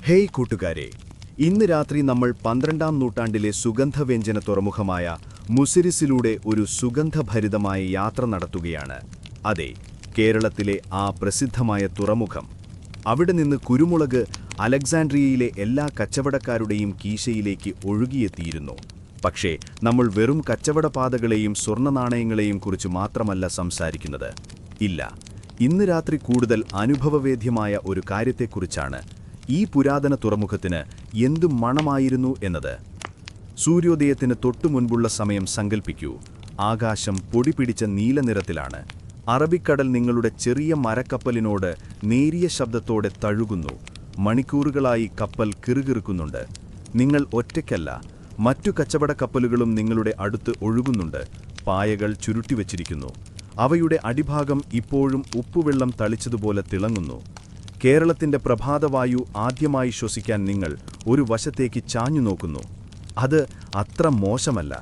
Hey കൂട്ടുകാരെ, ഇന്ന് രാത്രി നമ്മൾ 12ാം നൂറ്റാണ്ടിലെ സുഗന്ധവ്യഞ്ജന തുറമുഖമായ മുസിരിസിലൂടെ ഒരു സുഗന്ധഭരിതമായ യാത്ര നടത്തുകയാണ്. അതെ, കേരളത്തിലെ ആ പ്രസിദ്ധമായ തുറമുഖം. അവിടെ നിന്ന് കുരുമുളക് അലക്സാൻഡ്രിയയിലെ എല്ലാ കച്ചവടക്കാരുടെയും കീശയിലേക്ക് ഒഴുകിയെത്തിയിരുന്നു. പക്ഷേ നമ്മൾ വെറും കച്ചവടപാതകളെയും സ്വർണ്ണനാണയങ്ങളെയും കുറിച്ച് മാത്രമല്ല സംസാരിക്കുന്നത്. ഇല്ല, ഇന്ന് രാത്രി കൂടുതൽ അനുഭവവേദ്യമായ ഒരു കാര്യത്തെക്കുറിച്ചാണ്. ഈ പുരാതന തുറമുഖത്തിന് എന്തു മണമായിരുന്നു എന്നത്. സൂര്യോദയത്തിന് തൊട്ടുമുൻപുള്ള സമയം സങ്കൽപ്പിക്കൂ. ആകാശം പൊടിപിടിച്ച നീലനിറത്തിലാണ്. അറബിക്കടൽ നിങ്ങളുടെ ചെറിയ മരക്കപ്പലിനോട് നേരിയ ശബ്ദത്തോടെ തഴുകുന്നു. മണിക്കൂറുകളായി കപ്പൽ കിറുകിറുക്കുന്നുണ്ട്. നിങ്ങൾ ഒറ്റയ്ക്കല്ല, മറ്റു കച്ചവട കപ്പലുകളും നിങ്ങളുടെ അടുത്ത് ഒഴുകുന്നുണ്ട്. പായകൾ ചുരുട്ടിവച്ചിരിക്കുന്നു. അവയുടെ അടിഭാഗം ഇപ്പോഴും ഉപ്പുവെള്ളം തളിച്ചതുപോലെ തിളങ്ങുന്നു. കേരളത്തിൻ്റെ പ്രഭാതവായു ആദ്യമായി ശ്വസിക്കാൻ നിങ്ങൾ ഒരു വശത്തേക്ക് ചാഞ്ഞു നോക്കുന്നു. അത് അത്ര മോശമല്ല.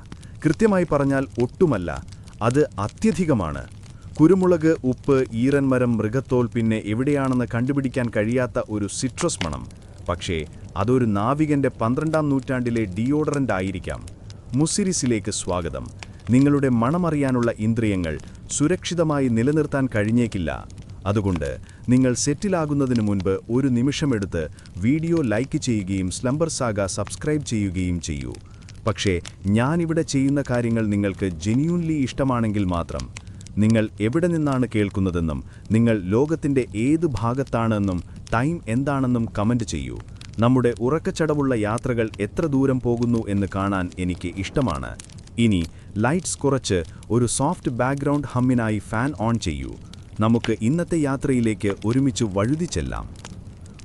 കൃത്യമായി പറഞ്ഞാൽ ഒട്ടുമല്ല, അത് അത്യധികമാണ്. കുരുമുളക്, ഉപ്പ്, ഈറൻമരം, മൃഗത്തോൽ, പിന്നെ എവിടെയാണെന്ന് കണ്ടുപിടിക്കാൻ കഴിയാത്ത ഒരു സിട്രസ് മണം. പക്ഷേ അതൊരു നാവികൻ്റെ 12ാം നൂറ്റാണ്ടിലെ ഡിയോഡറൻ്റ് ആയിരിക്കാം. മുസിരിസിലേക്ക് സ്വാഗതം. നിങ്ങളുടെ മണമറിയാനുള്ള ഇന്ദ്രിയങ്ങൾ സുരക്ഷിതമായി നിലനിർത്താൻ കഴിഞ്ഞേക്കില്ല. അതുകൊണ്ട് നിങ്ങൾ സെറ്റിലാകുന്നതിന് മുൻപ് ഒരു നിമിഷമെടുത്ത് വീഡിയോ ലൈക്ക് ചെയ്യുകയും സ്ലംബർ സാഗ സബ്സ്ക്രൈബ് ചെയ്യുകയും ചെയ്യൂ. പക്ഷേ ഞാനിവിടെ ചെയ്യുന്ന കാര്യങ്ങൾ നിങ്ങൾക്ക് ജെന്യൂൻലി ഇഷ്ടമാണെങ്കിൽ മാത്രം. നിങ്ങൾ എവിടെ നിന്നാണ് കേൾക്കുന്നതെന്നും നിങ്ങൾ ലോകത്തിൻ്റെ ഏത് ഭാഗത്താണെന്നും ടൈം എന്താണെന്നും കമൻ്റ് ചെയ്യൂ. നമ്മുടെ ഉറക്കച്ചടവുള്ള യാത്രകൾ എത്ര ദൂരം പോകുന്നു എന്ന് കാണാൻ എനിക്ക് ഇഷ്ടമാണ്. ഇനി ലൈറ്റ്സ് കുറച്ച് ഒരു സോഫ്റ്റ് ബാക്ക്ഗ്രൗണ്ട് ഹമ്മിനായി ഫാൻ ഓൺ ചെയ്യൂ. നമുക്ക് ഇന്നത്തെ യാത്രയിലേക്ക് ഒരുമിച്ച് വഴുതിച്ചെല്ലാം.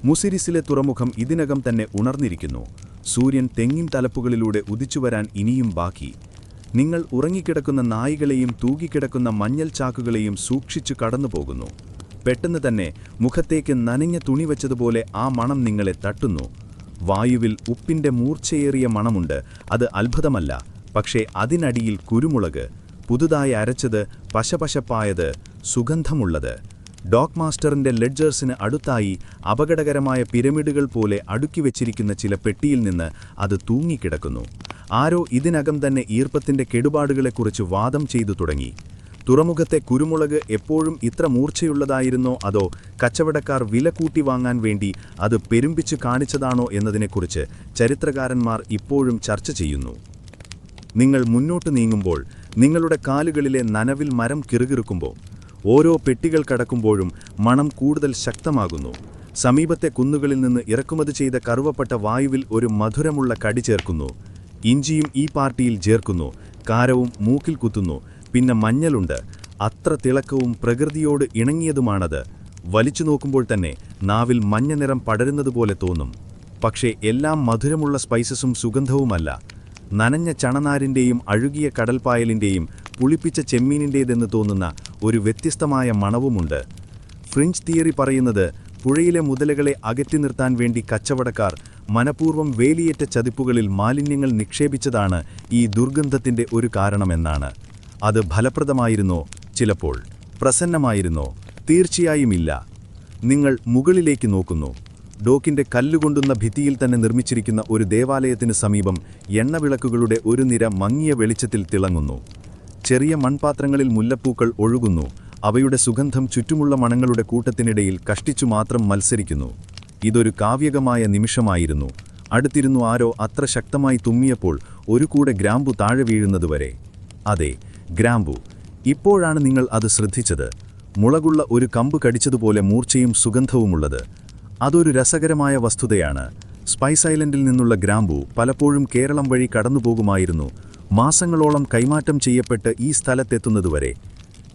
മുസിരിസിലെ തുറമുഖം ഇതിനകം തന്നെ ഉണർന്നിരിക്കുന്നു. സൂര്യൻ തെങ്ങിൻ തലപ്പുകളിലൂടെ ഉദിച്ചുവരാൻ ഇനിയും ബാക്കി. നിങ്ങൾ ഉറങ്ങിക്കിടക്കുന്ന നായികളെയും തൂകിക്കിടക്കുന്ന മഞ്ഞൾ ചാക്കുകളെയും സൂക്ഷിച്ചു കടന്നുപോകുന്നു. പെട്ടെന്ന് തന്നെ മുഖത്തേക്ക് നനഞ്ഞ തുണി വെച്ചതുപോലെ ആ മണം നിങ്ങളെ തട്ടുന്നു. വായുവിൽ ഉപ്പിൻ്റെ മൂർച്ചയേറിയ മണമുണ്ട്. അത് അത്ഭുതമല്ല. പക്ഷേ അതിനടിയിൽ കുരുമുളക്, പുതുതായി അരച്ചത്, പശപശപ്പായത്, സുഗന്ധമുള്ളത്. ഡോക്ക് മാസ്റ്ററിൻ്റെ ലെഡ്ജേഴ്സിന് അടുത്തായി അപകടകരമായ പിരമിഡുകൾ പോലെ അടുക്കി വെച്ചിരിക്കുന്ന ചില പെട്ടിയിൽ നിന്ന് അത് തൂങ്ങിക്കിടക്കുന്നു. ആരോ ഇതിനകം തന്നെ ഈർപ്പത്തിൻ്റെ കേടുപാടുകളെക്കുറിച്ച് വാദം ചെയ്തു തുടങ്ങി. തുറമുഖത്തെ കുരുമുളക് എപ്പോഴും ഇത്ര മൂർച്ചയുള്ളതായിരുന്നോ, അതോ കച്ചവടക്കാർ വില കൂട്ടി വാങ്ങാൻ വേണ്ടി അത് പെരുമ്പിച്ച് കാണിച്ചതാണോ എന്നതിനെക്കുറിച്ച് ചരിത്രകാരന്മാർ ഇപ്പോഴും ചർച്ച ചെയ്യുന്നു. നിങ്ങൾ മുന്നോട്ട് നീങ്ങുമ്പോൾ നിങ്ങളുടെ കാലുകളിലെ നനവിൽ മരം കിറുകിറുക്കുമ്പോൾ ഓരോ പെട്ടികൾ കടക്കുമ്പോഴും മണം കൂടുതൽ ശക്തമാകുന്നു. സമീപത്തെ കുന്നുകളിൽ നിന്ന് ഇറക്കുമതി ചെയ്ത കറുവപ്പട്ട വായുവിൽ ഒരു മധുരമുള്ള കടി ചേർക്കുന്നു. ഇഞ്ചിയും ഈ പാർട്ടിയിൽ ചേർക്കുന്നു. കാരവും മൂക്കിൽ കുത്തുന്നു. പിന്നെ മഞ്ഞളുണ്ട്. അത്ര തിളക്കവും പ്രകൃതിയോട് ഇണങ്ങിയതുമാണത്. വലിച്ചു നോക്കുമ്പോൾ തന്നെ നാവിൽ മഞ്ഞ നിറം പടരുന്നതുപോലെ തോന്നും. പക്ഷേ എല്ലാം മധുരമുള്ള സ്പൈസസും സുഗന്ധവുമല്ല. നനഞ്ഞ ചണനാരിൻ്റെയും അഴുകിയ കടൽപ്പായലിൻ്റെയും പുളിപ്പിച്ച ചെമ്മീനിൻ്റേതെന്ന് തോന്നുന്ന ഒരു വ്യത്യസ്തമായ മണവുമുണ്ട്. ഫ്രഞ്ച് തിയറി പറയുന്നത് പുഴയിലെ മുതലകളെ അകറ്റി നിർത്താൻ വേണ്ടി കച്ചവടക്കാർ മനഃപൂർവ്വം വേലിയേറ്റ ചതിപ്പുകളിൽ മാലിന്യങ്ങൾ നിക്ഷേപിച്ചതാണ് ഈ ദുർഗന്ധത്തിൻ്റെ ഒരു കാരണമെന്നാണ്. അത് ഫലപ്രദമായിരുന്നോ? ചിലപ്പോൾ. പ്രസന്നമായിരുന്നോ? തീർച്ചയായും ഇല്ല. നിങ്ങൾ മുകളിലേക്ക് നോക്കുന്നു. ഡോക്കിൻ്റെ കല്ലുകൊണ്ടുന്ന ഭിത്തിയിൽ തന്നെ നിർമ്മിച്ചിരിക്കുന്ന ഒരു ദേവാലയത്തിന് സമീപം എണ്ണവിളക്കുകളുടെ ഒരു നിര മങ്ങിയ വെളിച്ചത്തിൽ തിളങ്ങുന്നു. ചെറിയ മൺപാത്രങ്ങളിൽ മുല്ലപ്പൂക്കൾ ഒഴുകുന്നു. അവയുടെ സുഗന്ധം ചുറ്റുമുള്ള മണങ്ങളുടെ കൂട്ടത്തിനിടയിൽ കഷ്ടിച്ചു മാത്രം മത്സരിക്കുന്നു. ഇതൊരു കാവ്യകമായ നിമിഷമായിരുന്നു. അടുത്തിരുന്നു ആരോ അത്ര ശക്തമായി തുമ്മിയപ്പോൾ ഒരു കൂടെ ഗ്രാമ്പു താഴെ വീഴുന്നതുവരെ. അതെ, ഗ്രാമ്പു. ഇപ്പോഴാണ് നിങ്ങൾ അത് ശ്രദ്ധിച്ചത്. മുളകുള്ള ഒരു കമ്പ് കടിച്ചതുപോലെ മൂർച്ചയും സുഗന്ധവുമുള്ളത്. അതൊരു രസകരമായ വസ്തുതയാണ്. സ്പൈസ് ഐലൻഡിൽ നിന്നുള്ള ഗ്രാമ്പു പലപ്പോഴും കേരളം വഴി കടന്നുപോകുമായിരുന്നു, മാസങ്ങളോളം കൈമാറ്റം ചെയ്യപ്പെട്ട് ഈ സ്ഥലത്തെത്തുന്നതുവരെ.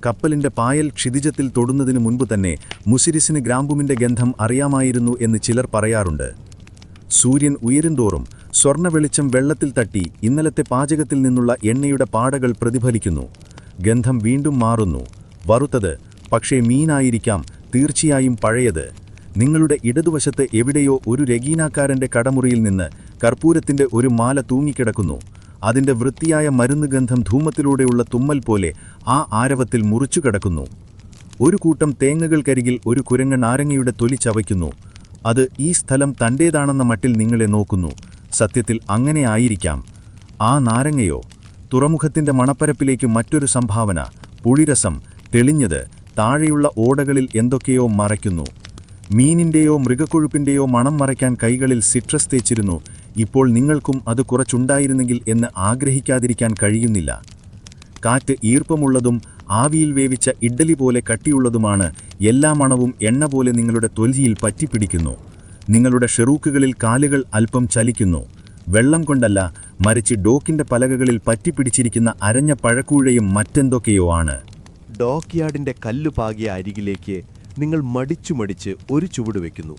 കപ്പലിൻ്റെ പായൽ ക്ഷിതിജത്തിൽ തൊടുന്നതിന് മുൻപ് തന്നെ മുസിരിസിന് ഗ്രാമ്പുവിൻ്റെ ഗന്ധം അറിയാമായിരുന്നു എന്ന് ചിലർ പറയാറുണ്ട്. സൂര്യൻ ഉയരുന്തോറും സ്വർണ്ണ വെളിച്ചം വെള്ളത്തിൽ തട്ടി ഇന്നലത്തെ പാചകത്തിൽ നിന്നുള്ള എണ്ണയുടെ പാടകൾ പ്രതിഫലിക്കുന്നു. ഗന്ധം വീണ്ടും മാറുന്നു. വറുത്തത്, പക്ഷേ മീനായിരിക്കാം, തീർച്ചയായും പഴയത്. നിങ്ങളുടെ ഇടതുവശത്ത് എവിടെയോ ഒരു രഗീനാക്കാരൻ്റെ കടമുറിയിൽ നിന്ന് കർപ്പൂരത്തിൻ്റെ ഒരു മാല തൂങ്ങിക്കിടക്കുന്നു. അതിൻ്റെ വൃത്തിയായ മരുന്ന് ഗന്ധം ധൂമത്തിലൂടെയുള്ള തുമ്മൽ പോലെ ആ ആരവത്തിൽ മുറിച്ചു കിടക്കുന്നു. ഒരു കൂട്ടം തേങ്ങകൾക്കരികിൽ ഒരു കുരങ്ങൻ നാരങ്ങയുടെ തൊലി ചവയ്ക്കുന്നു. അത് ഈ സ്ഥലം തൻ്റേതാണെന്ന മട്ടിൽ നിങ്ങളെ നോക്കുന്നു. സത്യത്തിൽ അങ്ങനെ ആയിരിക്കാം. ആ നാരങ്ങയോ? തുറമുഖത്തിന്റെ മണപ്പരപ്പിലേക്ക് മറ്റൊരു സംഭാവന. പുളിരസം, തെളിഞ്ഞത്, താഴെയുള്ള ഓടകളിൽ എന്തൊക്കെയോ മറയ്ക്കുന്നു. മീനിന്റെയോ മൃഗക്കൊഴുപ്പിന്റെയോ മണം മറയ്ക്കാൻ കൈകളിൽ സിട്രസ് തേച്ചിരുന്നു. ഇപ്പോൾ നിങ്ങൾക്കും അത് കുറച്ചുണ്ടായിരുന്നെങ്കിൽ എന്ന് ആഗ്രഹിക്കാതിരിക്കാൻ കഴിയുന്നില്ല. കാറ്റ് ഈർപ്പമുള്ളതും ആവിയിൽ വേവിച്ച ഇഡ്ഡലി പോലെ കട്ടിയുള്ളതുമാണ്. എല്ലാ മണവും എണ്ണ പോലെ നിങ്ങളുടെ തൊലിയിൽ പറ്റിപ്പിടിക്കുന്നു. നിങ്ങളുടെ ഷെറൂക്കുകളിൽ കാലുകൾ അല്പം ചലിക്കുന്നു. വെള്ളം കൊണ്ടല്ല, മറിച്ച് ഡോക്കിന്റെ പലകകളിൽ പറ്റിപ്പിടിച്ചിരിക്കുന്ന അരഞ്ഞ പഴക്കൂഴയും മറ്റെന്തൊക്കെയോ ആണ്. ഡോക്ക് യാർഡിന്റെ കല്ലുപാകിയ അരികിലേക്ക് നിങ്ങൾ മടിച്ചു ഒരു ചുവട് വയ്ക്കുന്നു.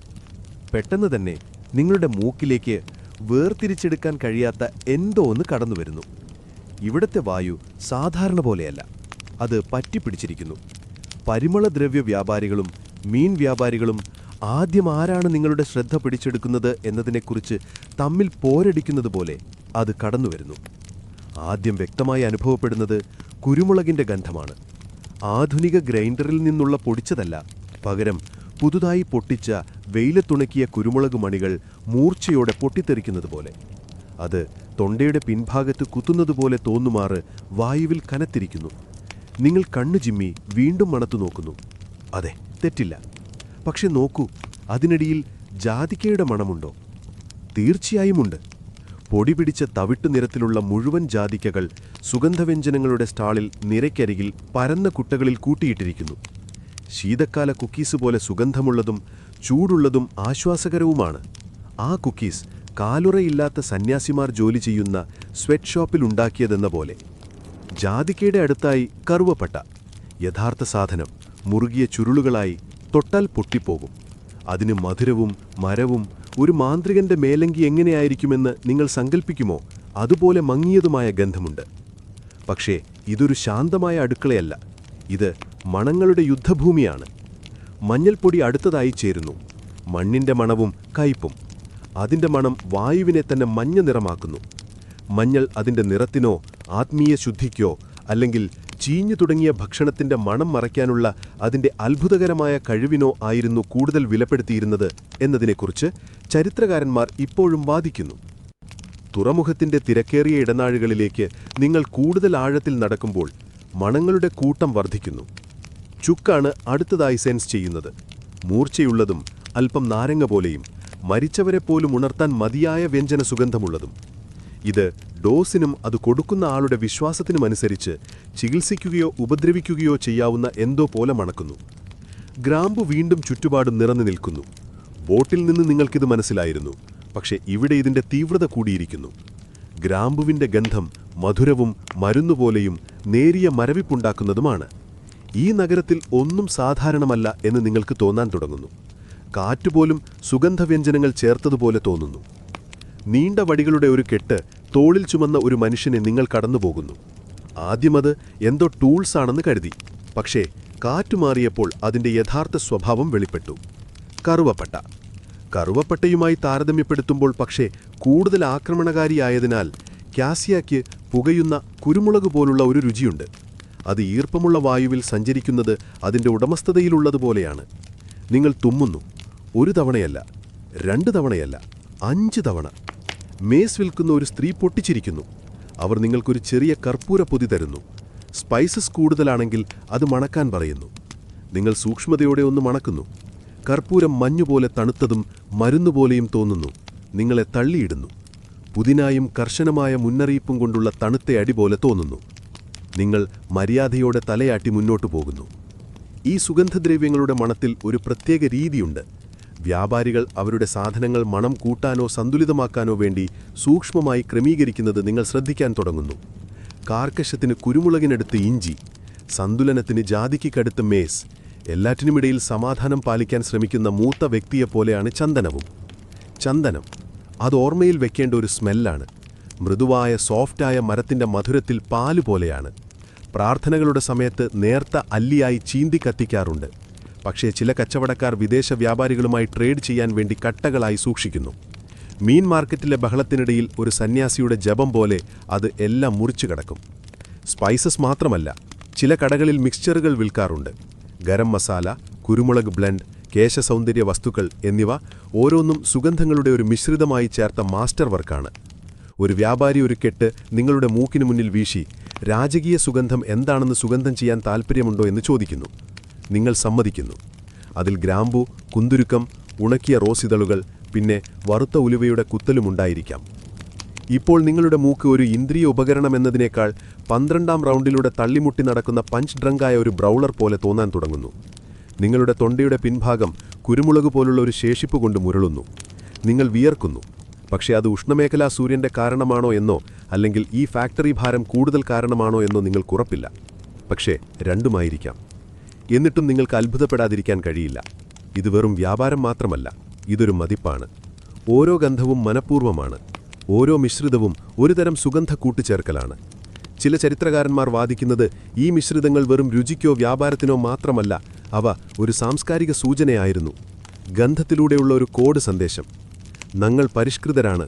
പെട്ടെന്ന് തന്നെ നിങ്ങളുടെ മൂക്കിലേക്ക് വേർതിരിച്ചെടുക്കാൻ കഴിയാത്ത എന്തോ ഒന്ന് കടന്നുവരുന്നു. ഇവിടത്തെ വായു സാധാരണ പോലെയല്ല, അത് പറ്റിപ്പിടിച്ചിരിക്കുന്നു. പരിമളദ്രവ്യ വ്യാപാരികളും മീൻ വ്യാപാരികളും ആദ്യം ആരാണ് നിങ്ങളുടെ ശ്രദ്ധ പിടിച്ചെടുക്കുന്നത് എന്നതിനെക്കുറിച്ച് തമ്മിൽ പോരടിക്കുന്നത് പോലെ അത് കടന്നുവരുന്നു. ആദ്യം വ്യക്തമായി അനുഭവപ്പെടുന്നത് കുരുമുളകിന്റെ ഗന്ധമാണ്. ആധുനിക ഗ്രൈൻഡറിൽ നിന്നുള്ള പൊടിച്ചതല്ല, പകരം പുതുതായി പൊട്ടിച്ച വെയിലത്തുണക്കിയ കുരുമുളക് മണികൾ മൂർച്ചയോടെ പൊട്ടിത്തെറിക്കുന്നത് പോലെ. അത് തൊണ്ടയുടെ പിൻഭാഗത്ത് കുത്തുന്നതുപോലെ തോന്നുമാറ് വായുവിൽ കനത്തിരിക്കുന്നു. നിങ്ങൾ കണ്ണു ചിമ്മി വീണ്ടും മണത്തു നോക്കുന്നു. അതെ, തെറ്റില്ല. പക്ഷെ നോക്കൂ, അതിനിടയിൽ ജാതിക്കയുടെ മണമുണ്ടോ? തീർച്ചയായും ഉണ്ട്. പൊടി പിടിച്ച തവിട്ടു നിറത്തിലുള്ള മുഴുവൻ ജാതിക്കകൾ സുഗന്ധവ്യഞ്ജനങ്ങളുടെ സ്റ്റാളിൽ നിരക്കരികിൽ പരന്ന കുട്ടകളിൽ കൂട്ടിയിട്ടിരിക്കുന്നു. ശീതക്കാല കുക്കീസ് പോലെ സുഗന്ധമുള്ളതും ചൂടുള്ളതും ആശ്വാസകരവുമാണ്. ആ കുക്കീസ് കാലുറയില്ലാത്ത സന്യാസിമാർ ജോലി ചെയ്യുന്ന സ്വെറ്റ് ഷോപ്പിൽ ഉണ്ടാക്കിയതെന്ന പോലെ. ജാതിക്കയുടെ അടുത്തായി കറുവപ്പട്ട, യഥാർത്ഥ സാധനം, മുറുകിയ ചുരുളുകളായി തൊട്ടാൽ പൊട്ടിപ്പോകും. അതിന് മധുരവും മരവും ഒരു മാന്ത്രികന്റെ മേലങ്കി എങ്ങനെയായിരിക്കുമെന്ന് നിങ്ങൾ സങ്കല്പിക്കുമോ? അതുപോലെ മങ്ങിയതുമായ ഗന്ധമുണ്ട്. പക്ഷേ ഇതൊരു ശാന്തമായ അടുക്കളയല്ല, ഇത് മണങ്ങളുടെ യുദ്ധഭൂമിയാണ്. മഞ്ഞൾപ്പൊടി അടുത്തതായി ചേരുന്നു. മണ്ണിന്റെ മണവും കയ്പും. അതിന്റെ മണം വായുവിനെ തന്നെ മഞ്ഞ നിറമാക്കുന്നു. മഞ്ഞൾ അതിന്റെ നിറത്തിനോ ആത്മീയ ശുദ്ധിക്കോ അല്ലെങ്കിൽ ചീഞ്ഞു തുടങ്ങിയ ഭക്ഷണത്തിന്റെ മണം മറയ്ക്കാനുള്ള അതിന്റെ അത്ഭുതകരമായ കഴിവിനോ ആയിരുന്നു കൂടുതൽ വിലപ്പെടുത്തിയിരുന്നത് എന്നതിനെക്കുറിച്ച് ചരിത്രകാരന്മാർ ഇപ്പോഴും വാദിക്കുന്നു. തുറമുഖത്തിന്റെ തിരക്കേറിയ ഇടനാഴികളിലേക്ക് നിങ്ങൾ കൂടുതൽ ആഴത്തിൽ നടക്കുമ്പോൾ മണങ്ങളുടെ കൂട്ടം വർദ്ധിക്കുന്നു. ചുക്കാണ് അടുത്തതായി സെൻസ് ചെയ്യുന്നത്. മൂർച്ചയുള്ളതും അല്പം നാരങ്ങ പോലെയും മരിച്ചവരെപ്പോലും ഉണർത്താൻ മതിയായ വ്യഞ്ജന സുഗന്ധമുള്ളതും. ഇത് ഡോസിനും അത് കൊടുക്കുന്ന ആളുടെ വിശ്വാസത്തിനുമനുസരിച്ച് ചികിത്സിക്കുകയോ ഉപദ്രവിക്കുകയോ ചെയ്യാവുന്ന എന്തോ പോലെ മണക്കുന്നു. ഗ്രാമ്പു വീണ്ടും ചുറ്റുപാടും നിറഞ്ഞു നിൽക്കുന്നു. ബോട്ടിൽ നിന്ന് നിങ്ങൾക്കിത് മനസ്സിലായിരുന്നു, പക്ഷേ ഇവിടെ ഇതിന്റെ തീവ്രത കൂടിയിരിക്കുന്നു. ഗ്രാമ്പുവിന്റെ ഗന്ധം മധുരവും മരുന്നുപോലെയും നേരിയ മരവിപ്പുണ്ടാക്കുന്നതുമാണ്. ഈ നഗരത്തിൽ ഒന്നും സാധാരണമല്ല എന്ന് നിങ്ങൾക്ക് തോന്നാൻ തുടങ്ങുന്നു. കാറ്റുപോലും സുഗന്ധവ്യഞ്ജനങ്ങൾ ചേർത്തതുപോലെ തോന്നുന്നു. നീണ്ട വടികളുടെ ഒരു കെട്ട് തോളിൽ ചുമന്ന ഒരു മനുഷ്യനെ നിങ്ങൾ കടന്നുപോകുന്നു. ആദ്യമത് എന്തോ ടൂൾസാണെന്ന് കരുതി, പക്ഷേ കാറ്റുമാറിയപ്പോൾ അതിന്റെ യഥാർത്ഥ സ്വഭാവം വെളിപ്പെട്ടു. കറുവപ്പട്ട. കറുവപ്പട്ടയുമായി താരതമ്യപ്പെടുത്തുമ്പോൾ പക്ഷേ കൂടുതൽ ആക്രമണകാരിയായതിനാൽ കാസിയയ്ക്ക് പുകയുന്ന കുരുമുളക് പോലുള്ള ഒരു രുചിയുണ്ട്. അത് ഈർപ്പമുള്ള വായുവിൽ സഞ്ചരിക്കുന്നത് അതിന്റെ ഉടമസ്ഥതയിലുള്ളതുപോലെയാണ്. നിങ്ങൾ തുമ്മുന്നു. ഒരു തവണയല്ല, 2 തവണയല്ല, 5 തവണ. മേസ് വിൽക്കുന്ന ഒരു സ്ത്രീ പൊട്ടിച്ചിരിക്കുന്നു. അവർ നിങ്ങൾക്കൊരു ചെറിയ കർപ്പൂര പൊതി തരുന്നു. സ്പൈസസ് കൂടുതലാണെങ്കിൽ അത് മണക്കാൻ പറയുന്നു. നിങ്ങൾ സൂക്ഷ്മതയോടെ ഒന്ന് മണക്കുന്നു. കർപ്പൂരം മഞ്ഞുപോലെ തണുത്തതും മരുന്നുപോലെയും തോന്നുന്നു. നിങ്ങളെ തള്ളിയിടുന്നു. പുതിനായും കർശനമായ മുന്നറിയിപ്പും കൊണ്ടുള്ള തണുത്ത അടി പോലെ തോന്നുന്നു. നിങ്ങൾ മര്യാദയോടെ തലയാട്ടി മുന്നോട്ടു പോകുന്നു. ഈ സുഗന്ധദ്രവ്യങ്ങളുടെ മണത്തിൽ ഒരു പ്രത്യേക രീതിയുണ്ട്. വ്യാപാരികൾ അവരുടെ സാധനങ്ങൾ മണം കൂട്ടാനോ സന്തുലിതമാക്കാനോ വേണ്ടി സൂക്ഷ്മമായി ക്രമീകരിക്കുന്നത് നിങ്ങൾ ശ്രദ്ധിക്കാൻ തുടങ്ങുന്നു. കാർക്കശത്തിന് കുരുമുളകിനടുത്ത് ഇഞ്ചി, സന്തുലനത്തിന് ജാതിക്കടുത്ത് മേസ്, എല്ലാറ്റിനുമിടയിൽ സമാധാനം പാലിക്കാൻ ശ്രമിക്കുന്ന മൂത്ത വ്യക്തിയെപ്പോലെയാണ് ചന്ദനവും. ചന്ദനം അത് ഓർമ്മയിൽ വെക്കേണ്ട ഒരു സ്മെല്ലാണ്. മൃദുവായ സോഫ്റ്റായ മരത്തിന്റെ മധുരത്തിൽ പാലുപോലെയാണ്. പ്രാർത്ഥനകളുടെ സമയത്ത് നേർത്ത അല്ലിയായി ചീന്തി കത്തിക്കാറുണ്ട്. പക്ഷേ ചില കച്ചവടക്കാർ വിദേശ വ്യാപാരികളുമായി ട്രേഡ് ചെയ്യാൻ വേണ്ടി കട്ടകളായി സൂക്ഷിക്കുന്നു. മീൻ മാർക്കറ്റിലെ ബഹളത്തിനിടയിൽ ഒരു സന്യാസിയുടെ ജപം പോലെ അത് എല്ലാം മുറിച്ചു കിടക്കും. സ്പൈസസ് മാത്രമല്ല, ചില കടകളിൽ മിക്സ്ചറുകൾ വിൽക്കാറുണ്ട്. ഗരം മസാല, കുരുമുളക് ബ്ലെൻഡ്, കേശസൗന്ദര്യ വസ്തുക്കൾ എന്നിവ ഓരോന്നും സുഗന്ധങ്ങളുടെ ഒരു മിശ്രിതമായി ചേർത്ത മാസ്റ്റർ വർക്കാണ്. ഒരു വ്യാപാരി ഒരു കെട്ട് നിങ്ങളുടെ മൂക്കിനു മുന്നിൽ വീശി രാജകീയ സുഗന്ധം എന്താണെന്ന് സുഗന്ധം ചെയ്യാൻ താൽപ്പര്യമുണ്ടോ എന്ന് ചോദിക്കുന്നു. നിങ്ങൾ സമ്മതിക്കുന്നു. അതിൽ ഗ്രാമ്പു, കുന്തുരുക്കം, ഉണക്കിയ റോസിതളുകൾ, പിന്നെ വറുത്ത ഉലുവയുടെ കുത്തലുമുണ്ടായിരിക്കാം. ഇപ്പോൾ നിങ്ങളുടെ മൂക്ക് ഒരു ഇന്ദ്രിയ ഉപകരണമെന്നതിനേക്കാൾ 12ാം റൗണ്ടിലൂടെ തള്ളിമുട്ടി നടക്കുന്ന പഞ്ച് ഡ്രങ്കായ ഒരു ബ്രൗളർ പോലെ തോന്നാൻ തുടങ്ങുന്നു. നിങ്ങളുടെ തൊണ്ടയുടെ പിൻഭാഗം കുരുമുളക് പോലുള്ള ഒരു ശേഷിപ്പ് കൊണ്ട് മുരളുന്നു. നിങ്ങൾ വിയർക്കുന്നു. പക്ഷേ അത് ഉഷ്ണമേഖലാ സൂര്യന്റെ കാരണമാണോ എന്നോ അല്ലെങ്കിൽ ഈ ഫാക്ടറി ഭാരം കൂടുതൽ കാരണമാണോ എന്നോ നിങ്ങൾക്കുറപ്പില്ല. പക്ഷേ രണ്ടുമായിരിക്കാം. എന്നിട്ടും നിങ്ങൾക്ക് അത്ഭുതപ്പെടാതിരിക്കാൻ കഴിയില്ല. ഇത് വെറും വ്യാപാരം മാത്രമല്ല, ഇതൊരു മതിപ്പാണ്. ഓരോ ഗന്ധവും മനഃപൂർവ്വമാണ്. ഓരോ മിശ്രിതവും ഒരുതരം സുഗന്ധ കൂട്ടിച്ചേർക്കലാണ്. ചില ചരിത്രകാരന്മാർ വാദിക്കുന്നത് ഈ മിശ്രിതങ്ങൾ വെറും രുചിക്കോ വ്യാപാരത്തിനോ മാത്രമല്ല, അവ ഒരു സാംസ്കാരിക സൂചനയായിരുന്നു. ഗന്ധത്തിലൂടെയുള്ള ഒരു കോഡ് സന്ദേശം. ഞങ്ങൾ പരിഷ്കൃതരാണ്,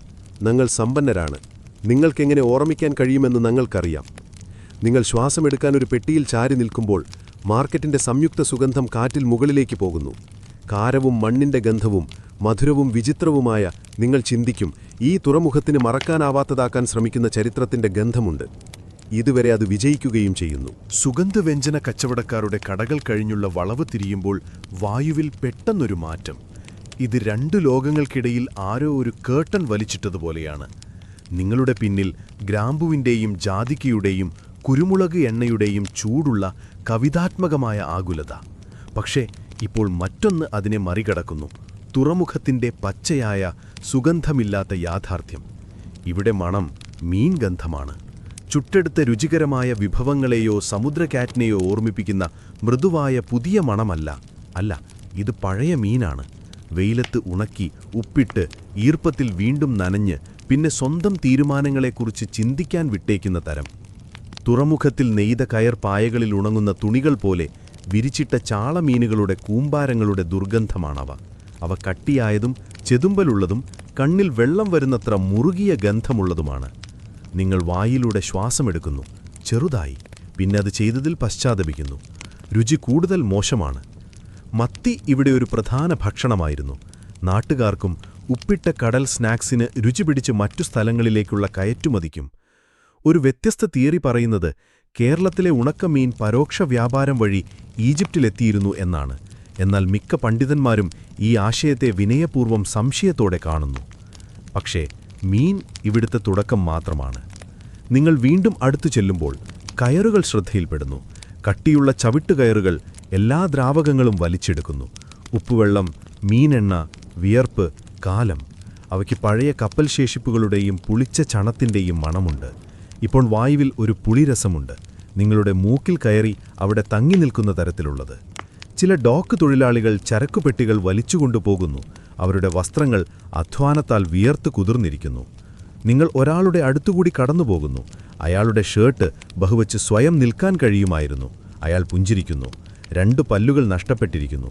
ഞങ്ങൾ സമ്പന്നരാണ്, നിങ്ങൾക്കെങ്ങനെ ഓർമ്മിക്കാൻ കഴിയുമെന്ന് ഞങ്ങൾക്കറിയാം. നിങ്ങൾ ശ്വാസമെടുക്കാൻ ഒരു പെട്ടിയിൽ ചാരി നിൽക്കുമ്പോൾ മാർക്കറ്റിന്റെ സംയുക്ത സുഗന്ധം കാറ്റിൽ മുകളിലേക്ക് പോകുന്നു. കാരവും മണ്ണിന്റെ ഗന്ധവും മധുരവും വിചിത്രവുമായ നിങ്ങൾ ചിന്തിക്കും, ഈ തുറമുഖത്തിന് മറക്കാനാവാത്തതാക്കാൻ ശ്രമിക്കുന്ന ചരിത്രത്തിന്റെ ഗന്ധമുണ്ട്. ഇതുവരെ അത് വിജയിക്കുകയും ചെയ്യുന്നു. സുഗന്ധവ്യഞ്ജന കച്ചവടക്കാരുടെ കടകൾ കഴിഞ്ഞുള്ള വളവ് തിരിയുമ്പോൾ വായുവിൽ പെട്ടെന്നൊരു മാറ്റം. ഇത് രണ്ടു ലോകങ്ങൾക്കിടയിൽ ആരോ ഒരു കേർട്ടൻ വലിച്ചിട്ടതുപോലെയാണ്. നിങ്ങളുടെ പിന്നിൽ ഗ്രാമ്പുവിൻ്റെയും ജാതിക്കയുടെയും കുരുമുളക് എണ്ണയുടെയും ചൂടുള്ള കവിതാത്മകമായ ആകുലത. പക്ഷേ ഇപ്പോൾ മറ്റൊന്ന് അതിനെ മറികടക്കുന്നു. തുറമുഖത്തിൻ്റെ പച്ചയായ സുഗന്ധമില്ലാത്ത യാഥാർത്ഥ്യം. ഇവിടെ മണം മീൻ ഗന്ധമാണ്. ചുട്ടെടുത്ത രുചികരമായ വിഭവങ്ങളെയോ സമുദ്രകാറ്റിനെയോ ഓർമ്മിപ്പിക്കുന്ന മൃദുവായ പുതിയ മണമല്ല. അല്ല, ഇത് പഴയ മീനാണ്. വെയിലത്ത് ഉണക്കി, ഉപ്പിട്ട്, ഈർപ്പത്തിൽ വീണ്ടും നനഞ്ഞ്, പിന്നെ സ്വന്തം തീരുമാനങ്ങളെക്കുറിച്ച് ചിന്തിക്കാൻ വിട്ടേക്കുന്ന തരം. തുറമുഖത്തിൽ നെയ്ത കയർ പായകളിൽ ഉണങ്ങുന്ന തുണികൾ പോലെ വിരിച്ചിട്ട ചാളമീനുകളുടെ കൂമ്പാരങ്ങളുടെ ദുർഗന്ധമാണവ. അവ കട്ടിയായതും ചെതുമ്പലുള്ളതും കണ്ണിൽ വെള്ളം വരുന്നത്ര മുറുകിയ ഗന്ധമുള്ളതുമാണ്. നിങ്ങൾ വായിലൂടെ ശ്വാസമെടുക്കുന്നു, ചെറുതായി, പിന്നെ അത് ചെയ്തതിൽ പശ്ചാത്തപിക്കുന്നു. രുചി കൂടുതൽ മോശമാണ്. മത്തി ഇവിടെ ഒരു പ്രധാന ഭക്ഷണമായിരുന്നു. നാട്ടുകാർക്കും ഉപ്പിട്ട കടൽ സ്നാക്സിന് രുചി പിടിച്ച് മറ്റു സ്ഥലങ്ങളിലേക്കുള്ള കയറ്റുമതിക്കും. ഒരു വ്യത്യസ്ത തിയറി പറയുന്നത് കേരളത്തിലെ ഉണക്കമീൻ പരോക്ഷ വ്യാപാരം വഴി ഈജിപ്തിലെത്തിയിരുന്നു എന്നാണ്. എന്നാൽ മിക്ക പണ്ഡിതന്മാരും ഈ ആശയത്തെ വിനയപൂർവ്വം സംശയത്തോടെ കാണുന്നു. പക്ഷേ മീൻ ഇവിടുത്തെ തുടക്കം മാത്രമാണ്. നിങ്ങൾ വീണ്ടും അടുത്തു ചെല്ലുമ്പോൾ കയറുകൾ ശ്രദ്ധയിൽപ്പെടുന്നു. കട്ടിയുള്ള ചവിട്ടുകയറുകൾ എല്ലാ ദ്രാവകങ്ങളും വലിച്ചെടുക്കുന്നു. ഉപ്പുവെള്ളം, മീനെണ്ണ, വിയർപ്പ്, കാലം. അവയ്ക്ക് പഴയ കപ്പൽ ശേഷിപ്പുകളുടെയും പുളിച്ച ചണത്തിൻ്റെയും മണമുണ്ട്. ഇപ്പോൾ വായുവിൽ ഒരു പുളിരസമുണ്ട്, നിങ്ങളുടെ മൂക്കിൽ കയറി അവിടെ തങ്ങി നിൽക്കുന്ന തരത്തിലുള്ളത്. ചില ഡോക്ക് തൊഴിലാളികൾ ചരക്കുപെട്ടികൾ വലിച്ചുകൊണ്ടുപോകുന്നു. അവരുടെ വസ്ത്രങ്ങൾ അധ്വാനത്താൽ വിയർത്ത് കുതിർന്നിരിക്കുന്നു. നിങ്ങൾ ഒരാളുടെ അടുത്തുകൂടി കടന്നുപോകുന്നു. അയാളുടെ ഷർട്ട് ബഹുവച്ച് സ്വയം നിൽക്കാൻ കഴിയുമായിരുന്നു. അയാൾ പുഞ്ചിരിക്കുന്നു. 2 പല്ലുകൾ നഷ്ടപ്പെട്ടിരിക്കുന്നു.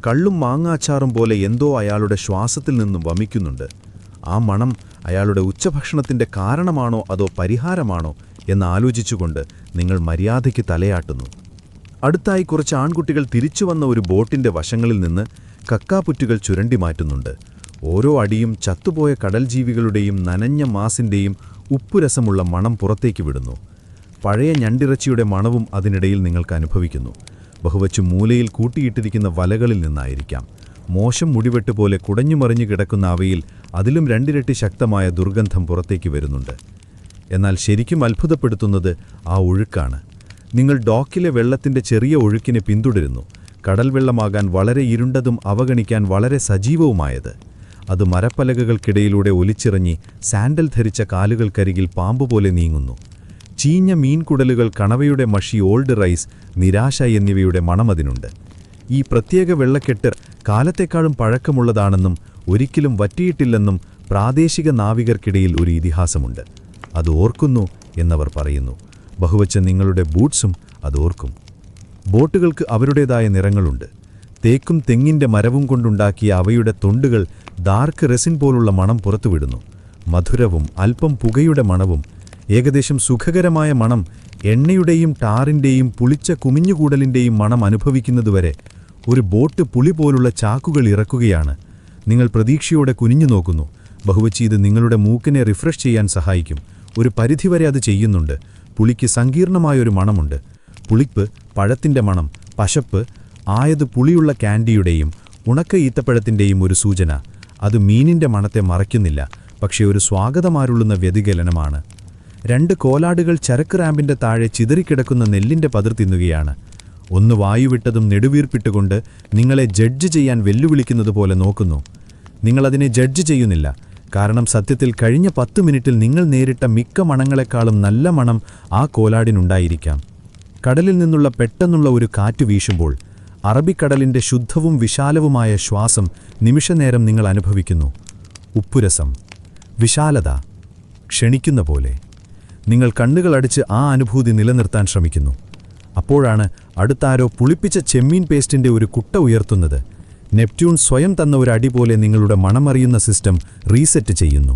കള്ളും മാങ്ങാച്ചാറും പോലെ എന്തോ അയാളുടെ ശ്വാസത്തിൽ നിന്നും വമിക്കുന്നുണ്ട്. ആ മണം അയാളുടെ ഉച്ചഭക്ഷണത്തിൻ്റെ കാരണമാണോ അതോ പരിഹാരമാണോ എന്നാലോചിച്ചുകൊണ്ട് നിങ്ങൾ മര്യാദയ്ക്ക് തലയാട്ടുന്നു. അടുത്തായി കുറച്ച് ആൺകുട്ടികൾ തിരിച്ചുവന്ന ഒരു ബോട്ടിൻ്റെ വശങ്ങളിൽ നിന്ന് കക്കാപ്പുറ്റുകൾ ചുരണ്ടി മാറ്റുന്നുണ്ട്. ഓരോ അടിയും ചത്തുപോയ കടൽജീവികളുടെയും നനഞ്ഞ മാസിൻ്റെയും ഉപ്പുരസമുള്ള മണം പുറത്തേക്ക് വിടുന്നു. പഴയ ഞണ്ടിറച്ചിയുടെ മണവും അതിനിടയിൽ നിങ്ങൾക്ക് അനുഭവിക്കുന്നു. ബഹുവച്ചു മൂലയിൽ കൂട്ടിയിട്ടിരിക്കുന്ന വലകളിൽ നിന്നായിരിക്കാം. മോശം മുടിവെട്ട് പോലെ കുടഞ്ഞുമറിഞ്ഞു കിടക്കുന്ന അവയിൽ അതിലും 2 ഇരട്ടി ശക്തമായ ദുർഗന്ധം പുറത്തേക്ക് വരുന്നുണ്ട്. എന്നാൽ ശരിക്കും അത്ഭുതപ്പെടുത്തുന്നത് ആ ഒഴുക്കാണ്. നിങ്ങൾ ഡോക്കിലെ വെള്ളത്തിൻ്റെ ചെറിയ ഒഴുക്കിനെ പിന്തുടരുന്നു. കടൽ വെള്ളമാകാൻ വളരെ ഇരുണ്ടതും അവഗണിക്കാൻ വളരെ സജീവവുമായത്. അത് മരപ്പലകകൾക്കിടയിലൂടെ ഒലിച്ചിറങ്ങി സാൻഡൽ ധരിച്ച കാലുകൾക്കരികിൽ പാമ്പുപോലെ നീങ്ങുന്നു. ചീഞ്ഞ മീൻകുടലുകൾ, കണവയുടെ മഷി, ഓൾഡ് റൈസ്, നിരാശ എന്നിവയുടെ മണമതിനുണ്ട്. ഈ പ്രത്യേക വെള്ളക്കെട്ട് കാലത്തെക്കാളും പഴക്കമുള്ളതാണെന്നും ഒരിക്കലും വറ്റിയിട്ടില്ലെന്നും പ്രാദേശിക നാവികർക്കിടയിൽ ഒരു ഇതിഹാസമുണ്ട്. അത് ഓർക്കുന്നു എന്നവർ പറയുന്നു. ബഹുവച്ച നിങ്ങളുടെ ബൂട്ട്സും അതോർക്കും. ബോട്ടുകൾക്ക് അവരുടേതായ നിറങ്ങളുണ്ട്. തേക്കും തെങ്ങിൻ്റെ മരവും കൊണ്ടുണ്ടാക്കിയ അവയുടെ തൊണ്ടുകൾ ഡാർക്ക് റെസിൻ പോലുള്ള മണം പുറത്തുവിടുന്നു. മധുരവും അല്പം പുകയുടെ മണവും, ഏകദേശം സുഖകരമായ മണം. എണ്ണയുടെയും ടാറിൻ്റെയും പുളിച്ച കുമിഞ്ഞുകൂടലിൻ്റെയും മണം അനുഭവിക്കുന്നതുവരെ ഒരു ബോട്ട് പുളി പോലുള്ള ചാക്കുകൾ ഇറക്കുകയാണ്. നിങ്ങൾ പ്രതീക്ഷയോടെ കുനിഞ്ഞു നോക്കുന്നു. ബഹുവച്ചി ഇത് നിങ്ങളുടെ മൂക്കിനെ റിഫ്രഷ് ചെയ്യാൻ സഹായിക്കും. ഒരു പരിധിവരെ അത് ചെയ്യുന്നുണ്ട്. പുളിക്ക് സങ്കീർണമായൊരു മണമുണ്ട്. പുളിപ്പ്, പഴത്തിൻ്റെ മണം, പശപ്പ്, ആയത് പുളിയുള്ള കാൻഡിയുടെയും ഉണക്ക ഈത്തപ്പഴത്തിൻ്റെയും ഒരു സൂചന. അത് മീനിൻ്റെ മണത്തെ മറയ്ക്കുന്നില്ല, പക്ഷേ ഒരു സ്വാഗതമാരുള്ളുന്ന വ്യതികലനമാണ്. 2 കോലാടുകൾ ചരക്ക് റാമ്പിൻ്റെ താഴെ ചിതറിക്കിടക്കുന്ന നെല്ലിൻ്റെ പതിർ തിന്നുകയാണ്. ഒന്ന് വായുവിട്ടതും നെടുവീർപ്പിട്ടുകൊണ്ട് നിങ്ങളെ ജഡ്ജ് ചെയ്യാൻ വെല്ലുവിളിക്കുന്നതുപോലെ നോക്കുന്നു. നിങ്ങളതിനെ ജഡ്ജ് ചെയ്യുന്നില്ല, കാരണം സത്യത്തിൽ കഴിഞ്ഞ 10 മിനിറ്റിൽ നിങ്ങൾ നേരിട്ട മിക്ക മണങ്ങളെക്കാളും നല്ല മണം ആ കോലാടിനുണ്ടായിരിക്കാം. കടലിൽ നിന്നുള്ള പെട്ടെന്നുള്ള ഒരു കാറ്റ് വീശുമ്പോൾ അറബിക്കടലിൻ്റെ ശുദ്ധവും വിശാലവുമായ ശ്വാസം നിമിഷനേരം നിങ്ങൾ അനുഭവിക്കുന്നു. ഉപ്പുരസം, വിശാലത, ക്ഷണിക്കുന്ന പോലെ. നിങ്ങൾ കണ്ണുകളടച്ച് ആ അനുഭൂതി നിലനിർത്താൻ ശ്രമിക്കുന്നു. അപ്പോഴാണ് അടുത്താരോ പുളിപ്പിച്ച ചെമ്മീൻ പേസ്റ്റിൻ്റെ ഒരു കുട്ട ഉയർത്തുന്നത്. നെപ്റ്റ്യൂൺ സ്വയം തന്ന ഒരു അടി പോലെ നിങ്ങളുടെ മണമറിയുന്ന സിസ്റ്റം റീസെറ്റ് ചെയ്യുന്നു.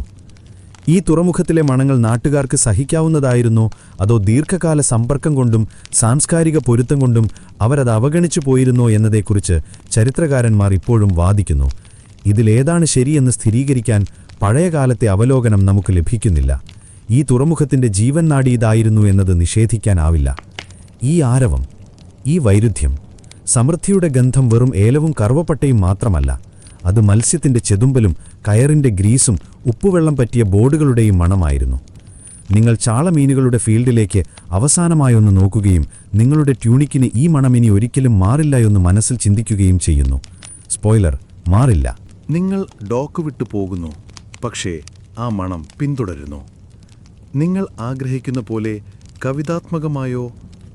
ഈ തുറമുഖത്തിലെ മണങ്ങൾ നാട്ടുകാർക്ക് സഹിക്കാവുന്നതായിരുന്നോ, അതോ ദീർഘകാല സമ്പർക്കം കൊണ്ടും സാംസ്കാരിക പൊരുത്തം കൊണ്ടും അവരത് അവഗണിച്ചു പോയിരുന്നോ എന്നതേക്കുറിച്ച് ചരിത്രകാരന്മാർ ഇപ്പോഴും വാദിക്കുന്നു. ഇതിലേതാണ് ശരിയെന്ന് സ്ഥിരീകരിക്കാൻ പഴയകാലത്തെ അവലോകനം നമുക്ക് ലഭിക്കുന്നില്ല. ഈ തുറമുഖത്തിൻ്റെ ജീവൻ നാഡി ഇതായിരുന്നു എന്നത് നിഷേധിക്കാനാവില്ല. ഈ ആരവം, ഈ വൈരുദ്ധ്യം, സമൃദ്ധിയുടെ ഗന്ധം വെറും ഏലവും കറുവപ്പട്ടയും മാത്രമല്ല, അത് മത്സ്യത്തിൻ്റെ ചെതുമ്പലും കയറിൻ്റെ ഗ്രീസും ഉപ്പുവെള്ളം പറ്റിയ ബോർഡുകളുടെയും മണമായിരുന്നു. നിങ്ങൾ ചാളമീനുകളുടെ ഫീൽഡിലേക്ക് അവസാനമായൊന്ന് നോക്കുകയും നിങ്ങളുടെ ട്യൂണിക്കിന് ഈ മണം ഇനി ഒരിക്കലും മാറില്ല എന്ന് മനസ്സിൽ ചിന്തിക്കുകയും ചെയ്യുന്നു. സ്പോയിലർ, മാറില്ല. നിങ്ങൾ ഡോക്ക് വിട്ടു പോകുന്നു, പക്ഷേ ആ മണം പിന്തുടരുന്നു. നിങ്ങൾ ആഗ്രഹിക്കുന്ന പോലെ കവിതാത്മകമായോ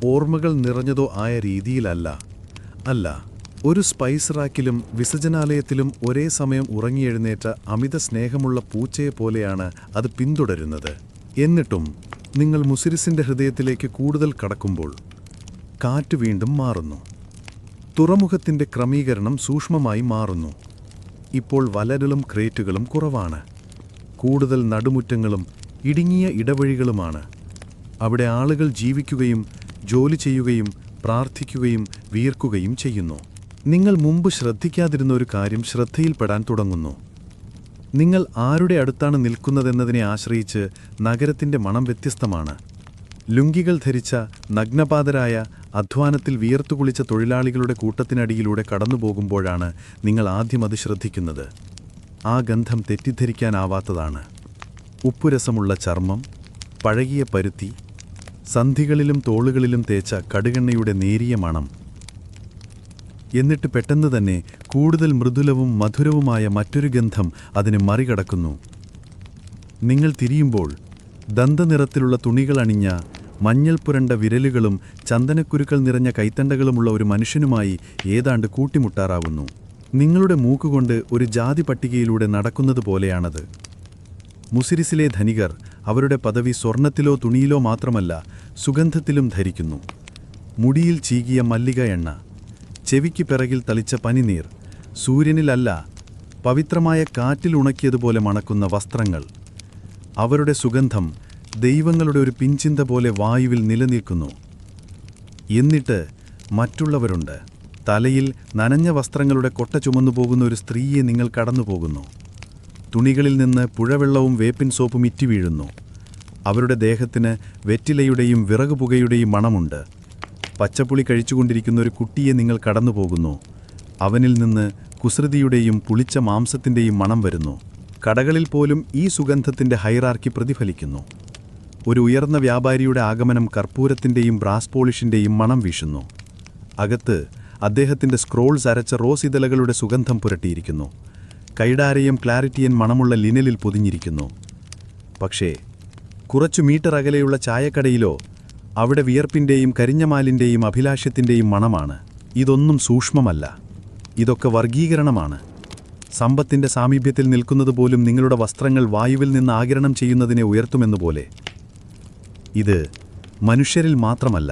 ഓർമ്മകൾ നിറഞ്ഞതോ ആയ രീതിയിലല്ല. അല്ല, ഒരു സ്പൈസ് റാക്കിലും വിസർജനാലയത്തിലും ഒരേ സമയം ഉറങ്ങിയെഴുന്നേറ്റ അമിത സ്നേഹമുള്ള പൂച്ചയെപ്പോലെയാണ് അത് പിന്തുടരുന്നത്. എന്നിട്ടും നിങ്ങൾ മുസിരിസിൻ്റെ ഹൃദയത്തിലേക്ക് കൂടുതൽ കടക്കുമ്പോൾ കാറ്റ് വീണ്ടും മാറുന്നു. തുറമുഖത്തിൻ്റെ ക്രമീകരണം സൂക്ഷ്മമായി മാറുന്നു. ഇപ്പോൾ വലകളും ക്രേറ്റുകളും കുറവാണ്. കൂടുതൽ നടുമുറ്റങ്ങളും ഇടുങ്ങിയ ഇടവഴികളുമാണ്. അവിടെ ആളുകൾ ജീവിക്കുകയും ജോലി ചെയ്യുകയും പ്രാർത്ഥിക്കുകയും വീർക്കുകയും ചെയ്യുന്നു. നിങ്ങൾ മുമ്പ് ശ്രദ്ധിക്കാതിരുന്ന ഒരു കാര്യം ശ്രദ്ധയിൽപ്പെടാൻ തുടങ്ങുന്നു. നിങ്ങൾ ആരുടെ അടുത്താണ് നിൽക്കുന്നതെന്നതിനെ ആശ്രയിച്ച് നഗരത്തിൻ്റെ മണം വ്യത്യസ്തമാണ്. ലുങ്കികൾ ധരിച്ച നഗ്നപാതരായ അധ്വാനത്തിൽ വിയർത്തുകുളിച്ച തൊഴിലാളികളുടെ കൂട്ടത്തിനടിയിലൂടെ കടന്നുപോകുമ്പോഴാണ് നിങ്ങൾ ആദ്യം അത് ശ്രദ്ധിക്കുന്നത്. ആ ഗന്ധം തെറ്റിദ്ധരിക്കാനാവാത്തതാണ്. ഉപ്പുരസമുള്ള ചർമ്മം, പഴകിയ പരുത്തി, സന്ധികളിലും തോളുകളിലും തേച്ച കടുകെണ്ണയുടെ നേരിയ മണം. എന്നിട്ട് പെട്ടെന്ന് തന്നെ കൂടുതൽ മൃദുലവും മധുരവുമായ മറ്റൊരു ഗന്ധം അതിനെ മറികടക്കുന്നു. നിങ്ങൾ തിരിയുമ്പോൾ ദന്തനിറത്തിലുള്ള തുണികൾ അണിഞ്ഞ, മഞ്ഞൾ പുരണ്ട വിരലുകളും ചന്ദനക്കുരുക്കൾ നിറഞ്ഞ കൈത്തണ്ടകളുമുള്ള ഒരു മനുഷ്യനുമായി ഏതാണ്ട് കൂട്ടിമുട്ടാറാവുന്നു. നിങ്ങളുടെ മൂക്കുകൊണ്ട് ഒരു ജാതി പട്ടികയിലൂടെ നടക്കുന്നത് പോലെയാണത്. മുസിരിസിലെ ധനികർ അവരുടെ പദവി സ്വർണത്തിലോ തുണിയിലോ മാത്രമല്ല, സുഗന്ധത്തിലും ധരിക്കുന്നു. മുടിയിൽ ചീകിയ മല്ലിക എണ്ണ, ചെവിക്ക് പിറകിൽ തളിച്ച പനിനീർ, സൂര്യനിലല്ല പവിത്രമായ കാറ്റിൽ ഉണക്കിയതുപോലെ മണക്കുന്ന വസ്ത്രങ്ങൾ. അവരുടെ സുഗന്ധം ദൈവങ്ങളുടെ ഒരു പിൻചിന്ത പോലെ വായുവിൽ നിലനിൽക്കുന്നു. എന്നിട്ട് മറ്റുള്ളവരുണ്ട്. തലയിൽ നനഞ്ഞ വസ്ത്രങ്ങളുടെ കൊട്ട ചുമന്നുപോകുന്ന ഒരു സ്ത്രീയെ നിങ്ങൾ കടന്നുപോകുന്നു. തുണികളിൽ നിന്ന് പുഴവെള്ളവും വേപ്പിൻ സോപ്പും ഇറ്റി വീഴുന്നു. അവരുടെ ദേഹത്തിന് വെറ്റിലയുടെയും വിറകുപുകയുടെയും മണമുണ്ട്. പച്ചപ്പുളി കഴിച്ചുകൊണ്ടിരിക്കുന്ന ഒരു കുട്ടിയെ നിങ്ങൾ കടന്നുപോകുന്നു. അവനിൽ നിന്ന് കുസൃതിയുടെയും പുളിച്ച മാംസത്തിൻ്റെയും മണം വരുന്നു. കടകളിൽ പോലും ഈ സുഗന്ധത്തിൻ്റെ ഹൈറാർക്കി പ്രതിഫലിക്കുന്നു. ഒരു ഉയർന്ന വ്യാപാരിയുടെ ആഗമനം കർപ്പൂരത്തിൻ്റെയും ബ്രാസ് പോളിഷിൻ്റെയും മണം വീശുന്നു. അകത്ത് അദ്ദേഹത്തിൻ്റെ സ്ക്രോൾസ് അരച്ച റോസ് ഇതളുകളുടെ സുഗന്ധം പുരട്ടിയിരിക്കുന്നു. കൈഡാരയും ക്ലാരിറ്റിയൻ മണമുള്ള ലിനലിൽ പൊതിഞ്ഞിരിക്കുന്നു. പക്ഷേ കുറച്ചു മീറ്റർ അകലെയുള്ള ചായക്കടയിലോ അവിടെ വിയർപ്പിൻ്റെയും കരിഞ്ഞമാലിൻ്റെയും അഭിലാഷ്യത്തിൻ്റെയും മണമാണ്. ഇതൊന്നും സൂക്ഷ്മമല്ല, ഇതൊക്കെ വർഗീകരണമാണ്. സമ്പത്തിൻ്റെ സാമീപ്യത്തിൽ നിൽക്കുന്നത് പോലും നിങ്ങളുടെ വസ്ത്രങ്ങൾ വായുവിൽ നിന്ന് ആഗിരണം ചെയ്യുന്നതിനെ ഉയർത്തുമെന്നുപോലെ. ഇത് മനുഷ്യരിൽ മാത്രമല്ല,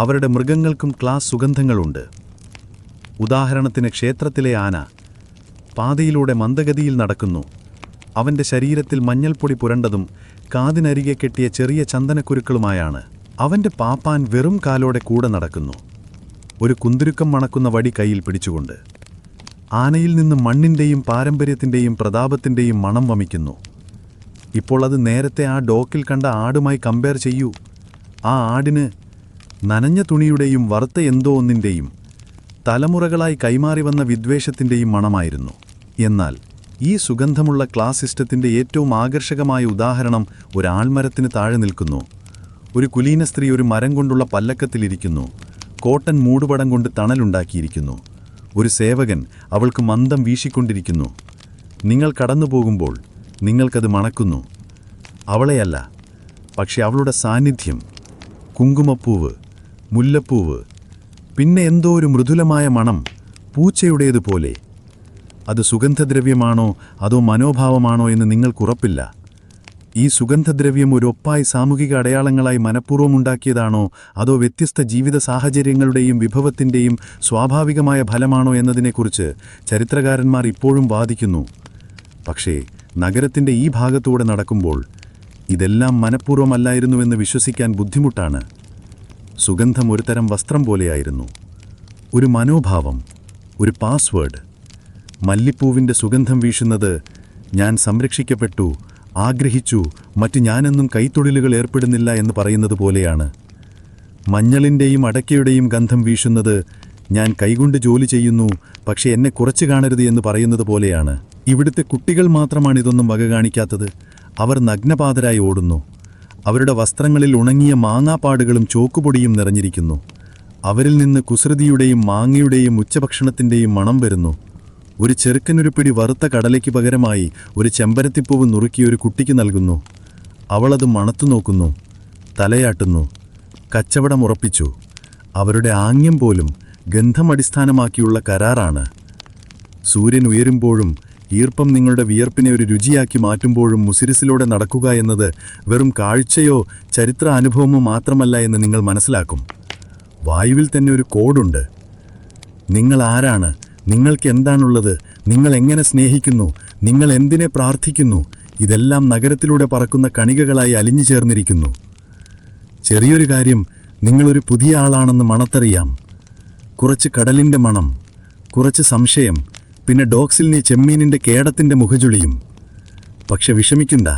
അവരുടെ മൃഗങ്ങൾക്കും ക്ലാസ് സുഗന്ധങ്ങളുണ്ട്. ഉദാഹരണത്തിന് ക്ഷേത്രത്തിലെ ആന പാതയിലൂടെ മന്ദഗതിയിൽ നടക്കുന്നു. അവൻ്റെ ശരീരത്തിൽ മഞ്ഞൾപ്പൊടി പുരണ്ടതും കാതിനരികെ കെട്ടിയ ചെറിയ ചന്ദനക്കുരുക്കളുമായാണ്. അവൻ്റെ പാപ്പാൻ വെറും കാലോടെ കൂടെ നടക്കുന്നു. ഒരു കുന്തുരുക്കം മണക്കുന്ന വടി കയ്യിൽ പിടിച്ചുകൊണ്ട്. ആനയിൽ നിന്ന് മണ്ണിൻ്റെയും പാരമ്പര്യത്തിൻ്റെയും പ്രതാപത്തിൻ്റെയും മണം വമിക്കുന്നു. ഇപ്പോൾ അത് നേരത്തെ ആ ഡോക്കിൽ കണ്ട ആടുമായി കമ്പയർ ചെയ്യൂ. ആ ആടിന് നനഞ്ഞ തുണിയുടെയും വറുത്ത എന്തോ ഒന്നിൻ്റെയും തലമുറകളായി കൈമാറി വന്ന വിദ്വേഷത്തിൻ്റെയും മണമായിരുന്നു. എന്നാൽ ഈ സുഗന്ധമുള്ള ക്ലാസ് സിസ്റ്റത്തിൻ്റെ ഏറ്റവും ആകർഷകമായ ഉദാഹരണം ഒരു ആൽമരത്തിന് താഴെ നിൽക്കുന്നു. ഒരു കുലീന സ്ത്രീ ഒരു മരം കൊണ്ടുള്ള പല്ലക്കത്തിലിരിക്കുന്നു. കോട്ടൺ മൂടുപടം കൊണ്ട് തണലുണ്ടാക്കിയിരിക്കുന്നു. ഒരു സേവകൻ അവൾക്ക് മന്ദം വീശിക്കൊണ്ടിരിക്കുന്നു. നിങ്ങൾ കടന്നുപോകുമ്പോൾ നിങ്ങൾക്കത് മണക്കുന്നു. അവളെയല്ല, പക്ഷെ അവളുടെ സാന്നിധ്യം. കുങ്കുമപ്പൂവ്, മുല്ലപ്പൂവ്, പിന്നെ എന്തോ ഒരു മൃദുലമായ മണം, പൂച്ചയുടേതുപോലെ. അത് സുഗന്ധദ്രവ്യമാണോ അതോ മനോഭാവമാണോ എന്ന് നിങ്ങൾക്കുറപ്പില്ല. ഈ സുഗന്ധദ്രവ്യം ഒരു ഒപ്പായി സാമൂഹിക അടയാളങ്ങളായി മനഃപൂർവ്വമുണ്ടാക്കിയതാണോ അതോ വ്യത്യസ്ത ജീവിത സാഹചര്യങ്ങളുടെയും വിഭവത്തിൻ്റെയും സ്വാഭാവികമായ ഫലമാണോ എന്നതിനെക്കുറിച്ച് ചരിത്രകാരന്മാർ ഇപ്പോഴും വാദിക്കുന്നു. പക്ഷേ നഗരത്തിൻ്റെ ഈ ഭാഗത്തൂടെ നടക്കുമ്പോൾ ഇതെല്ലാം മനഃപൂർവ്വമല്ലായിരുന്നുവെന്ന് വിശ്വസിക്കാൻ ബുദ്ധിമുട്ടാണ്. സുഗന്ധം ഒരു തരം വസ്ത്രം പോലെയായിരുന്നു, ഒരു മനോഭാവം, ഒരു പാസ്വേഡ്. മല്ലിപ്പൂവിൻ്റെ സുഗന്ധം വീശുന്നത് ഞാൻ സംരക്ഷിക്കപ്പെട്ടു, ആഗ്രഹിച്ചു, മറ്റു ഞാനെന്നും കൈത്തൊഴിലുകൾ ഏർപ്പെടുന്നില്ല എന്ന് പറയുന്നത് പോലെയാണ്. മഞ്ഞളിൻ്റെയും അടയ്ക്കയുടെയും ഗന്ധം വീശുന്നത് ഞാൻ കൈകൊണ്ട് ജോലി ചെയ്യുന്നു, പക്ഷെ എന്നെ കുറച്ചു കാണരുത് എന്ന് പറയുന്നത് പോലെയാണ്. ഇവിടുത്തെ കുട്ടികൾ മാത്രമാണ് ഇതൊന്നും വക കാണിക്കാത്തത്. അവർ നഗ്നപാതരായി ഓടുന്നു. അവരുടെ വസ്ത്രങ്ങളിൽ ഉണങ്ങിയ മാങ്ങാപ്പാടുകളും ചോക്കുപൊടിയും നിറഞ്ഞിരിക്കുന്നു. അവരിൽ നിന്ന് കുസൃതിയുടെയും മാങ്ങയുടെയും ഉച്ചഭക്ഷണത്തിൻ്റെയും മണം വരുന്നു. ഒരു ചെറുക്കനൊരു പിടി വറുത്ത കടലയ്ക്ക് പകരമായി ഒരു ചെമ്പരത്തിപ്പൂവ് നുറുക്കി ഒരു കുട്ടിക്ക് നൽകുന്നു. അവളത് മണത്തു നോക്കുന്നു, തലയാട്ടുന്നു. കച്ചവടം ഉറപ്പിച്ചു. അവരുടെ ആംഗ്യം പോലും ഗന്ധമടിസ്ഥാനമാക്കിയുള്ള കരാറാണ്. സൂര്യൻ ഉയരുമ്പോഴും ഈർപ്പം നിങ്ങളുടെ വിയർപ്പിനെ ഒരു രുചിയാക്കി മാറ്റുമ്പോഴും മുസിരിസിലൂടെ നടക്കുക എന്നത് വെറും കാഴ്ചയോ ചരിത്ര അനുഭവമോ മാത്രമല്ല എന്ന് നിങ്ങൾ മനസ്സിലാക്കും. വായുവിൽ തന്നെ ഒരു കോഡുണ്ട്. നിങ്ങൾ ആരാണ്, നിങ്ങൾക്ക് എന്താണുള്ളത്, നിങ്ങൾ എങ്ങനെ സ്നേഹിക്കുന്നു, നിങ്ങൾ എന്തിനെ പ്രാർത്ഥിക്കുന്നു, ഇതെല്ലാം നഗരത്തിലൂടെ പറക്കുന്ന കണികകളായി അലിഞ്ഞു ചേർന്നിരിക്കുന്നു. ചെറിയൊരു കാര്യം, നിങ്ങളൊരു പുതിയ ആളാണെന്ന് മണത്തറിയാം. കുറച്ച് കടലിൻ്റെ മണം, കുറച്ച് സംശയം, പിന്നെ ഡോക്സിലിനെ ചെമ്മീനിൻ്റെ കേടത്തിൻ്റെ മുഖചുളിയും. പക്ഷെ വിഷമിക്കണ്ട,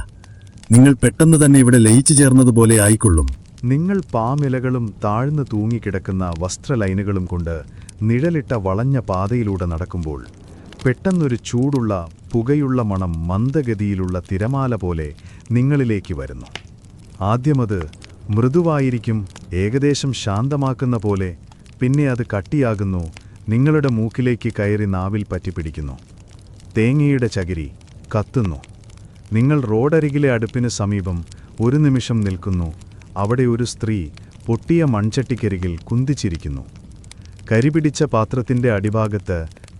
നിങ്ങൾ പെട്ടെന്ന് തന്നെ ഇവിടെ ലയിച്ചു ചേർന്നതുപോലെ ആയിക്കൊള്ളും. നിങ്ങൾ പാമിലകളും താഴ്ന്നു തൂങ്ങിക്കിടക്കുന്ന വസ്ത്രലൈനുകളും കൊണ്ട് നിഴലിട്ട വളഞ്ഞ പാതയിലൂടെ നടക്കുമ്പോൾ പെട്ടെന്നൊരു ചൂടുള്ള പുകയുള്ള മണം മന്ദഗതിയിലുള്ള തിരമാല പോലെ നിങ്ങളിലേക്ക് വരുന്നു. ആദ്യമത് മൃദുവായിരിക്കും, ഏകദേശം ശാന്തമാക്കുന്ന പോലെ. പിന്നെ അത് കട്ടിയാകുന്നു, നിങ്ങളുടെ മൂക്കിലേക്ക് കയറി നാവിൽ പറ്റിപ്പിടിക്കുന്നു. തേങ്ങയുടെ ചകിരി കത്തുന്നു. നിങ്ങൾ റോഡരികിലെ അടുപ്പിന് സമീപം ഒരു നിമിഷം നിൽക്കുന്നു. അവിടെ ഒരു സ്ത്രീ പൊട്ടിയ മൺചട്ടിക്കരികിൽ കുന്തിച്ചിരിക്കുന്നു. കരിപിടിച്ച പാത്രത്തിൻ്റെ അടിഭാഗത്ത്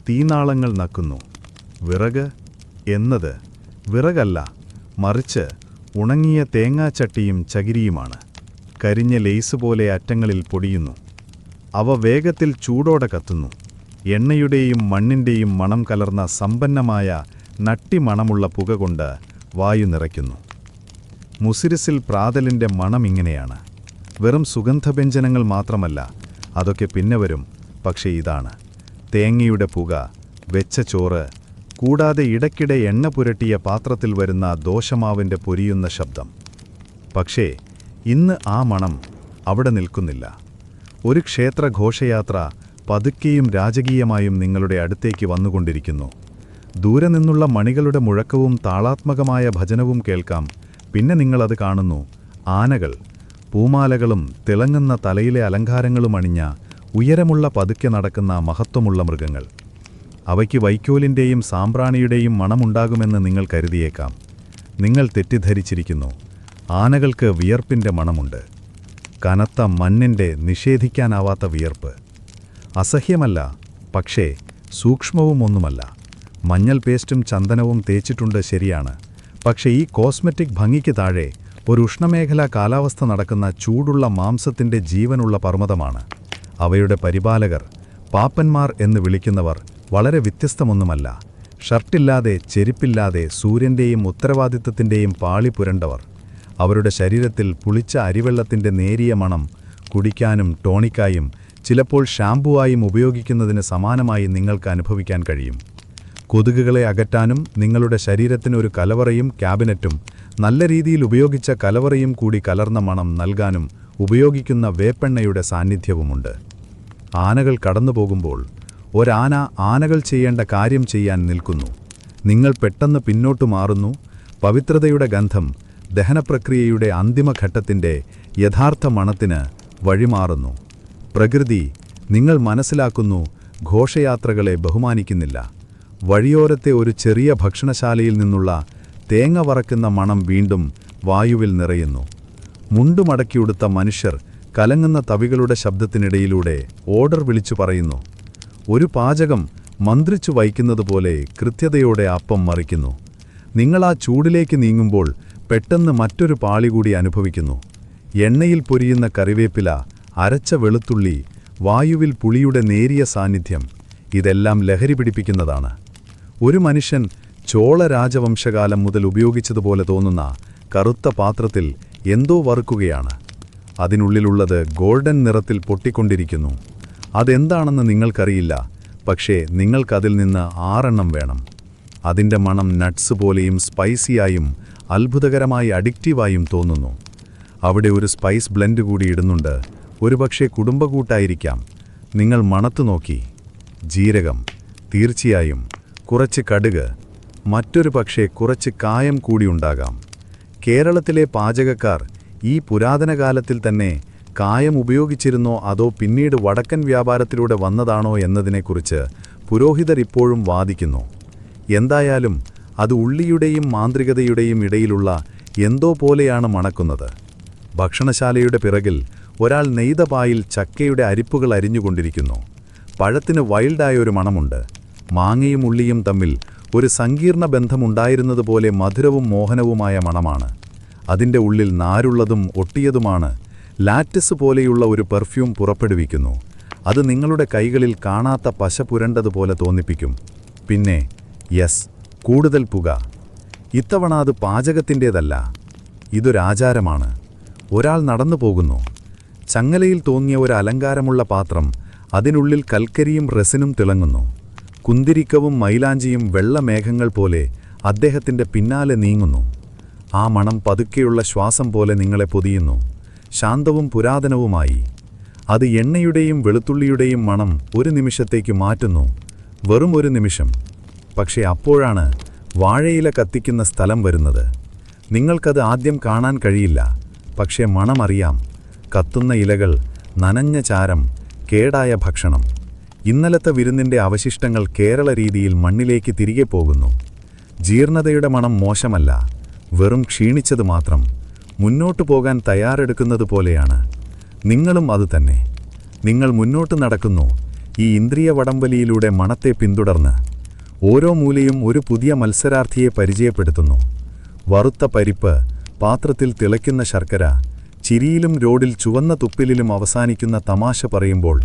തീനാളങ്ങൾ നക്കുന്നു. വിറക് എന്നത് വിറകല്ല, മറിച്ച് ഉണങ്ങിയ തേങ്ങാച്ചട്ടിയും ചകിരിയുമാണ്. കരിഞ്ഞ ലേസ് പോലെ അറ്റങ്ങളിൽ പൊടിയുന്നു. അവ വേഗത്തിൽ ചൂടോടെ കത്തുന്നു. എണ്ണയുടെയും മണ്ണിൻ്റെയും മണം കലർന്ന സമ്പന്നമായ നട്ടിമണമുള്ള പുക കൊണ്ട് വായു നിറയ്ക്കുന്നു. മുസിരിസിൽ പ്രാതലിൻ്റെ മണം ഇങ്ങനെയാണ്. വെറും സുഗന്ധവ്യഞ്ജനങ്ങൾ മാത്രമല്ല, അതൊക്കെ പിന്നെ വരും. പക്ഷേ ഇതാണ് തേങ്ങയുടെ പുക, വെച്ച ചോറ്, കൂടാതെ ഇടയ്ക്കിടെ എണ്ണ പുരട്ടിയ പാത്രത്തിൽ വരുന്ന ദോശമാവിൻ്റെ പൊരിയുന്ന ശബ്ദം. പക്ഷേ ഇന്ന് ആ മണം അവിടെ നിൽക്കുന്നില്ല. ഒരു ക്ഷേത്ര ഘോഷയാത്ര പതുക്കെയും രാജകീയമായും നിങ്ങളുടെ അടുത്തേക്ക് വന്നുകൊണ്ടിരിക്കുന്നു. ദൂരെ നിന്നുള്ള മണികളുടെ മുഴക്കവും താളാത്മകമായ ഭജനവും കേൾക്കാം. പിന്നെ നിങ്ങളത് കാണുന്നു. ആനകൾ, പൂമാലകളും തിളങ്ങുന്ന തലയിലെ അലങ്കാരങ്ങളും അണിഞ്ഞ ഉയരമുള്ള പതുക്കെ നടക്കുന്ന മഹത്വമുള്ള മൃഗങ്ങൾ. അവയ്ക്ക് വൈക്കോലിൻ്റെയും സാമ്പ്രാണിയുടെയും മണമുണ്ടാകുമെന്ന് നിങ്ങൾ കരുതിയേക്കാം. നിങ്ങൾ തെറ്റിദ്ധരിച്ചിരിക്കുന്നു. ആനകൾക്ക് വിയർപ്പിൻ്റെ മണമുണ്ട്. കനത്ത മണ്ണിൻ്റെ നിഷേധിക്കാനാവാത്ത വിയർപ്പ്. അസഹ്യമല്ല, പക്ഷേ സൂക്ഷ്മവും ഒന്നുമല്ല. മഞ്ഞൾ പേസ്റ്റും ചന്ദനവും തേച്ചിട്ടുണ്ട്, ശരിയാണ്. പക്ഷേ ഈ കോസ്മെറ്റിക് ഭംഗിക്ക് താഴെ ഒരു ഉഷ്ണമേഖലാ കാലാവസ്ഥ നടക്കുന്ന ചൂടുള്ള മാംസത്തിൻ്റെ ജീവനുള്ള പർവ്വതമാണ്. അവയുടെ പരിപാലകർ, പാപ്പന്മാർ എന്ന് വിളിക്കുന്നവർ, വളരെ വ്യത്യസ്തമൊന്നുമല്ല. ഷർട്ടില്ലാതെ, ചെരുപ്പില്ലാതെ, സൂര്യൻ്റെയും ഉത്തരവാദിത്തത്തിൻ്റെയും പാളി പുരണ്ടവർ. അവരുടെ ശരീരത്തിൽ പുളിച്ച അരിവെള്ളത്തിൻ്റെ നേരിയ മണം കുടിക്കാനും ടോണിക്കായും ചിലപ്പോൾ ഷാംപൂവായും ഉപയോഗിക്കുന്നതിന് സമാനമായി നിങ്ങൾക്ക് അനുഭവിക്കാൻ കഴിയും. കൊതുകുകളെ അകറ്റാനും നിങ്ങളുടെ ശരീരത്തിന് ഒരു കലവറയും ക്യാബിനറ്റും നല്ല രീതിയിൽ ഉപയോഗിച്ച കലവറയും കൂടി കലർന്ന മണം നൽകാനും ഉപയോഗിക്കുന്ന വേപ്പെണ്ണയുടെ സാന്നിധ്യവുമുണ്ട്. ആനകൾ കടന്നുപോകുമ്പോൾ ഒരാന ആനകൾ ചെയ്യേണ്ട കാര്യം ചെയ്യാൻ നിൽക്കുന്നു. നിങ്ങൾ പെട്ടെന്ന് പിന്നോട്ടു മാറുന്നു. പവിത്രതയുടെ ഗന്ധം ദഹനപ്രക്രിയയുടെ അന്തിമഘട്ടത്തിൻ്റെ യഥാർത്ഥ മണത്തിന് വഴിമാറുന്നു. പ്രകൃതി, നിങ്ങൾ മനസ്സിലാക്കുന്നു, ഘോഷയാത്രകളെ ബഹുമാനിക്കുന്നില്ല. വഴിയോരത്തെ ഒരു ചെറിയ ഭക്ഷണശാലയിൽ നിന്നുള്ള തേങ്ങ വറക്കുന്ന മണം വീണ്ടും വായുവിൽ നിറയുന്നു. മുണ്ടുമടക്കിയുടുത്ത മനുഷ്യർ കലങ്ങുന്ന തവികളുടെ ശബ്ദത്തിനിടയിലൂടെ ഓർഡർ വിളിച്ചു പറയുന്നു. ഒരു പാചകം മന്ത്രിച്ചു വയ്ക്കുന്നതുപോലെ കൃത്യതയോടെ അപ്പം മറിക്കുന്നു. നിങ്ങൾ ആ ചൂടിലേക്ക് നീങ്ങുമ്പോൾ പെട്ടെന്ന് മറ്റൊരു പാളി കൂടി അനുഭവിക്കുന്നു. എണ്ണയിൽ പൊരിയുന്ന കറിവേപ്പില, അരച്ച വെളുത്തുള്ളി, വായുവിൽ പുളിയുടെ നേരിയ സാന്നിധ്യം, ഇതെല്ലാം ലഹരി പിടിപ്പിക്കുന്നതാണ്. ഒരു മനുഷ്യൻ ചോള രാജവംശകാലം മുതൽ ഉപയോഗിച്ചതുപോലെ തോന്നുന്ന കറുത്ത പാത്രത്തിൽ എന്തോ വറുക്കുകയാണ്. അതിനുള്ളിലുള്ളത് ഗോൾഡൻ നിറത്തിൽ പൊട്ടിക്കൊണ്ടിരിക്കുന്നു. അതെന്താണെന്ന് നിങ്ങൾക്കറിയില്ല, പക്ഷേ നിങ്ങൾക്കതിൽ നിന്ന് 6 എണ്ണം വേണം. അതിൻ്റെ മണം നട്ട്സ് പോലെയും സ്പൈസിയായും അത്ഭുതകരമായി അഡിക്റ്റീവായും തോന്നുന്നു. അവിടെ ഒരു സ്പൈസ് ബ്ലെൻഡ് കൂടി ഇടുന്നുണ്ട്. ഒരുപക്ഷെ കുടുംബക്കൂട്ടായിരിക്കാം. നിങ്ങൾ മണത്തു നോക്കി. ജീരകം, തീർച്ചയായും. കുറച്ച് കടുക്, മറ്റൊരു പക്ഷേ കുറച്ച് കായം കൂടിയുണ്ടാകാം. കേരളത്തിലെ പാചകക്കാർ ഈ പുരാതന കാലത്തിൽ തന്നെ കായം ഉപയോഗിച്ചിരുന്നോ അതോ പിന്നീട് വടക്കൻ വ്യാപാരത്തിലൂടെ വന്നതാണോ എന്നതിനെക്കുറിച്ച് പുരോഹിതർ ഇപ്പോഴും വാദിക്കുന്നു. എന്തായാലും അത് ഉള്ളിയുടെയും മാന്ത്രികതയുടെയും ഇടയിലുള്ള എന്തോ പോലെയാണ് മണക്കുന്നത്. ഭക്ഷണശാലയുടെ പിറകിൽ ഒരാൾ നെയ്ത പായിൽ ചക്കയുടെ അരിപ്പുകൾ അരിഞ്ഞുകൊണ്ടിരിക്കുന്നു. പഴത്തിന് വൈൽഡായ ഒരു മണമുണ്ട്. മാങ്ങയും ഉള്ളിയും തമ്മിൽ ഒരു സങ്കീർണ ബന്ധമുണ്ടായിരുന്നതുപോലെ മധുരവും മോഹനവുമായ മണമാണ്. അതിൻ്റെ ഉള്ളിൽ നാരുള്ളതും ഒട്ടിയതുമാണ്. ലാറ്റിസ് പോലെയുള്ള ഒരു പെർഫ്യൂം പുറപ്പെടുവിക്കുന്നു. അത് നിങ്ങളുടെ കൈകളിൽ കാണാത്ത പശ പുരണ്ടതുപോലെ തോന്നിപ്പിക്കും. പിന്നെ യെസ്, കൂടുതൽ പുക. ഇത്തവണ അത് പാചകത്തിൻ്റേതല്ല, ഇതൊരാചാരമാണ്. ഒരാൾ നടന്നു പോകുന്നു. ചങ്ങലയിൽ തോന്നിയ ഒരു അലങ്കാരമുള്ള പാത്രം, അതിനുള്ളിൽ കൽക്കരിയും റെസിനും തിളങ്ങുന്നു. കുന്തിരിക്കവും മൈലാഞ്ചിയും വെള്ളമേഘങ്ങൾ പോലെ അദ്ദേഹത്തിൻ്റെ പിന്നാലെ നീങ്ങുന്നു. ആ മണം പതുക്കെയുള്ള ശ്വാസം പോലെ നിങ്ങളെ പൊതിയുന്നു, ശാന്തവും പുരാതനവുമായി. അത് എണ്ണയുടെയും വെളുത്തുള്ളിയുടെയും മണം ഒരു നിമിഷത്തേക്ക് മാറ്റുന്നു, വെറും ഒരു നിമിഷം. പക്ഷേ അപ്പോഴാണ് വാഴയില കത്തിക്കുന്ന സ്ഥലം വരുന്നത്. നിങ്ങൾക്കത് ആദ്യം കാണാൻ കഴിയില്ല, പക്ഷേ മണമറിയാം. കത്തുന്ന ഇലകൾ, നനഞ്ഞ ചാരം, കേടായ ഭക്ഷണം. ഇന്നലത്തെ വിരുന്നിൻ്റെ അവശിഷ്ടങ്ങൾ കേരള രീതിയിൽ മണ്ണിലേക്ക് തിരികെ പോകുന്നു. ജീർണതയുടെ മണം മോശമല്ല, വെറും ക്ഷീണിച്ചത് മാത്രം. മുന്നോട്ടു പോകാൻ തയ്യാറെടുക്കുന്നത് പോലെയാണ്. നിങ്ങളും അതുതന്നെ. നിങ്ങൾ മുന്നോട്ട് നടക്കുന്നു, ഈ ഇന്ദ്രിയ വടംവലിയിലൂടെ മണത്തെ പിന്തുടർന്ന്. ഓരോ മൂലയും ഒരു പുതിയ മത്സരാർത്ഥിയെ പരിചയപ്പെടുത്തുന്നു. വറുത്ത പരിപ്പ്, പാത്രത്തിൽ തിളയ്ക്കുന്ന ശർക്കര, ചിരിയിലും റോഡിൽ ചുവന്ന തുപ്പിലിലും അവസാനിക്കുന്ന തമാശ പറയുമ്പോൾ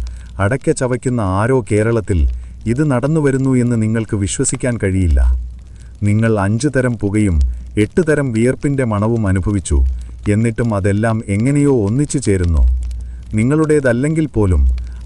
അടയ്ക്ക ചവയ്ക്കുന്ന ആരോ കേരളത്തിൽ ഇത് നടന്നുവരുന്നു എന്ന് നിങ്ങൾക്ക് വിശ്വസിക്കാൻ കഴിയില്ല. നിങ്ങൾ 5 തരം പുകയും 8 തരം വിയർപ്പിൻ്റെ മണവും അനുഭവിച്ചു. എന്നിട്ടും അതെല്ലാം എങ്ങനെയോ ഒന്നിച്ചു ചേരുന്നു. നിങ്ങളുടേതല്ലെങ്കിൽ പോലും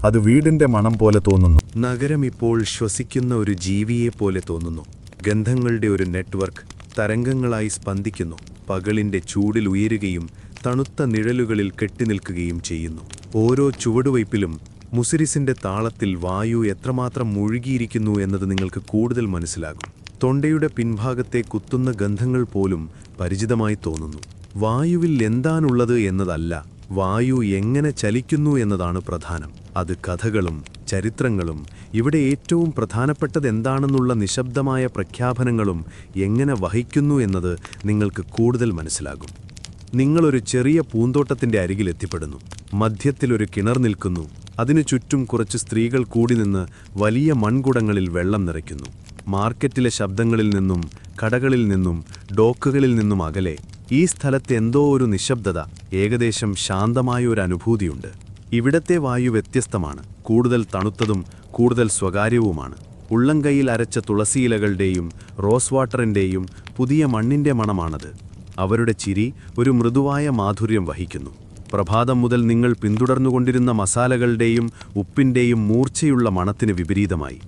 അത് വീടിൻ്റെ മണം പോലെ തോന്നുന്നു. നഗരം ഇപ്പോൾ ശ്വസിക്കുന്ന ഒരു ജീവിയെപ്പോലെ തോന്നുന്നു. ഗന്ധങ്ങളുടെ ഒരു നെറ്റ്വർക്ക് തരംഗങ്ങളായി സ്പന്ദിക്കുന്നു. പകലിൻ്റെ ചൂടിൽ ഉയരുകയും തണുത്ത നിഴലുകളിൽ കെട്ടിനിൽക്കുകയും ചെയ്യുന്നു. ഓരോ ചുവടുവയ്പിലും മുസിരിസിൻ്റെ താളത്തിൽ വായു എത്രമാത്രം മുഴുകിയിരിക്കുന്നു എന്നത് നിങ്ങൾക്ക് കൂടുതൽ മനസ്സിലാകും. തൊണ്ടയുടെ പിൻഭാഗത്തെ കുത്തുന്ന ഗന്ധങ്ങൾ പോലും പരിചിതമായി തോന്നുന്നു. വായുവിൽ എന്താണുള്ളത് എന്നതല്ല, വായു എങ്ങനെ ചലിക്കുന്നു എന്നതാണ് പ്രധാനം. അത് കഥകളും ചരിത്രങ്ങളും ഇവിടെ ഏറ്റവും പ്രധാനപ്പെട്ടത് എന്താണെന്നുള്ള നിശബ്ദമായ പ്രഖ്യാപനങ്ങളും എങ്ങനെ വഹിക്കുന്നു എന്നത് നിങ്ങൾക്ക് കൂടുതൽ മനസ്സിലാകും. നിങ്ങളൊരു ചെറിയ പൂന്തോട്ടത്തിൻ്റെ അരികിൽ എത്തിപ്പെടുന്നു. മധ്യത്തിലൊരു കിണർ നിൽക്കുന്നു. അതിനു ചുറ്റും കുറച്ച് സ്ത്രീകൾ കൂടി നിന്ന് വലിയ മൺകുടങ്ങളിൽ വെള്ളം നിറയ്ക്കുന്നു. മാർക്കറ്റിലെ ശബ്ദങ്ങളിൽ നിന്നും കടകളിൽ നിന്നും ഡോക്കുകളിൽ നിന്നും അകലെ ഈ സ്ഥലത്ത് എന്തോ ഒരു നിശബ്ദത, ഏകദേശം ശാന്തമായ ഒരു അനുഭൂതിയുണ്ട്. ഇവിടത്തെ വായു വ്യത്യസ്തമാണ്. കൂടുതൽ തണുത്തതും കൂടുതൽ സ്വകാര്യവുമാണ്. ഉള്ളംകൈയിൽ അരച്ച തുളസിയിലകളുടെയും റോസ് വാട്ടറിൻ്റെയും പുതിയ മണ്ണിൻ്റെ മണമാണത്. അവരുടെ ചിരി ഒരു മൃദുവായ മാധുര്യം വഹിക്കുന്നു. പ്രഭാതം മുതൽ നിങ്ങൾ പിന്തുടർന്നുകൊണ്ടിരുന്ന മസാലകളുടെയും ഉപ്പിൻ്റെയും മൂർച്ചയുള്ള മണത്തിന് വിപരീതമായി.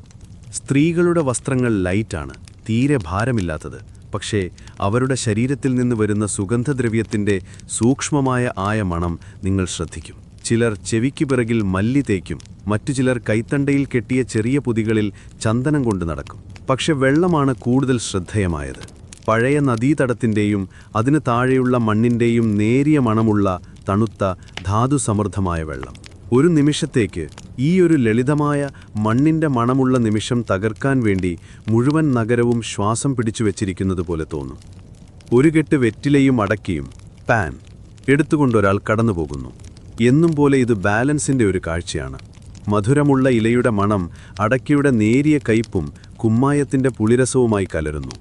സ്ത്രീകളുടെ വസ്ത്രങ്ങൾ ലൈറ്റാണ്, തീരെ ഭാരമില്ലാത്തത്. പക്ഷേ അവരുടെ ശരീരത്തിൽ നിന്ന് വരുന്ന സുഗന്ധദ്രവ്യത്തിൻ്റെ സൂക്ഷ്മമായ മണം നിങ്ങൾ ശ്രദ്ധിക്കും. ചിലർ ചെവിക്ക് പിറകിൽ മല്ലി തേക്കും, മറ്റു ചിലർ കൈത്തണ്ടയിൽ കെട്ടിയ ചെറിയ പൊതികളിൽ ചന്ദനം കൊണ്ട് നടക്കും. പക്ഷെ വെള്ളമാണ് കൂടുതൽ ശ്രദ്ധേയമായത്. പഴയ നദീതടത്തിൻ്റെയും അതിന് താഴെയുള്ള മണ്ണിൻ്റെയും നേരിയ മണമുള്ള തണുത്ത ധാതുസമൃദ്ധമായ വെള്ളം. ഒരു നിമിഷത്തേക്ക് ഈ ഒരു ലളിതമായ മണ്ണിൻ്റെ മണമുള്ള നിമിഷം തകർക്കാൻ വേണ്ടി മുഴുവൻ നഗരവും ശ്വാസം പിടിച്ചു വെച്ചിരിക്കുന്നത് പോലെ തോന്നും. ഒരു കെട്ട് വെറ്റിലയും അടക്കിയും പാൻ എടുത്തുകൊണ്ടൊരാൾ കടന്നുപോകുന്നു. എന്നും പോലെ ഇത് ബാലൻസിൻ്റെ ഒരു കാഴ്ചയാണ്. മധുരമുള്ള ഇലയുടെ മണം അടക്കയുടെ നേരിയ കയ്പും കുമ്മായത്തിൻ്റെ പുളിരസവുമായി കലരുന്നു.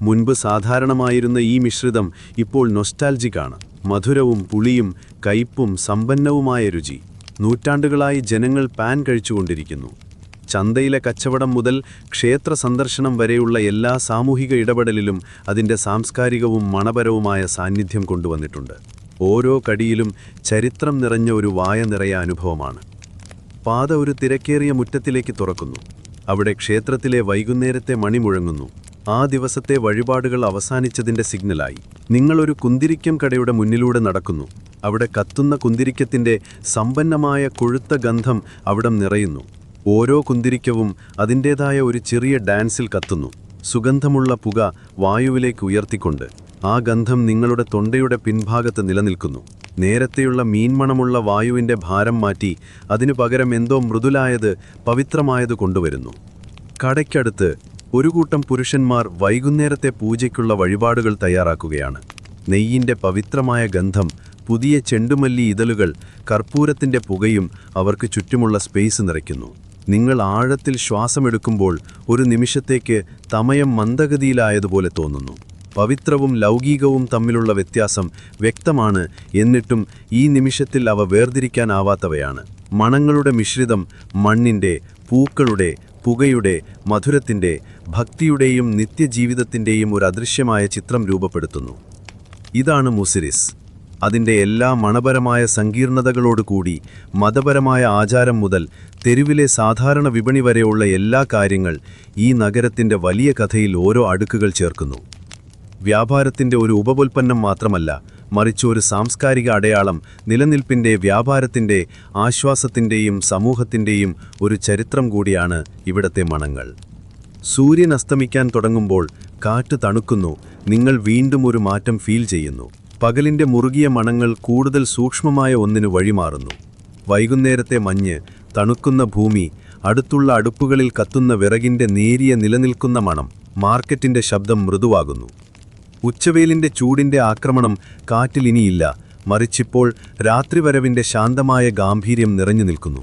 മുൻപ് സാധാരണമായിരുന്ന ഈ മിശ്രിതം ഇപ്പോൾ നൊസ്റ്റാൾജിക്കാണ്. മധുരവും പുളിയും കയ്പും സമ്പന്നവുമായ രുചി. നൂറ്റാണ്ടുകളായി ജനങ്ങൾ പാൻ കഴിച്ചുകൊണ്ടിരിക്കുന്നു. ചന്തയിലെ കച്ചവടം മുതൽ ക്ഷേത്ര സന്ദർശനം വരെയുള്ള എല്ലാ സാമൂഹിക ഇടപെടലിലും അതിൻ്റെ സാംസ്കാരികവും മണപരവുമായ സാന്നിധ്യം കൊണ്ടുവന്നിട്ടുണ്ട്. ഓരോ കടിയിലും ചരിത്രം നിറഞ്ഞ ഒരു വായ നിറയ അനുഭവമാണ്. പാത ഒരു തിരക്കേറിയ മുറ്റത്തിലേക്ക് തുറക്കുന്നു. അവിടെ ക്ഷേത്രത്തിലെ വൈകുന്നേരത്തെ മണി മുഴങ്ങുന്നു. ആ ദിവസത്തെ വഴിപാടുകൾ അവസാനിച്ചതിൻ്റെ സിഗ്നലായി. നിങ്ങളൊരു കുന്തിരിക്കം കടയുടെ മുന്നിലൂടെ നടക്കുന്നു. അവിടെ കത്തുന്ന കുന്തിരിക്കത്തിൻ്റെ സമ്പന്നമായ കൊഴുത്ത ഗന്ധം അവിടം നിറയുന്നു. ഓരോ കുന്തിരിക്കവും അതിൻ്റേതായ ഒരു ചെറിയ ഡാൻസിൽ കത്തുന്നു, സുഗന്ധമുള്ള പുക വായുവിലേക്ക് ഉയർത്തിക്കൊണ്ട്. ആ ഗന്ധം നിങ്ങളുടെ തൊണ്ടയുടെ പിൻഭാഗത്ത് നിലനിൽക്കുന്നു. നേരത്തെയുള്ള മീൻമണമുള്ള വായുവിൻ്റെ ഭാരം മാറ്റി അതിനു പകരം എന്തോ മൃദുലായത്, പവിത്രമായത് കൊണ്ടുവരുന്നു. കടയ്ക്കടുത്ത് ഒരു കൂട്ടം പുരുഷന്മാർ വൈകുന്നേരത്തെ പൂജയ്ക്കുള്ള വഴിപാടുകൾ തയ്യാറാക്കുകയാണ്. നെയ്യിൻ്റെ പവിത്രമായ ഗന്ധം, പുതിയ ചെണ്ടുമല്ലി ഇതളുകൾ, കർപ്പൂരത്തിൻ്റെ പുകയും അവർക്ക് ചുറ്റുമുള്ള സ്പേസ് നിറയ്ക്കുന്നു. നിങ്ങൾ ആഴത്തിൽ ശ്വാസമെടുക്കുമ്പോൾ ഒരു നിമിഷത്തേക്ക് തമയം മന്ദഗതിയിലായതുപോലെ തോന്നുന്നു. പവിത്രവും ലൗകികവും തമ്മിലുള്ള വ്യത്യാസം വ്യക്തമാണ്. എന്നിട്ടും ഈ നിമിഷത്തിൽ അവ വേർതിരിക്കാനാവാത്തവയാണ്. മണങ്ങളുടെ മിശ്രിതം മണ്ണിൻ്റെ, പൂക്കളുടെ, പുകയുടെ, മധുരത്തിൻ്റെ, ഭക്തിയുടെയും നിത്യജീവിതത്തിൻ്റെയും ഒരു അദൃശ്യമായ ചിത്രം രൂപപ്പെടുത്തുന്നു. ഇതാണ് മുസിരിസ്. അതിൻ്റെ എല്ലാ മണപരമായ സങ്കീർണതകളോടുകൂടി മതപരമായ ആചാരം മുതൽ തെരുവിലെ സാധാരണ വിപണി വരെയുള്ള എല്ലാ കാര്യങ്ങൾ ഈ നഗരത്തിൻ്റെ വലിയ കഥയിൽ ഓരോ അടുക്കുകൾ ചേർക്കുന്നു. വ്യാപാരത്തിൻ്റെ ഒരു ഉപോൽപ്പന്നം മാത്രമല്ല, മറിച്ച് ഒരു സാംസ്കാരിക അടയാളം, നിലനിൽപ്പിൻ്റെ, വ്യാപാരത്തിൻ്റെ, ആശ്വാസത്തിൻ്റെയും സമൂഹത്തിൻ്റെയും ഒരു ചരിത്രം കൂടിയാണ് ഇവിടത്തെ മണങ്ങൾ. സൂര്യൻ അസ്തമിക്കാൻ തുടങ്ങുമ്പോൾ കാറ്റ് തണുക്കുന്നു. നിങ്ങൾ വീണ്ടും ഒരു മാറ്റം ഫീൽ ചെയ്യുന്നു. പകലിൻ്റെ മുറുകിയ മണങ്ങൾ കൂടുതൽ സൂക്ഷ്മമായ ഒന്നിനു വഴിമാറുന്നു. വൈകുന്നേരത്തെ മഞ്ഞ്, തണുക്കുന്ന ഭൂമി, അടുത്തുള്ള അടുപ്പുകളിൽ കത്തുന്ന വിറകിൻ്റെ നേരിയ നിലനിൽക്കുന്ന മണം, മാർക്കറ്റിൻ്റെ ശബ്ദം മൃദുവാകുന്നു. ഉച്ചവെയിലിൻ്റെ ചൂടിൻ്റെ ആക്രമണം കാറ്റിൽ ഇനിയില്ല, മറിച്ചിപ്പോൾ രാത്രിവരവിൻ്റെ ശാന്തമായ ഗാംഭീര്യം നിറഞ്ഞു നിൽക്കുന്നു.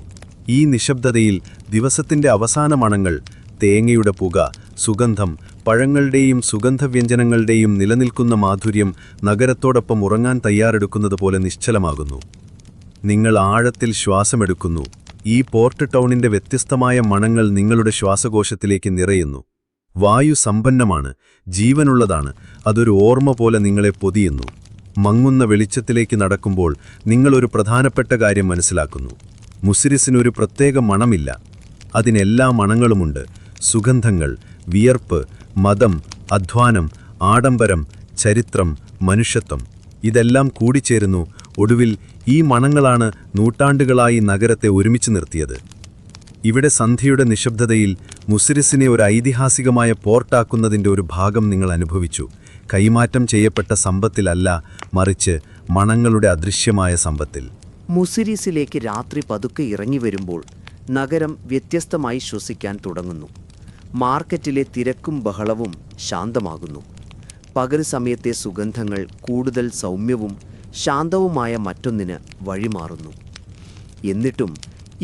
ഈ നിശബ്ദതയിൽ ദിവസത്തിൻ്റെ അവസാന മണങ്ങൾ, തേങ്ങയുടെ പുക, സുഗന്ധം, പഴങ്ങളുടെയും സുഗന്ധവ്യഞ്ജനങ്ങളുടെയും നിലനിൽക്കുന്ന മാധുര്യം നഗരത്തോടൊപ്പം ഉറങ്ങാൻ തയ്യാറെടുക്കുന്നത് പോലെ നിശ്ചലമാകുന്നു. നിങ്ങൾ ആഴത്തിൽ ശ്വാസമെടുക്കുന്നു. ഈ പോർട്ട് ടൗണിൻ്റെ വ്യത്യസ്തമായ മണങ്ങൾ നിങ്ങളുടെ ശ്വാസകോശത്തിലേക്ക് നിറയുന്നു. വായു സമ്പന്നമാണ്, ജീവനുള്ളതാണ്. അതൊരു ഓർമ്മ പോലെ നിങ്ങളെ പൊതിയുന്നു. മങ്ങുന്ന വെളിച്ചത്തിലേക്ക് നടക്കുമ്പോൾ നിങ്ങളൊരു പ്രധാനപ്പെട്ട കാര്യം മനസ്സിലാക്കുന്നു. മുസിരിസിനൊരു പ്രത്യേക മണമില്ല. അതിനെല്ലാ മണങ്ങളുമുണ്ട്. സുഗന്ധങ്ങൾ, വിയർപ്പ്, മതം, അധ്വാനം, ആഡംബരം, ചരിത്രം, മനുഷ്യത്വം, ഇതെല്ലാം കൂടിച്ചേരുന്നു. ഒടുവിൽ ഈ മണങ്ങളാണ് നൂറ്റാണ്ടുകളായി നഗരത്തെ ഒരുമിച്ച് നിർത്തിയത്. ഇവിടെ സന്ധ്യയുടെ നിശബ്ദതയിൽ മുസിരിസിനെ ഒരു ഐതിഹാസികമായ പോർട്ടാക്കുന്നതിൻ്റെ ഒരു ഭാഗം നിങ്ങൾ അനുഭവിച്ചു. കൈമാറ്റം ചെയ്യപ്പെട്ട സമ്പത്തിലല്ല, മറിച്ച് മണങ്ങളുടെ അദൃശ്യമായ സമ്പത്തിൽ. മുസിരിസിലേക്ക് രാത്രി പതുക്കെ ഇറങ്ങി വരുമ്പോൾ നഗരം വ്യത്യസ്തമായി ശ്വസിക്കാൻ തുടങ്ങുന്നു. മാർക്കറ്റിലെ തിരക്കും ബഹളവും ശാന്തമാകുന്നു. പകൽ സമയത്തെ സുഗന്ധങ്ങൾ കൂടുതൽ സൗമ്യവും ശാന്തവുമായ മറ്റൊന്നിന് വഴിമാറുന്നു. എന്നിട്ടും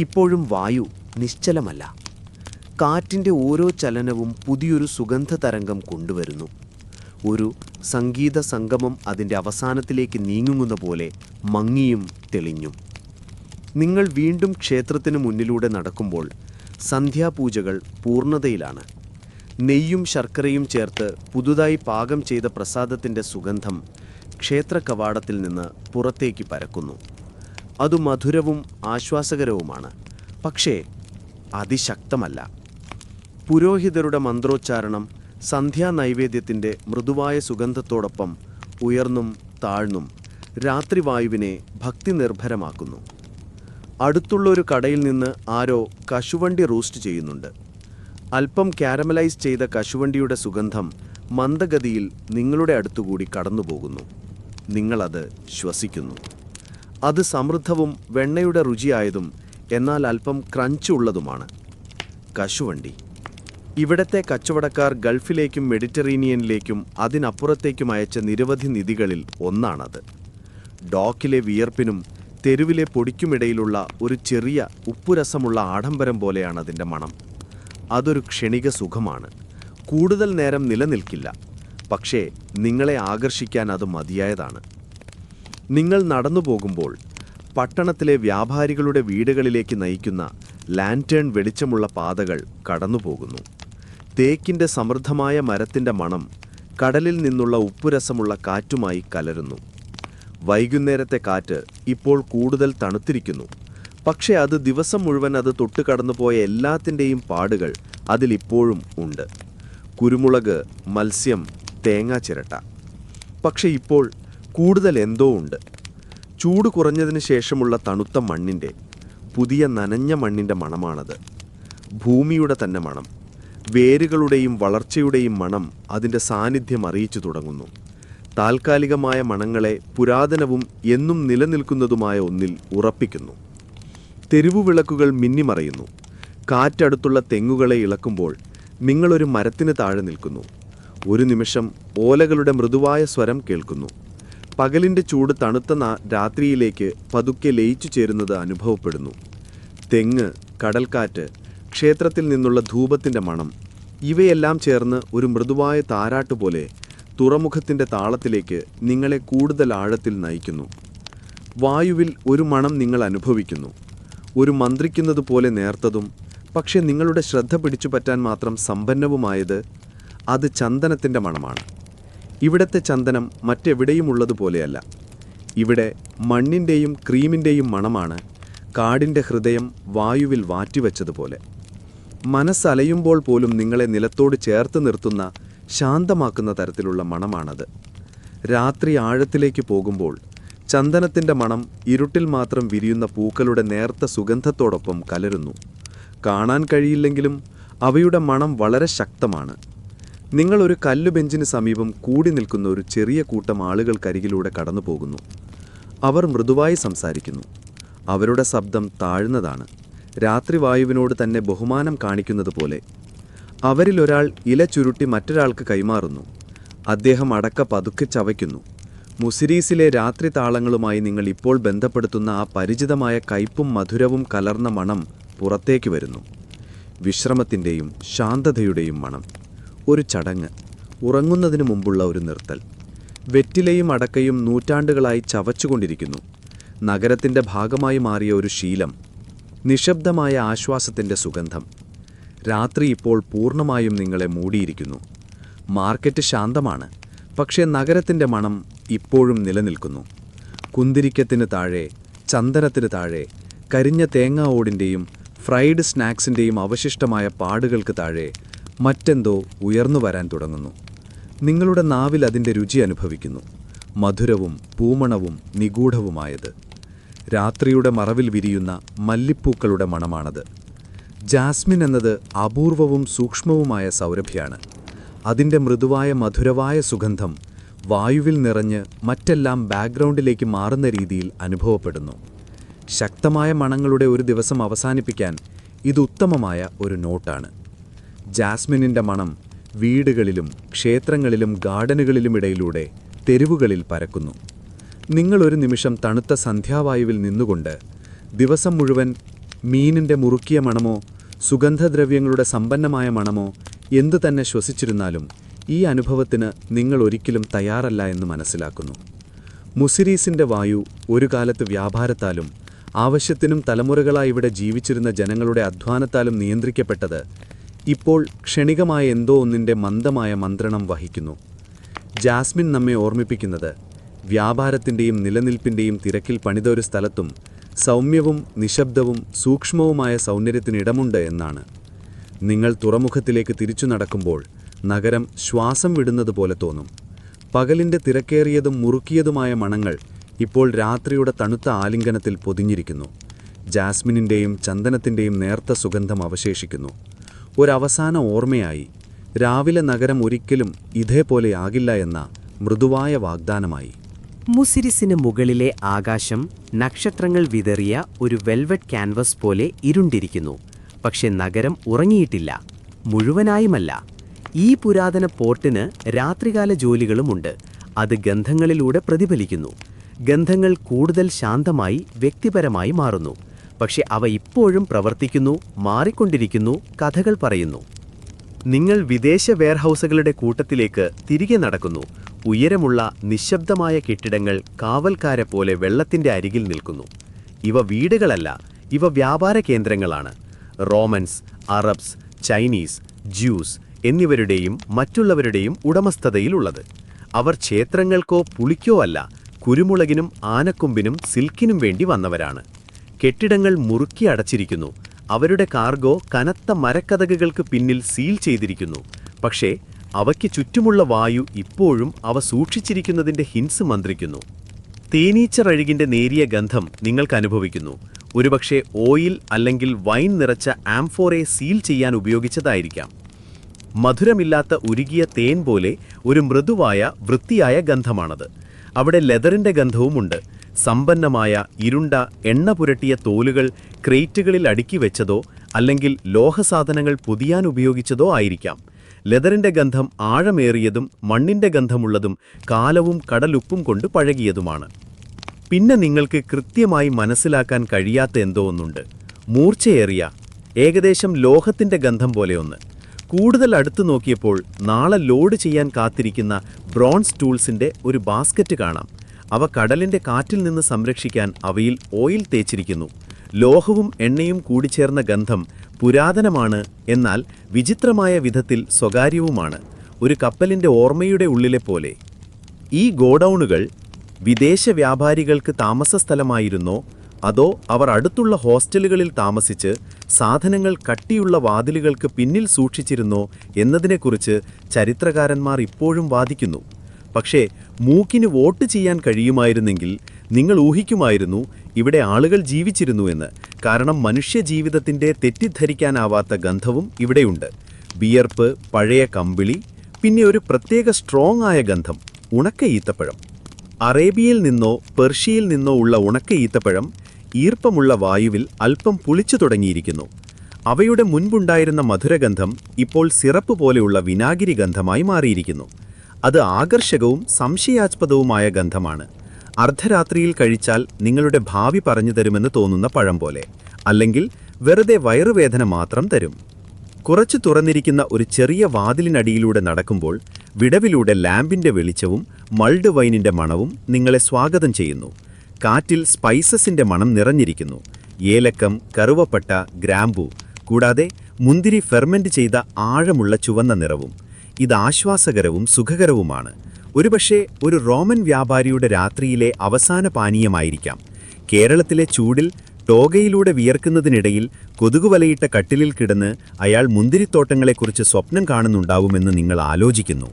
ഇപ്പോഴും വായു നിശ്ചലമല്ല. കാറ്റിൻ്റെ ഓരോ ചലനവും പുതിയൊരു സുഗന്ധ തരംഗം കൊണ്ടുവരുന്നു. ഒരു സംഗീത സംഗമം അതിൻ്റെ അവസാനത്തിലേക്ക് നീങ്ങുന്ന പോലെ മങ്ങിയും തെളിഞ്ഞും. നിങ്ങൾ വീണ്ടും ക്ഷേത്രത്തിന് മുന്നിലൂടെ നടക്കുമ്പോൾ സന്ധ്യാപൂജകൾ പൂർണ്ണതയിലാണ്. നെയ്യും ശർക്കരയും ചേർത്ത് പുതുതായി പാകം ചെയ്ത പ്രസാദത്തിൻ്റെ സുഗന്ധം ക്ഷേത്ര കവാടത്തിൽ നിന്ന് പുറത്തേക്ക് പരക്കുന്നു. അത് മധുരവും ആശ്വാസകരവുമാണ്, പക്ഷേ അതിശക്തമല്ല. പുരോഹിതരുടെ മന്ത്രോച്ചാരണം സന്ധ്യാനൈവേദ്യത്തിൻ്റെ മൃദുവായ സുഗന്ധത്തോടൊപ്പം ഉയർന്നും താഴ്ന്നും രാത്രിവായുവിനെ ഭക്തിനിർഭരമാക്കുന്നു. അടുത്തുള്ളൊരു കടയിൽ നിന്ന് ആരോ കശുവണ്ടി റോസ്റ്റ് ചെയ്യുന്നുണ്ട്. അല്പം കാരമലൈസ് ചെയ്ത കശുവണ്ടിയുടെ സുഗന്ധം മന്ദഗതിയിൽ നിങ്ങളുടെ അടുത്തുകൂടി കടന്നുപോകുന്നു. നിങ്ങളത് ശ്വസിക്കുന്നു. അത് സമൃദ്ധവും വെണ്ണയുടെ രുചിയായതും എന്നാൽ അല്പം ക്രഞ്ച് ഉള്ളതുമാണ്. കശുവണ്ടി. ഇവിടത്തെ കച്ചവടക്കാർ ഗൾഫിലേക്കും മെഡിറ്ററേനിയനിലേക്കും അതിനപ്പുറത്തേക്കും അയച്ച നിരവധി നിധികളിൽ ഒന്നാണത്. ഡോക്കിലെ വിയർപ്പിനും തെരുവിലെ പൊടിക്കുമിടയിലുള്ള ഒരു ചെറിയ ഉപ്പുരസമുള്ള ആഡംബരം പോലെയാണ് അതിൻ്റെ മണം. അതൊരു ക്ഷണിക സുഖമാണ്. കൂടുതൽ നേരം നിലനിൽക്കില്ല, പക്ഷേ നിങ്ങളെ ആകർഷിക്കാൻ അത് മതിയായതാണ്. നിങ്ങൾ നടന്നു പോകുമ്പോൾ പട്ടണത്തിലെ വ്യാപാരികളുടെ വീടുകളിലേക്ക് നയിക്കുന്ന ലാൻറ്റേൺ വെളിച്ചമുള്ള പാതകൾ കടന്നുപോകുന്നു. തേക്കിൻ്റെ സമൃദ്ധമായ മരത്തിൻ്റെ മണം കടലിൽ നിന്നുള്ള ഉപ്പുരസമുള്ള കാറ്റുമായി കലരുന്നു. വൈകുന്നേരത്തെ കാറ്റ് ഇപ്പോൾ കൂടുതൽ തണുത്തിരിക്കുന്നു, പക്ഷേ അത് ദിവസം മുഴുവൻ അത് തൊട്ട് കടന്നുപോയ എല്ലാത്തിൻ്റെയും പാടുകൾ അതിലിപ്പോഴും ഉണ്ട്. കുരുമുളക്, മത്സ്യം, തേങ്ങാ ചിരട്ട. പക്ഷെ ഇപ്പോൾ കൂടുതൽ എന്തോ ഉണ്ട്. ചൂട് കുറഞ്ഞതിന് ശേഷമുള്ള തണുത്ത മണ്ണിൻ്റെ, പുതിയ നനഞ്ഞ മണ്ണിൻ്റെ മണമാണത്. ഭൂമിയുടെ തന്നെ മണം. വേരുകളുടെയും വളർച്ചയുടെയും മണം അതിൻ്റെ സാന്നിധ്യം അറിയിച്ചു തുടങ്ങുന്നു. താൽക്കാലികമായ മണങ്ങളെ പുരാതനവും എന്നും നിലനിൽക്കുന്നതുമായ ഒന്നിൽ ഉറപ്പിക്കുന്നു. തെരുവുവിളക്കുകൾ മിന്നിമറയുന്നു. കാറ്റടുത്തുള്ള തെങ്ങുകളെ ഇളക്കുമ്പോൾ നിങ്ങളൊരു മരത്തിന് താഴെ നിൽക്കുന്നു. ഒരു നിമിഷം ഓലകളുടെ മൃദുവായ സ്വരം കേൾക്കുന്നു. പകലിൻ്റെ ചൂട് തണുത്ത രാത്രിയിലേക്ക് പതുക്കെ ലയിച്ചു ചേരുന്നത് അനുഭവപ്പെടുന്നു. തെങ്ങ്, കടൽക്കാറ്റ്, ക്ഷേത്രത്തിൽ നിന്നുള്ള ധൂപത്തിൻ്റെ മണം, ഇവയെല്ലാം ചേർന്ന് ഒരു മൃദുവായ താരാട്ടുപോലെ തുറമുഖത്തിൻ്റെ താളത്തിലേക്ക് നിങ്ങളെ കൂടുതൽ ആഴത്തിൽ നയിക്കുന്നു. വായുവിൽ ഒരു മണം നിങ്ങൾ അനുഭവിക്കുന്നു. ഒരു മന്ത്രിക്കുന്നതുപോലെ നേർത്തതും പക്ഷെ നിങ്ങളുടെ ശ്രദ്ധ പിടിച്ചുപറ്റാൻ മാത്രം സമ്പന്നവുമായത് അത് ചന്ദനത്തിൻ്റെ മണമാണ്. ഇവിടത്തെ ചന്ദനം മറ്റെവിടെയുമുള്ളതുപോലെയല്ല. ഇവിടെ മണ്ണിൻ്റെയും ക്രീമിൻ്റെയും മണമാണ്. കാടിൻ്റെ ഹൃദയം വായുവിൽ വാറ്റിവെച്ചതുപോലെ മനസ്സലയുമ്പോൾ പോലും നിങ്ങളെ നിലത്തോട് ചേർത്ത് നിർത്തുന്ന, ശാന്തമാക്കുന്ന തരത്തിലുള്ള മണമാണത്. രാത്രി ആഴത്തിലേക്ക് പോകുമ്പോൾ ചന്ദനത്തിൻ്റെ മണം ഇരുട്ടിൽ മാത്രം വിരിയുന്ന പൂക്കളുടെ നേർത്ത സുഗന്ധത്തോടൊപ്പം കലരുന്നു. കാണാൻ കഴിയില്ലെങ്കിലും അവയുടെ മണം വളരെ ശക്തമാണ്. നിങ്ങളൊരു കല്ലുബെഞ്ചിന് സമീപം കൂടി നിൽക്കുന്ന ഒരു ചെറിയ കൂട്ടം ആളുകൾക്കരികിലൂടെ കടന്നു പോകുന്നു. അവർ മൃദുവായി സംസാരിക്കുന്നു. അവരുടെ ശബ്ദം താഴ്ന്നതാണ്, രാത്രിവായുവിനോട് തന്നെ ബഹുമാനം കാണിക്കുന്നത് പോലെ. അവരിലൊരാൾ ഇല ചുരുട്ടി മറ്റൊരാൾക്ക് കൈമാറുന്നു. അദ്ദേഹം അടക്ക പതുക്കെ ചവയ്ക്കുന്നു. മുസിരീസിലെ രാത്രി താളങ്ങളുമായി നിങ്ങൾ ഇപ്പോൾ ബന്ധപ്പെടുത്തുന്ന ആ പരിചിതമായ കയ്പും മധുരവും കലർന്ന മണം പുറത്തേക്ക് വരുന്നു. വിശ്രമത്തിൻ്റെയും ശാന്തതയുടെയും മണം. ഒരു ചടങ്ങ്, ഉറങ്ങുന്നതിന് മുമ്പുള്ള ഒരു നിർത്തൽ. വെറ്റിലയും അടക്കയും നൂറ്റാണ്ടുകളായി ചവച്ചുകൊണ്ടിരിക്കുന്നു. നഗരത്തിൻ്റെ ഭാഗമായി മാറിയ ഒരു ശീലം. നിശബ്ദമായ ആശ്വാസത്തിൻ്റെ സുഗന്ധം. രാത്രി ഇപ്പോൾ പൂർണ്ണമായും നിങ്ങളെ മൂടിയിരിക്കുന്നു. മാർക്കറ്റ് ശാന്തമാണ്, പക്ഷേ നഗരത്തിൻ്റെ മണം ഇപ്പോഴും നിലനിൽക്കുന്നു. കുന്തിരിക്കത്തിന് താഴെ, ചന്ദനത്തിന് താഴെ, കരിഞ്ഞ തേങ്ങാ ഓടിൻ്റെയും ഫ്രൈഡ് സ്നാക്സിൻ്റെയും അവശിഷ്ടമായ പാടുകൾക്ക് താഴെ മറ്റെന്തോ ഉയർന്നു വരാൻ തുടങ്ങുന്നു. നിങ്ങളുടെ നാവിൽ അതിൻ്റെ രുചി അനുഭവിക്കുന്നു. മധുരവും പൂമണവും നിഗൂഢവുമായത്. രാത്രിയുടെ മറവിൽ വിരിയുന്ന മല്ലിപ്പൂക്കളുടെ മണമാണത്. ജാസ്മിൻ എന്നത് അപൂർവവും സൂക്ഷ്മവുമായ സൗരഭ്യമാണ്. അതിൻ്റെ മൃദുവായ മധുരവായ സുഗന്ധം വായുവിൽ നിറഞ്ഞ് മറ്റെല്ലാം ബാക്ക്ഗ്രൗണ്ടിലേക്ക് മാറുന്ന രീതിയിൽ അനുഭവപ്പെടുന്നു. ശക്തമായ മണങ്ങളുടെ ഒരു ദിവസം അവസാനിപ്പിക്കാൻ ഇത് ഉത്തമമായ ഒരു നോട്ടാണ്. ജാസ്മിനിൻ്റെ മണം വീടുകളിലും ക്ഷേത്രങ്ങളിലും ഗാർഡനുകളിലുമിടയിലൂടെ തെരുവുകളിൽ പരക്കുന്നു. നിങ്ങളൊരു നിമിഷം തണുത്ത സന്ധ്യാവായുവിൽ നിന്നുകൊണ്ട് ദിവസം മുഴുവൻ മീനിൻ്റെ മുറുക്കിയ മണമോ സുഗന്ധദ്രവ്യങ്ങളുടെ സമ്പന്നമായ മണമോ എന്തു തന്നെ ശ്വസിച്ചിരുന്നാലും ഈ അനുഭവത്തിന് നിങ്ങൾ ഒരിക്കലും തയ്യാറല്ല എന്ന് മനസ്സിലാക്കുന്നു. മുസിരീസിൻ്റെ വായു ഒരു കാലത്ത് വ്യാപാരത്താലും ആവശ്യത്തിനും തലമുറകളായി ഇവിടെ ജീവിച്ചിരുന്ന ജനങ്ങളുടെ അധ്വാനത്താലും നിയന്ത്രിക്കപ്പെട്ടത് ഇപ്പോൾ ക്ഷണികമായ എന്തോ ഒന്നിൻ്റെ മന്ദമായ മന്ത്രണം വഹിക്കുന്നു. ജാസ്മിൻ നമ്മെ ഓർമ്മിപ്പിക്കുന്നത് വ്യാപാരത്തിൻ്റെയും നിലനിൽപ്പിൻ്റെയും തിരക്കിൽ പണിത ഒരു സ്ഥലത്തും സൗമ്യവും നിശബ്ദവും സൂക്ഷ്മവുമായ സൗന്ദര്യത്തിനിടമുണ്ട് എന്നാണ്. നിങ്ങൾ തുറമുഖത്തിലേക്ക് തിരിച്ചു നടക്കുമ്പോൾ നഗരം ശ്വാസം വിടുന്നതുപോലെ തോന്നും. പകലിൻ്റെ തിരക്കേറിയതും മുറുക്കിയതുമായ മണങ്ങൾ ഇപ്പോൾ രാത്രിയുടെ തണുത്ത ആലിംഗനത്തിൽ പൊതിഞ്ഞിരിക്കുന്നു. ജാസ്മിനിൻ്റെയും ചന്ദനത്തിൻ്റെയും നേർത്ത സുഗന്ധം അവശേഷിക്കുന്നു. ഒരവസാന ഓർമ്മയായി, രാവിലെ നഗരം ഒരിക്കലും ഇതേപോലെയാകില്ല എന്ന മൃദുവായ വാഗ്ദാനമായി. മുസിരിസിന് മുകളിലെ ആകാശം നക്ഷത്രങ്ങൾ വിതറിയ ഒരു വെൽവെറ്റ് ക്യാൻവസ് പോലെ ഇരുണ്ടിരിക്കുന്നു. പക്ഷെ നഗരം ഉറങ്ങിയിട്ടില്ല, മുഴുവനായുമല്ല. ഈ പുരാതന പോർട്ടിന് രാത്രികാല ജോലികളുമുണ്ട്. അത് ഗന്ധങ്ങളിലൂടെ പ്രതിഫലിക്കുന്നു. ഗന്ധങ്ങൾ കൂടുതൽ ശാന്തമായി വ്യക്തിപരമായി മാറുന്നു. പക്ഷെ അവ ഇപ്പോഴും പ്രവർത്തിക്കുന്നു, മാറിക്കൊണ്ടിരിക്കുന്നു, കഥകൾ പറയുന്നു. നിങ്ങൾ വിദേശ വെയർഹൗസുകളുടെ കൂട്ടത്തിലേക്ക് തിരികെ നടക്കുന്നു. ഉയരമുള്ള നിശബ്ദമായ കെട്ടിടങ്ങൾ കാവൽക്കാരെ പോലെ വെള്ളത്തിൻ്റെ അരികിൽ നിൽക്കുന്നു. ഇവ വീടുകളല്ല, ഇവ വ്യാപാര കേന്ദ്രങ്ങളാണ്. റോമൻസ്, അറബ്സ്, ചൈനീസ്, ജ്യൂസ് എന്നിവരുടെയും മറ്റുള്ളവരുടെയും ഉടമസ്ഥതയിലുള്ളത്. അവർ ക്ഷേത്രങ്ങൾക്കോ പുളിക്കോ അല്ല, കുരുമുളകിനും ആനക്കൊമ്പിനും സിൽക്കിനും വേണ്ടി വന്നവരാണ്. കെട്ടിടങ്ങൾ മുറുക്കി അടച്ചിരിക്കുന്നു. അവരുടെ കാർഗോ കനത്ത മരക്കതകുകൾക്ക് പിന്നിൽ സീൽ ചെയ്തിരിക്കുന്നു. പക്ഷേ അവയ്ക്ക് ചുറ്റുമുള്ള വായു ഇപ്പോഴും അവ സൂക്ഷിച്ചിരിക്കുന്നതിൻ്റെ ഹിൻസ് മന്ത്രിക്കുന്നു. തേനീച്ചറഴുകിൻ്റെ നേരിയ ഗന്ധം നിങ്ങൾക്ക് അനുഭവിക്കുന്നു. ഒരുപക്ഷെ ഓയിൽ അല്ലെങ്കിൽ വൈൻ നിറച്ച ആംഫോറെ സീൽ ചെയ്യാൻ ഉപയോഗിച്ചതായിരിക്കാം. മധുരമില്ലാത്ത ഉരുകിയ തേൻ പോലെ ഒരു മൃദുവായ വൃത്തിയായ ഗന്ധമാണത്. അവിടെ ലെതറിൻ്റെ ഗന്ധവുമുണ്ട്. സമ്പന്നമായ ഇരുണ്ട എണ്ണ പുരട്ടിയ തോലുകൾ ക്രേറ്റുകളിൽ അടുക്കി വെച്ചതോ അല്ലെങ്കിൽ ലോഹസാധനങ്ങൾ പൊതിയാൻ ഉപയോഗിച്ചതോ ആയിരിക്കാം. ലെതറിൻ്റെ ഗന്ധം ആഴമേറിയതും മണ്ണിൻ്റെ ഗന്ധമുള്ളതും കാലവും കടലുപ്പും കൊണ്ട് പഴകിയതുമാണ്. പിന്നെ നിങ്ങൾക്ക് കൃത്യമായി മനസ്സിലാക്കാൻ കഴിയാത്ത എന്തോ ഒന്നുണ്ട്. മൂർച്ചയേറിയ, ഏകദേശം ലോഹത്തിൻ്റെ ഗന്ധം പോലെ ഒന്ന്. കൂടുതൽ അടുത്തു നോക്കിയപ്പോൾ നാളെ ലോഡ് ചെയ്യാൻ കാത്തിരിക്കുന്ന ബ്രോൺസ് ടൂൾസിൻ്റെ ഒരു ബാസ്ക്കറ്റ് കാണാം. അവ കടലിൻ്റെ കാറ്റിൽ നിന്ന് സംരക്ഷിക്കാൻ അവയിൽ ഓയിൽ തേച്ചിരിക്കുന്നു. ലോഹവും എണ്ണയും കൂടിച്ചേർന്ന ഗന്ധം പുരാതനമാണ്, എന്നാൽ വിചിത്രമായ വിധത്തിൽ സ്വകാര്യവുമാണ്. ഒരു കപ്പലിൻ്റെ ഓർമ്മയുടെ ഉള്ളിലെ പോലെ. ഈ ഗോഡൗണുകൾ വിദേശ വ്യാപാരികൾക്ക് താമസസ്ഥലമായിരുന്നോ അതോ അവർ അടുത്തുള്ള ഹോസ്റ്റലുകളിൽ താമസിച്ച് സാധനങ്ങൾ കട്ടിയുള്ള വാതിലുകൾക്ക് പിന്നിൽ സൂക്ഷിച്ചിരുന്നോ എന്നതിനെക്കുറിച്ച് ചരിത്രകാരന്മാർ ഇപ്പോഴും വാദിക്കുന്നു. പക്ഷേ മൂക്കിന് വോട്ട് ചെയ്യാൻ കഴിയുമായിരുന്നെങ്കിൽ നിങ്ങൾ ഊഹിക്കുമായിരുന്നു ഇവിടെ ആളുകൾ ജീവിച്ചിരുന്നുവെന്ന്. കാരണം മനുഷ്യജീവിതത്തിൻ്റെ തെറ്റിദ്ധരിക്കാനാവാത്ത ഗന്ധവും ഇവിടെയുണ്ട്. വിയർപ്പ്, പഴയ കമ്പിളി, പിന്നെ ഒരു പ്രത്യേക സ്ട്രോങ് ആയ ഗന്ധം, ഉണക്ക ഈത്തപ്പഴം. അറേബ്യയിൽ നിന്നോ പെർഷ്യയിൽ നിന്നോ ഉള്ള ഉണക്ക ഈത്തപ്പഴം ഈർപ്പമുള്ള വായുവിൽ അല്പം പുളിച്ചു തുടങ്ങിയിരിക്കുന്നു. അവയുടെ മുൻപുണ്ടായിരുന്ന മധുരഗന്ധം ഇപ്പോൾ സിറപ്പ് പോലെയുള്ള വിനാഗിരി ഗന്ധമായി മാറിയിരിക്കുന്നു. അത് ആകർഷകവും സംശയാസ്പദവുമായ ഗന്ധമാണ്. അർദ്ധരാത്രിയിൽ കഴിച്ചാൽ നിങ്ങളുടെ ഭാവി പറഞ്ഞു തരുമെന്ന് തോന്നുന്ന പഴം പോലെ, അല്ലെങ്കിൽ വെറുതെ വയറുവേദന മാത്രം തരും. കുറച്ചു തുറന്നിരിക്കുന്ന ഒരു ചെറിയ വാതിലിനടിയിലൂടെ നടക്കുമ്പോൾ വിടവിലൂടെ ലാമ്പിൻ്റെ വെളിച്ചവും മൾഡ് വൈനിൻ്റെ മണവും നിങ്ങളെ സ്വാഗതം ചെയ്യുന്നു. കാറ്റിൽ സ്പൈസസിൻ്റെ മണം നിറഞ്ഞിരിക്കുന്നു. ഏലക്കം, കറുവപ്പട്ട, ഗ്രാമ്പൂ, കൂടാതെ മുന്തിരി ഫെർമെൻ്റ് ചെയ്ത ആഴമുള്ള ചുവന്ന നിറവും. ഇത് ആശ്വാസകരവും സുഖകരവുമാണ്. ഒരുപക്ഷെ ഒരു റോമൻ വ്യാപാരിയുടെ രാത്രിയിലെ അവസാന പാനീയമായിരിക്കാം. കേരളത്തിലെ ചൂടിൽ ടോഗയിലൂടെ വിയർക്കുന്നതിനിടയിൽ കൊതുകുവലയിട്ട കട്ടിലിൽ കിടന്ന് അയാൾ മുന്തിരിത്തോട്ടങ്ങളെക്കുറിച്ച് സ്വപ്നം കാണുന്നുണ്ടാവുമെന്ന് നിങ്ങൾ ആലോചിക്കുന്നു.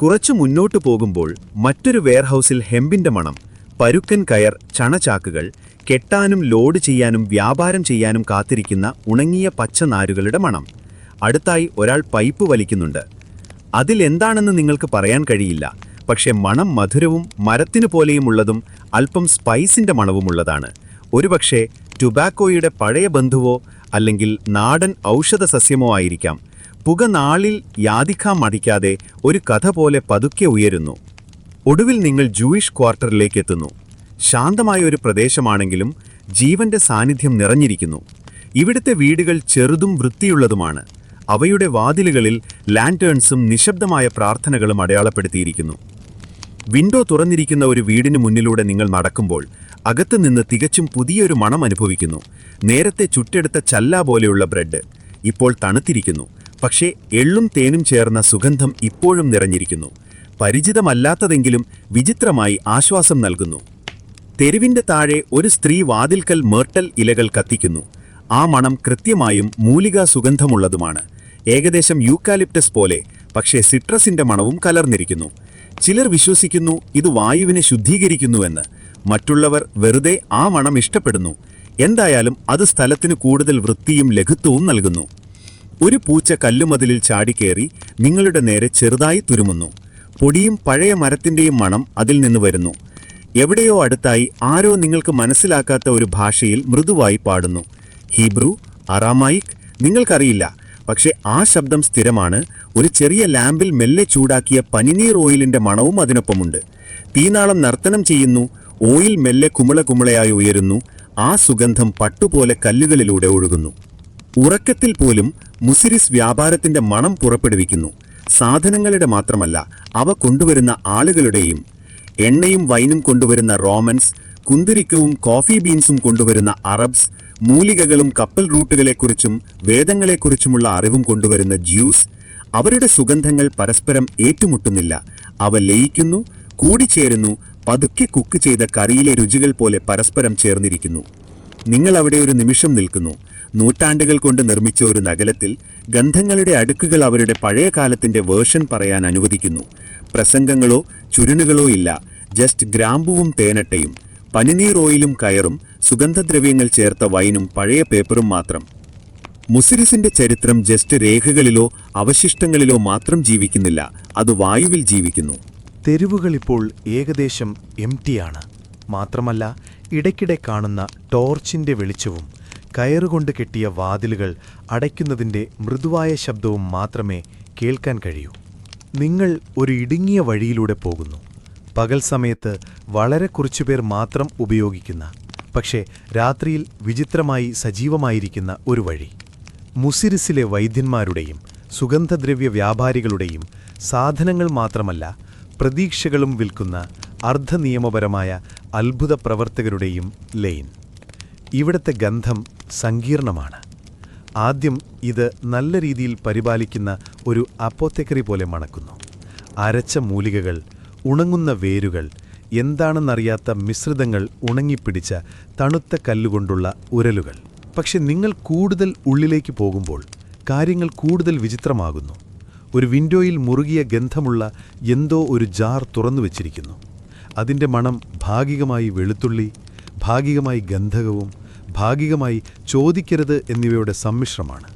കുറച്ചു മുന്നോട്ടു പോകുമ്പോൾ മറ്റൊരു വെയർഹൗസിൽ ഹെമ്പിൻ്റെ മണം, പരുക്കൻ കയർ, ചണചാക്കുകൾ, കെട്ടാനും ലോഡ് ചെയ്യാനും വ്യാപാരം ചെയ്യാനും കാത്തിരിക്കുന്ന ഉണങ്ങിയ പച്ചനാരുകളുടെ മണം. അടുത്തായി ഒരാൾ പൈപ്പ് വലിക്കുന്നുണ്ട്. അതിലെന്താണെന്ന് നിങ്ങൾക്ക് പറയാൻ കഴിയില്ല. പക്ഷെ മണം മധുരവും മരത്തിനു പോലെയുമുള്ളതും അല്പം സ്പൈസിൻ്റെ മണവുമുള്ളതാണ്. ഒരുപക്ഷെ ടുബാക്കോയുടെ പഴയ ബന്ധുവോ അല്ലെങ്കിൽ നാടൻ ഔഷധ സസ്യമോ ആയിരിക്കാം. പുക നാളിൽ യാതിക്കാൻ മടിക്കാതെ ഒരു കഥ പോലെ പതുക്കെ ഉയരുന്നു. ഒടുവിൽ നിങ്ങൾ ജൂയിഷ് ക്വാർട്ടറിലേക്ക് എത്തുന്നു. ശാന്തമായ ഒരു പ്രദേശമാണെങ്കിലും ജീവന്റെ സാന്നിധ്യം നിറഞ്ഞിരിക്കുന്നു. ഇവിടുത്തെ വീടുകൾ ചെറുതും വൃത്തിയുള്ളതുമാണ്. അവയുടെ വാതിലുകളിൽ ലാന്റേൺസും നിശബ്ദമായ പ്രാർത്ഥനകളും അടയാളപ്പെടുത്തിയിരിക്കുന്നു. വിൻഡോ തുറന്നിരിക്കുന്ന ഒരു വീടിന് മുന്നിലൂടെ നിങ്ങൾ നടക്കുമ്പോൾ അകത്തുനിന്ന് തികച്ചും പുതിയൊരു മണം അനുഭവിക്കുന്നു. നേരത്തെ ചുട്ടെടുത്ത ചല്ല പോലെയുള്ള ബ്രെഡ് ഇപ്പോൾ തണുത്തിരിക്കുന്നു. പക്ഷേ എള്ളും തേനും ചേർന്ന സുഗന്ധം ഇപ്പോഴും നിറഞ്ഞിരിക്കുന്നു. പരിചിതമല്ലാത്തതെങ്കിലും വിചിത്രമായി ആശ്വാസം നൽകുന്നു. തെരുവിന്റെ താഴെ ഒരു സ്ത്രീ വാതിൽക്കൽ മേർട്ടൽ ഇലകൾ കത്തിക്കുന്നു. ആ മണം കൃത്യമായും മൂലികാ സുഗന്ധമുള്ളതുമാണ്. ഏകദേശം യൂക്കാലിപ്റ്റസ് പോലെ, പക്ഷേ സിട്രസിന്റെ മണവും കലർന്നിരിക്കുന്നു. ചിലർ വിശ്വസിക്കുന്നു ഇത് വായുവിനെ ശുദ്ധീകരിക്കുന്നുവെന്ന്. മറ്റുള്ളവർ വെറുതെ ആ മണം ഇഷ്ടപ്പെടുന്നു. എന്തായാലും അത് സ്ഥലത്തിന് കൂടുതൽ വൃത്തിയും ലഘുത്വവും നൽകുന്നു. ഒരു പൂച്ച കല്ലുമതിലിൽ ചാടിക്കേറി നിങ്ങളുടെ നേരെ ചെറുതായി തുരുമുന്നു. പൊടിയും പഴയ മരത്തിന്റെയും മണം അതിൽ നിന്ന് വരുന്നു. എവിടെയോ അടുത്തായി ആരോ നിങ്ങൾക്ക് മനസ്സിലാക്കാത്ത ഒരു ഭാഷയിൽ മൃദുവായി പാടുന്നു. ഹീബ്രു, അറാമായിക്, നിങ്ങൾക്കറിയില്ല. പക്ഷെ ആ ശബ്ദം സ്ഥിരമാണ്. ഒരു ചെറിയ ലാമ്പിൽ മെല്ലെ ചൂടാക്കിയ പനിനീർ ഓയിലിന്റെ മണവും അതിനൊപ്പമുണ്ട്. തീനാളം നർത്തനം ചെയ്യുന്നു. ഓയിൽ മെല്ലെ കുമിളയായി ഉയരുന്നു. ആ സുഗന്ധം പട്ടുപോലെ കല്ലുകളിലൂടെ ഒഴുകുന്നു. ഉറക്കത്തിൽ പോലും മുസിരിസ് വ്യാപാരത്തിന്റെ മണം പുറപ്പെടുവിക്കുന്നു. സാധനങ്ങളുടെ മാത്രമല്ല, അവ കൊണ്ടുവരുന്ന ആളുകളുടെയും. എണ്ണയും വൈനും കൊണ്ടുവരുന്ന റോമൻസ്, കുന്തിരിക്കവും കോഫി ബീൻസും കൊണ്ടുവരുന്ന അറബ്സ്, മൂലികകളും കപ്പൽ റൂട്ടുകളെക്കുറിച്ചും വേദങ്ങളെക്കുറിച്ചുമുള്ള അറിവും കൊണ്ടുവരുന്ന ജ്യൂസ്. അവരുടെ സുഗന്ധങ്ങൾ പരസ്പരം ഏറ്റുമുട്ടുന്നില്ല. അവ ലയിക്കുന്നു, കൂടിച്ചേരുന്നു, പതുക്കെ കുക്ക് ചെയ്ത കറിയിലെ രുചികൾ പോലെ പരസ്പരം ചേർന്നിരിക്കുന്നു. നിങ്ങൾ അവിടെ ഒരു നിമിഷം നിൽക്കുന്നു. നൂറ്റാണ്ടുകൾ കൊണ്ട് നിർമ്മിച്ച ഒരു നഗരത്തിൽ ഗന്ധങ്ങളുടെ അടുക്കുകൾ അവരുടെ പഴയ കാലത്തിന്റെ വേർഷൻ പറയാൻ അനുവദിക്കുന്നു. പ്രസംഗങ്ങളോ ചുരുണുകളോ ഇല്ല. ജസ്റ്റ് ഗ്രാമ്പുവും തേനട്ടയും, പനിനീർ ഓയിലും കയറും, സുഗന്ധദ്രവ്യങ്ങൾ ചേർത്ത വൈനും പഴയ പേപ്പറും മാത്രം. മുസിരിസിന്റെ ചരിത്രം ജസ്റ്റ് രേഖകളിലോ അവശിഷ്ടങ്ങളിലോ മാത്രം ജീവിക്കുന്നില്ല. അത് വായുവിൽ ജീവിക്കുന്നു. തെരുവുകളിപ്പോൾ ഏകദേശം എംറ്റിയാണ്. മാത്രമല്ല, ഇടയ്ക്കിടെ കാണുന്ന ടോർച്ചിന്റെ വെളിച്ചവും കയറുകൊണ്ട് കെട്ടിയ വാതിലുകൾ അടയ്ക്കുന്നതിന്റെ മൃദുവായ ശബ്ദവും മാത്രമേ കേൾക്കാൻ കഴിയൂ. നിങ്ങൾ ഒരു ഇടുങ്ങിയ വഴിയിലൂടെ പോകുന്നു. പകൽ സമയത്ത് വളരെ കുറച്ചുപേർ മാത്രം ഉപയോഗിക്കുന്ന, പക്ഷേ രാത്രിയിൽ വിചിത്രമായി സജീവമായിരിക്കുന്ന ഒരു വഴി. മുസിരിസിലെ വൈദ്യന്മാരുടെയും സുഗന്ധദ്രവ്യ വ്യാപാരികളുടെയും സാധനങ്ങൾ മാത്രമല്ല, പ്രതീക്ഷകളും വിൽക്കുന്ന അർദ്ധനിയമപരമായ അത്ഭുത പ്രവർത്തകരുടെയും ലൈൻ. ഇവിടത്തെ ഗന്ധം സങ്കീർണമാണ്. ആദ്യം ഇത് നല്ല രീതിയിൽ പരിപാലിക്കുന്ന ഒരു അപ്പോത്തെക്കറി പോലെ മണക്കുന്നു. അരച്ച മൂലികകൾ, ഉണങ്ങുന്ന വേരുകൾ, എന്താണെന്നറിയാത്ത മിശ്രിതങ്ങൾ, ഉണങ്ങിപ്പിടിച്ച തണുത്ത കല്ലുകൊണ്ടുള്ള ഉരലുകൾ. പക്ഷെ നിങ്ങൾ കൂടുതൽ ഉള്ളിലേക്ക് പോകുമ്പോൾ കാര്യങ്ങൾ കൂടുതൽ വിചിത്രമാകുന്നു. ഒരു വിൻഡോയിൽ മുറുകിയ ഗന്ധമുള്ള എന്തോ ഒരു ജാർ തുറന്നുവച്ചിരിക്കുന്നു. അതിൻ്റെ മണം ഭാഗികമായി വെളുത്തുള്ളി, ഭാഗികമായി ഗന്ധകവും, ഭാഗികമായി ചോദിക്കരുത് എന്നിവയുടെ സമ്മിശ്രമാണ്.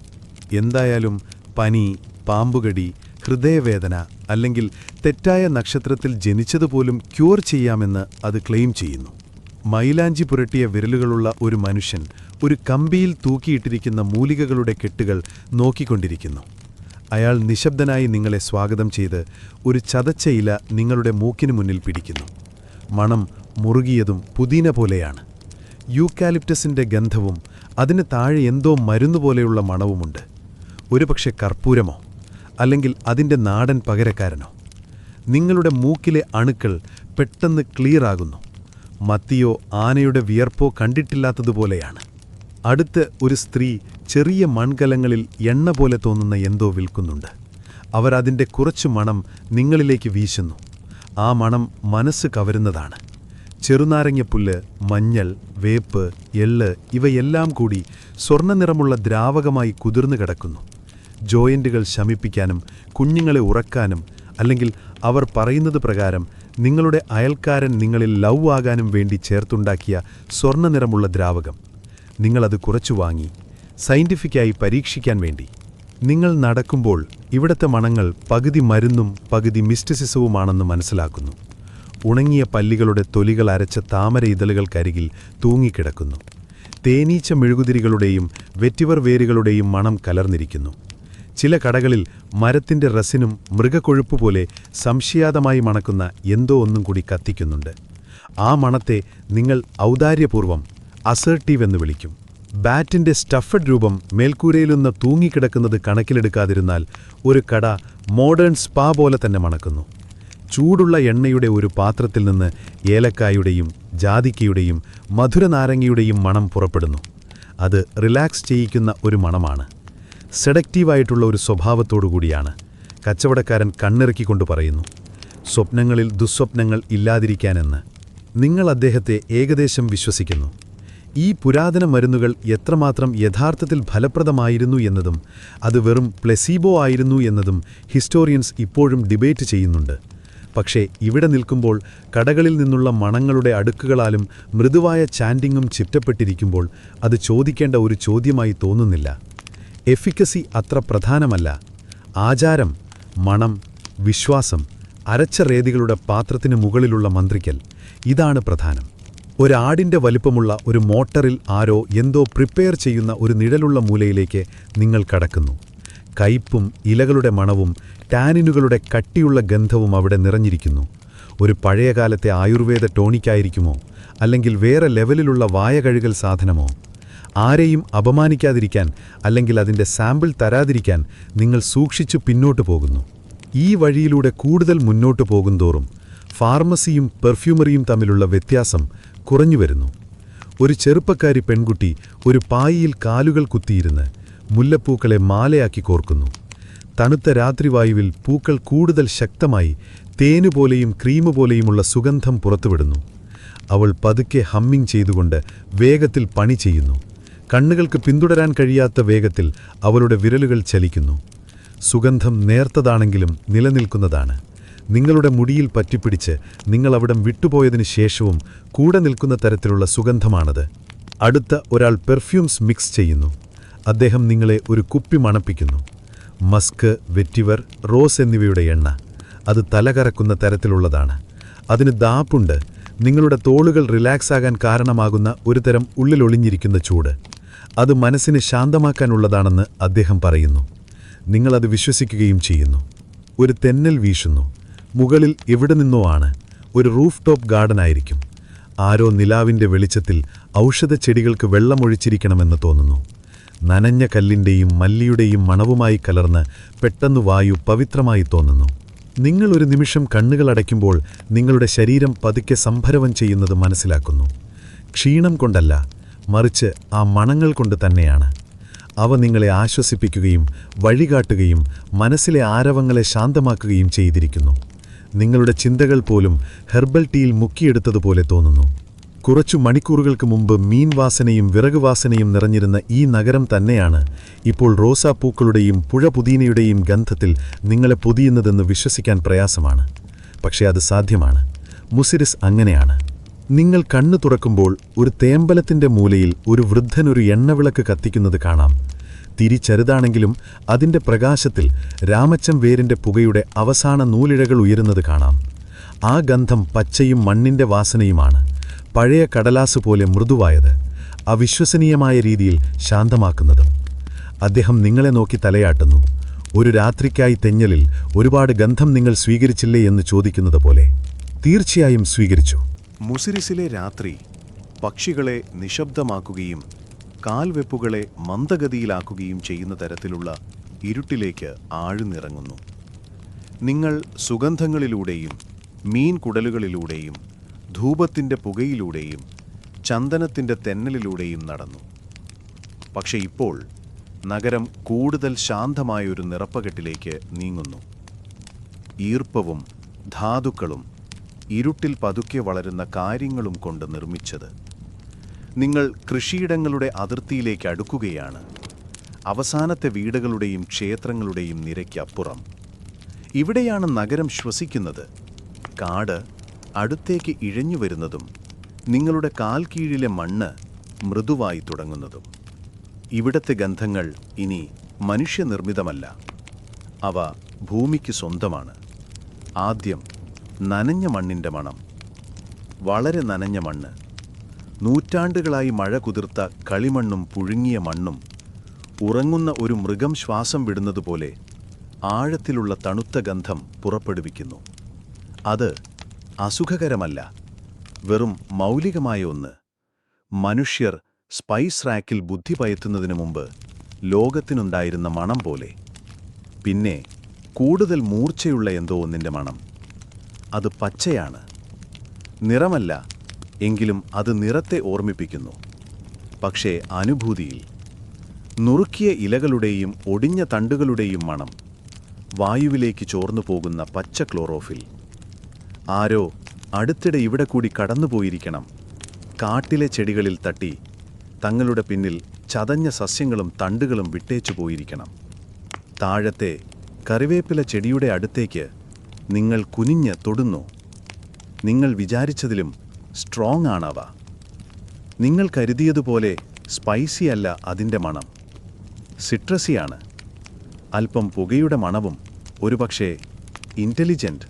എന്തായാലും പനി, പാമ്പുകടി, ഹൃദയവേദന അല്ലെങ്കിൽ തെറ്റായ നക്ഷത്രത്തിൽ ജനിച്ചതുപോലും ക്യൂർ ചെയ്യാമെന്ന് അത് ക്ലെയിം ചെയ്യുന്നു. മൈലാഞ്ചി പുരട്ടിയ വിരലുകളുള്ള ഒരു മനുഷ്യൻ ഒരു കമ്പിയിൽ തൂക്കിയിട്ടിരിക്കുന്ന മൂലികകളുടെ കെട്ടുകൾ നോക്കിക്കൊണ്ടിരിക്കുന്നു. അയാൾ നിശബ്ദനായി നിങ്ങളെ സ്വാഗതം ചെയ്ത് ഒരു ചതച്ച ഇല നിങ്ങളുടെ മൂക്കിനു മുന്നിൽ പിടിക്കുന്നു. മണം മുറുകിയതും പുതിന പോലെയാണ്. യൂക്കാലിപ്റ്റസിന്റെ ഗന്ധവും അതിന് താഴെ എന്തോ മരുന്നുപോലെയുള്ള മണവുമുണ്ട്. ഒരുപക്ഷെ കർപ്പൂരമോ അല്ലെങ്കിൽ അതിൻ്റെ നാടൻ പകരക്കാരനോ. നിങ്ങളുടെ മൂക്കിലെ അണുക്കൾ പെട്ടെന്ന് ക്ലിയറാകുന്നു. മത്തിയോ ആനയുടെ വിയർപ്പോ കണ്ടിട്ടില്ലാത്തതുപോലെയാണ്. അടുത്ത് ഒരു സ്ത്രീ ചെറിയ മൺകലങ്ങളിൽ എണ്ണ പോലെ തോന്നുന്ന എന്തോ വിൽക്കുന്നുണ്ട്. അവർ അതിൻ്റെ കുറച്ചു മണം നിങ്ങളിലേക്ക് വീശുന്നു. ആ മണം മനസ്സ് കവരുന്നതാണ്. ചെറുനാരങ്ങപ്പുല്ല്, മഞ്ഞൾ, വേപ്പ്, എള്ള് ഇവയെല്ലാം കൂടി സ്വർണ്ണനിറമുള്ള ദ്രാവകമായി കുതിർന്നു കിടക്കുന്നു. ജോയിന്റുകൾ ശമിപ്പിക്കാനും കുഞ്ഞുങ്ങളെ ഉറക്കാനും അല്ലെങ്കിൽ അവർ പറയുന്നത് പ്രകാരം നിങ്ങളുടെ അയൽക്കാരൻ നിങ്ങളിൽ ലവ് ആകാനും വേണ്ടി ചേർത്തുണ്ടാക്കിയ സ്വർണ്ണനിറമുള്ള ദ്രാവകം. നിങ്ങളത് കുറച്ചു വാങ്ങി സയന്റിഫിക്കായി പരീക്ഷിക്കാൻ വേണ്ടി. നിങ്ങൾ നടക്കുമ്പോൾ ഇവിടത്തെ മണങ്ങൾ പകുതി മരുന്നും പകുതി മിസ്റ്റിസിസവുമാണെന്ന് മനസ്സിലാക്കുന്നു. ഉണങ്ങിയ പല്ലികളുടെ തൊലികൾ അരച്ച താമര ഇതളുകൾക്കരികിൽ തൂങ്ങിക്കിടക്കുന്നു. തേനീച്ച മെഴുകുതിരികളുടെയും വെറ്റിവർ വേരുകളുടെയും മണം കലർന്നിരിക്കുന്നു. ചില കടകളിൽ മരത്തിന്റെ റസിനും മൃഗക്കൊഴുപ്പുപോലെ സംശയാതമായി മണക്കുന്ന എന്തോ ഒന്നും കൂടി കത്തിക്കുന്നുണ്ട്. ആ മണത്തെ നിങ്ങൾ ഔദാര്യപൂർവം അസേർട്ടീവ് എന്ന് വിളിക്കും. ബാറ്റിന്റെ സ്റ്റഫഡ് രൂപം മേൽക്കൂരയിലൊന്ന് തൂങ്ങിക്കിടക്കുന്നത് കണക്കിലെടുക്കാതിരുന്നാൽ ഒരു കട മോഡേൺ സ്പാ പോലെ തന്നെ മണക്കുന്നു. ചൂടുള്ള എണ്ണയുടെ ഒരു പാത്രത്തിൽ നിന്ന് ഏലക്കായുടെയും ജാതിക്കയുടെയും മധുരനാരങ്ങയുടെയും മണം പുറപ്പെടുന്നു. അത് റിലാക്സ് ചെയ്യിക്കുന്ന ഒരു മണമാണ്. സെഡക്റ്റീവായിട്ടുള്ള ഒരു സ്വഭാവത്തോടുകൂടിയാണ്. കച്ചവടക്കാരൻ കണ്ണിറക്കിക്കൊണ്ട് പറയുന്നു, സ്വപ്നങ്ങളിൽ ദുസ്വപ്നങ്ങൾ ഇല്ലാതിരിക്കാനെന്ന്. നിങ്ങൾ അദ്ദേഹത്തെ ഏകദേശം വിശ്വസിക്കുന്നു. ഈ പുരാതന മരുന്നുകൾ എത്രമാത്രം യഥാർത്ഥത്തിൽ ഫലപ്രദമായിരുന്നു എന്നതും അത് വെറും പ്ലെസീബോ ആയിരുന്നു എന്നതും ഹിസ്റ്റോറിയൻസ് ഇപ്പോഴും ഡിബേറ്റ് ചെയ്യുന്നുണ്ട്. പക്ഷേ ഇവിടെ നിൽക്കുമ്പോൾ കടകളിൽ നിന്നുള്ള മണങ്ങളുടെ അടുക്കുകളാലും മൃദുവായ ചാൻഡിങ്ങും ചുറ്റപ്പെട്ടിരിക്കുമ്പോൾ അത് ചോദിക്കേണ്ട ഒരു ചോദ്യമായി തോന്നുന്നില്ല. എഫിക്കസി അത്ര പ്രധാനമല്ല. ആചാരം, മണം, വിശ്വാസം, അരച്ച റേതികളുടെ പാത്രത്തിന് മുകളിലുള്ള മന്ത്രിക്കൽ, ഇതാണ് പ്രധാനം. ഒരാടിൻ്റെ വലിപ്പമുള്ള ഒരു മോട്ടറിൽ ആരോ എന്തോ പ്രിപ്പയർ ചെയ്യുന്ന ഒരു നിഴലുള്ള മൂലയിലേക്ക് നിങ്ങൾ കടക്കുന്നു. കയ്പും ഇലകളുടെ മണവും ടാനിനുകളുടെ കട്ടിയുള്ള ഗന്ധവും അവിടെ നിറഞ്ഞിരിക്കുന്നു. ഒരു പഴയകാലത്തെ ആയുർവേദ ടോണിക്കായിരിക്കുമോ, അല്ലെങ്കിൽ വേറെ ലെവലിലുള്ള വായ കഴുകൽ സാധനമോ? ആരെയും അപമാനിക്കാതിരിക്കാൻ അല്ലെങ്കിൽ അതിൻ്റെ സാമ്പിൾ തരാതിരിക്കാൻ നിങ്ങൾ സൂക്ഷിച്ചു പിന്നോട്ടു പോകുന്നു. ഈ വഴിയിലൂടെ കൂടുതൽ മുന്നോട്ടു പോകുന്തോറും ഫാർമസിയും പെർഫ്യൂമറിയും തമ്മിലുള്ള വ്യത്യാസം കുറഞ്ഞുവരുന്നു. ഒരു ചെറുപ്പക്കാരി പെൺകുട്ടി ഒരു പായിയിൽ കാലുകൾ കുത്തിയിരുന്ന് മുല്ലപ്പൂക്കളെ മാലയാക്കി കോർക്കുന്നു. തണുത്ത രാത്രിവായുവിൽ പൂക്കൾ കൂടുതൽ ശക്തമായി തേനുപോലെയും ക്രീമുപോലെയുമുള്ള സുഗന്ധം പുറത്തുവിടുന്നു. അവൾ പതുക്കെ ഹമ്മിങ് ചെയ്തുകൊണ്ട് വേഗത്തിൽ പണി ചെയ്യുന്നു. കണ്ണുകൾക്ക് പിന്തുടരാൻ കഴിയാത്ത വേഗത്തിൽ അവളുടെ വിരലുകൾ ചലിക്കുന്നു. സുഗന്ധം നേർത്തതാണെങ്കിലും നിലനിൽക്കുന്നതാണ്. നിങ്ങളുടെ മുടിയിൽ പറ്റിപ്പിടിച്ച് നിങ്ങളവിടം വിട്ടുപോയതിനു ശേഷവും കൂടെ നിൽക്കുന്ന തരത്തിലുള്ള സുഗന്ധമാണത്. അടുത്ത ഒരാൾ പെർഫ്യൂംസ് മിക്സ് ചെയ്യുന്നു. അദ്ദേഹം നിങ്ങളെ ഒരു കുപ്പി മണപ്പിക്കുന്നു. മസ്ക്, വെറ്റിവർ, റോസ് എന്നിവയുടെ എണ്ണ. അത് തലകറക്കുന്ന തരത്തിലുള്ളതാണ്. അതിന് ദാപ്പുണ്ട്. നിങ്ങളുടെ തോളുകൾ റിലാക്സാകാൻ കാരണമാകുന്ന ഒരുതരം ഉള്ളിലൊളിഞ്ഞിരിക്കുന്ന ചൂട്. അത് മനസ്സിനെ ശാന്തമാക്കാനുള്ളതാണെന്ന് അദ്ദേഹം പറയുന്നു. നിങ്ങളത് വിശ്വസിക്കുകയും ചെയ്യുന്നു. ഒരു തെന്നൽ വീശുന്നു. മുകളിൽ എവിടെ നിന്നോ ആണ്. ഒരു റൂഫ് ടോപ്പ് ഗാർഡനായിരിക്കും. ആരോ നിലാവിൻ്റെ വെളിച്ചത്തിൽ ഔഷധച്ചെടികൾക്ക് വെള്ളമൊഴിച്ചിരിക്കണമെന്ന് തോന്നുന്നു. നനഞ്ഞ കല്ലിൻ്റെയും മല്ലിയുടെയും മണവുമായി കലർന്ന് പെട്ടെന്ന് വായു പവിത്രമായി തോന്നുന്നു. നിങ്ങൾ ഒരു നിമിഷം കണ്ണുകളടയ്ക്കുമ്പോൾ നിങ്ങളുടെ ശരീരം പതുക്കെ സംഭരവം ചെയ്യുന്നത് മനസ്സിലാക്കുന്നു. ക്ഷീണം കൊണ്ടല്ല, മറിച്ച് ആ മണങ്ങൾ കൊണ്ട് തന്നെയാണ്. അവ നിങ്ങളെ ആശ്വസിപ്പിക്കുകയും വഴികാട്ടുകയും മനസ്സിലെ ആരവങ്ങളെ ശാന്തമാക്കുകയും ചെയ്തിരിക്കുന്നു. നിങ്ങളുടെ ചിന്തകൾ പോലും ഹെർബൽ ടീയിൽ മുക്കിയെടുത്തതുപോലെ തോന്നുന്നു. കുറച്ചു മണിക്കൂറുകൾക്ക് മുമ്പ് മീൻവാസനയും വിറകുവാസനയും നിറഞ്ഞിരുന്ന ഈ നഗരം തന്നെയാണ് ഇപ്പോൾ റോസാപ്പൂക്കളുടെയും പുഴ പുതിനയുടെയും ഗന്ധത്തിൽ നിങ്ങളെ പൊതിയുന്നതെന്ന് വിശ്വസിക്കാൻ പ്രയാസമാണ്. പക്ഷേ അത് സാധ്യമാണ്. മുസിരിസ് അങ്ങനെയാണ്. നിങ്ങൾ കണ്ണു തുറക്കുമ്പോൾ ഒരു തേമ്പലത്തിൻ്റെ മൂലയിൽ ഒരു വൃദ്ധനൊരു എണ്ണവിളക്ക് കത്തിക്കുന്നത് കാണാം. തിരി ചെറുതാണെങ്കിലും അതിൻ്റെ പ്രകാശത്തിൽ രാമച്ചം വേരിൻ്റെ പുകയുടെ അവസാന നൂലിഴകൾ ഉയരുന്നത് കാണാം. ആ ഗന്ധം പച്ചയും മണ്ണിൻ്റെ വാസനയുമാണ്. പഴയ കടലാസ് പോലെ മൃദുവായത്, അവിശ്വസനീയമായ രീതിയിൽ ശാന്തമാക്കുന്നതും. അദ്ദേഹം നിങ്ങളെ നോക്കി തലയാട്ടുന്നു. ഒരു രാത്രിക്കായി തെഞ്ഞലിൽ ഒരുപാട് ഗന്ധം നിങ്ങൾ സ്വീകരിച്ചില്ലേ എന്ന് ചോദിക്കുന്നത് പോലെ. തീർച്ചയായും സ്വീകരിച്ചു. മുസിരിസിലെ രാത്രി പക്ഷികളെ നിശബ്ദമാക്കുകയും കാൽവെപ്പുകളെ മന്ദഗതിയിലാക്കുകയും ചെയ്യുന്ന തരത്തിലുള്ള ഇരുട്ടിലേക്ക് ആഴ്ന്നിറങ്ങുന്നു. നിങ്ങൾ സുഗന്ധങ്ങളിലൂടെയും മീൻ കുടലുകളിലൂടെയും ധൂപത്തിൻ്റെ പുകയിലൂടെയും ചന്ദനത്തിൻ്റെ തെന്നലിലൂടെയും നടന്നു. പക്ഷെ ഇപ്പോൾ നഗരം കൂടുതൽ ശാന്തമായൊരു നിറപ്പകട്ടിലേക്ക് നീങ്ങുന്നു. ഈർപ്പവും ധാതുക്കളും ഇരുട്ടിൽ പതുക്കെ വളരുന്ന കാര്യങ്ങളും കൊണ്ട് നിർമ്മിച്ചത്. നിങ്ങൾ കൃഷിയിടങ്ങളുടെ അതിർത്തിയിലേക്ക് അടുക്കുകയാണ്. അവസാനത്തെ വീടുകളുടെയും ക്ഷേത്രങ്ങളുടെയും നിരയ്ക്കപ്പുറം. ഇവിടെയാണ് നഗരം ശ്വസിക്കുന്നത്. കാട് അടുത്തേക്ക് ഇഴഞ്ഞു വരുന്നതും നിങ്ങളുടെ കാൽ കീഴിലെ മണ്ണ് മൃദുവായി തുടങ്ങുന്നതും. ഇവിടത്തെ ഗന്ധങ്ങൾ ഇനി മനുഷ്യനിർമ്മിതമല്ല. അവ ഭൂമിക്ക് സ്വന്തമാണ്. ആദ്യം നനഞ്ഞ മണ്ണിൻ്റെ മണം. വളരെ നനഞ്ഞ മണ്ണ്. നൂറ്റാണ്ടുകളായി മഴ കുതിർത്ത കളിമണ്ണും പുഴുങ്ങിയ മണ്ണും ഉറങ്ങുന്ന ഒരു മൃഗം ശ്വാസം വിടുന്നതുപോലെ ആഴത്തിലുള്ള തണുത്ത ഗന്ധം പുറപ്പെടുവിക്കുന്നു. അത് അസുഖകരമല്ല, വെറും മൗലികമായ ഒന്ന്. മനുഷ്യർ സ്പൈസ് റാക്കിൽ ബുദ്ധി പയറ്റുന്നതിനു മുമ്പ് ലോകത്തിനുണ്ടായിരുന്ന മണം പോലെ. പിന്നെ കൂടുതൽ മൂർച്ചയുള്ള എന്തോ ഒന്നിൻ്റെ മണം. അത് പച്ചയാണ്. നിറമല്ല, എങ്കിലും അത് നിറത്തെ ഓർമ്മിപ്പിക്കുന്നു. പക്ഷേ അനുഭൂതിയിൽ നുറുക്കിയ ഇലകളുടെയും ഒടിഞ്ഞ തണ്ടുകളുടെയും മണം. വായുവിലേക്ക് ചോർന്നു പോകുന്ന പച്ച ക്ലോറോഫിൽ. ആരോ അടുത്തിടെ ഇവിടെ കൂടി കടന്നുപോയിരിക്കണം. കാട്ടിലെ ചെടികളിൽ തട്ടി തങ്ങളുടെ പിന്നിൽ ചതഞ്ഞ സസ്യങ്ങളും തണ്ടുകളും വിട്ടേച്ചു പോയിരിക്കണം. താഴത്തെ കറിവേപ്പില ചെടിയുടെ അടുത്തേക്ക് നിങ്ങൾ കുനിഞ്ഞ് തൊടുന്നു. നിങ്ങൾ വിചാരിച്ചതിലും സ്ട്രോങ് ആണവ. നിങ്ങൾ കരുതിയതുപോലെ സ്പൈസി അല്ല അതിൻ്റെ മണം. സിട്രസിയാണ്. അല്പം പുകയുടെ മണവും, ഒരുപക്ഷേ ഇൻ്റലിജൻ്റ്.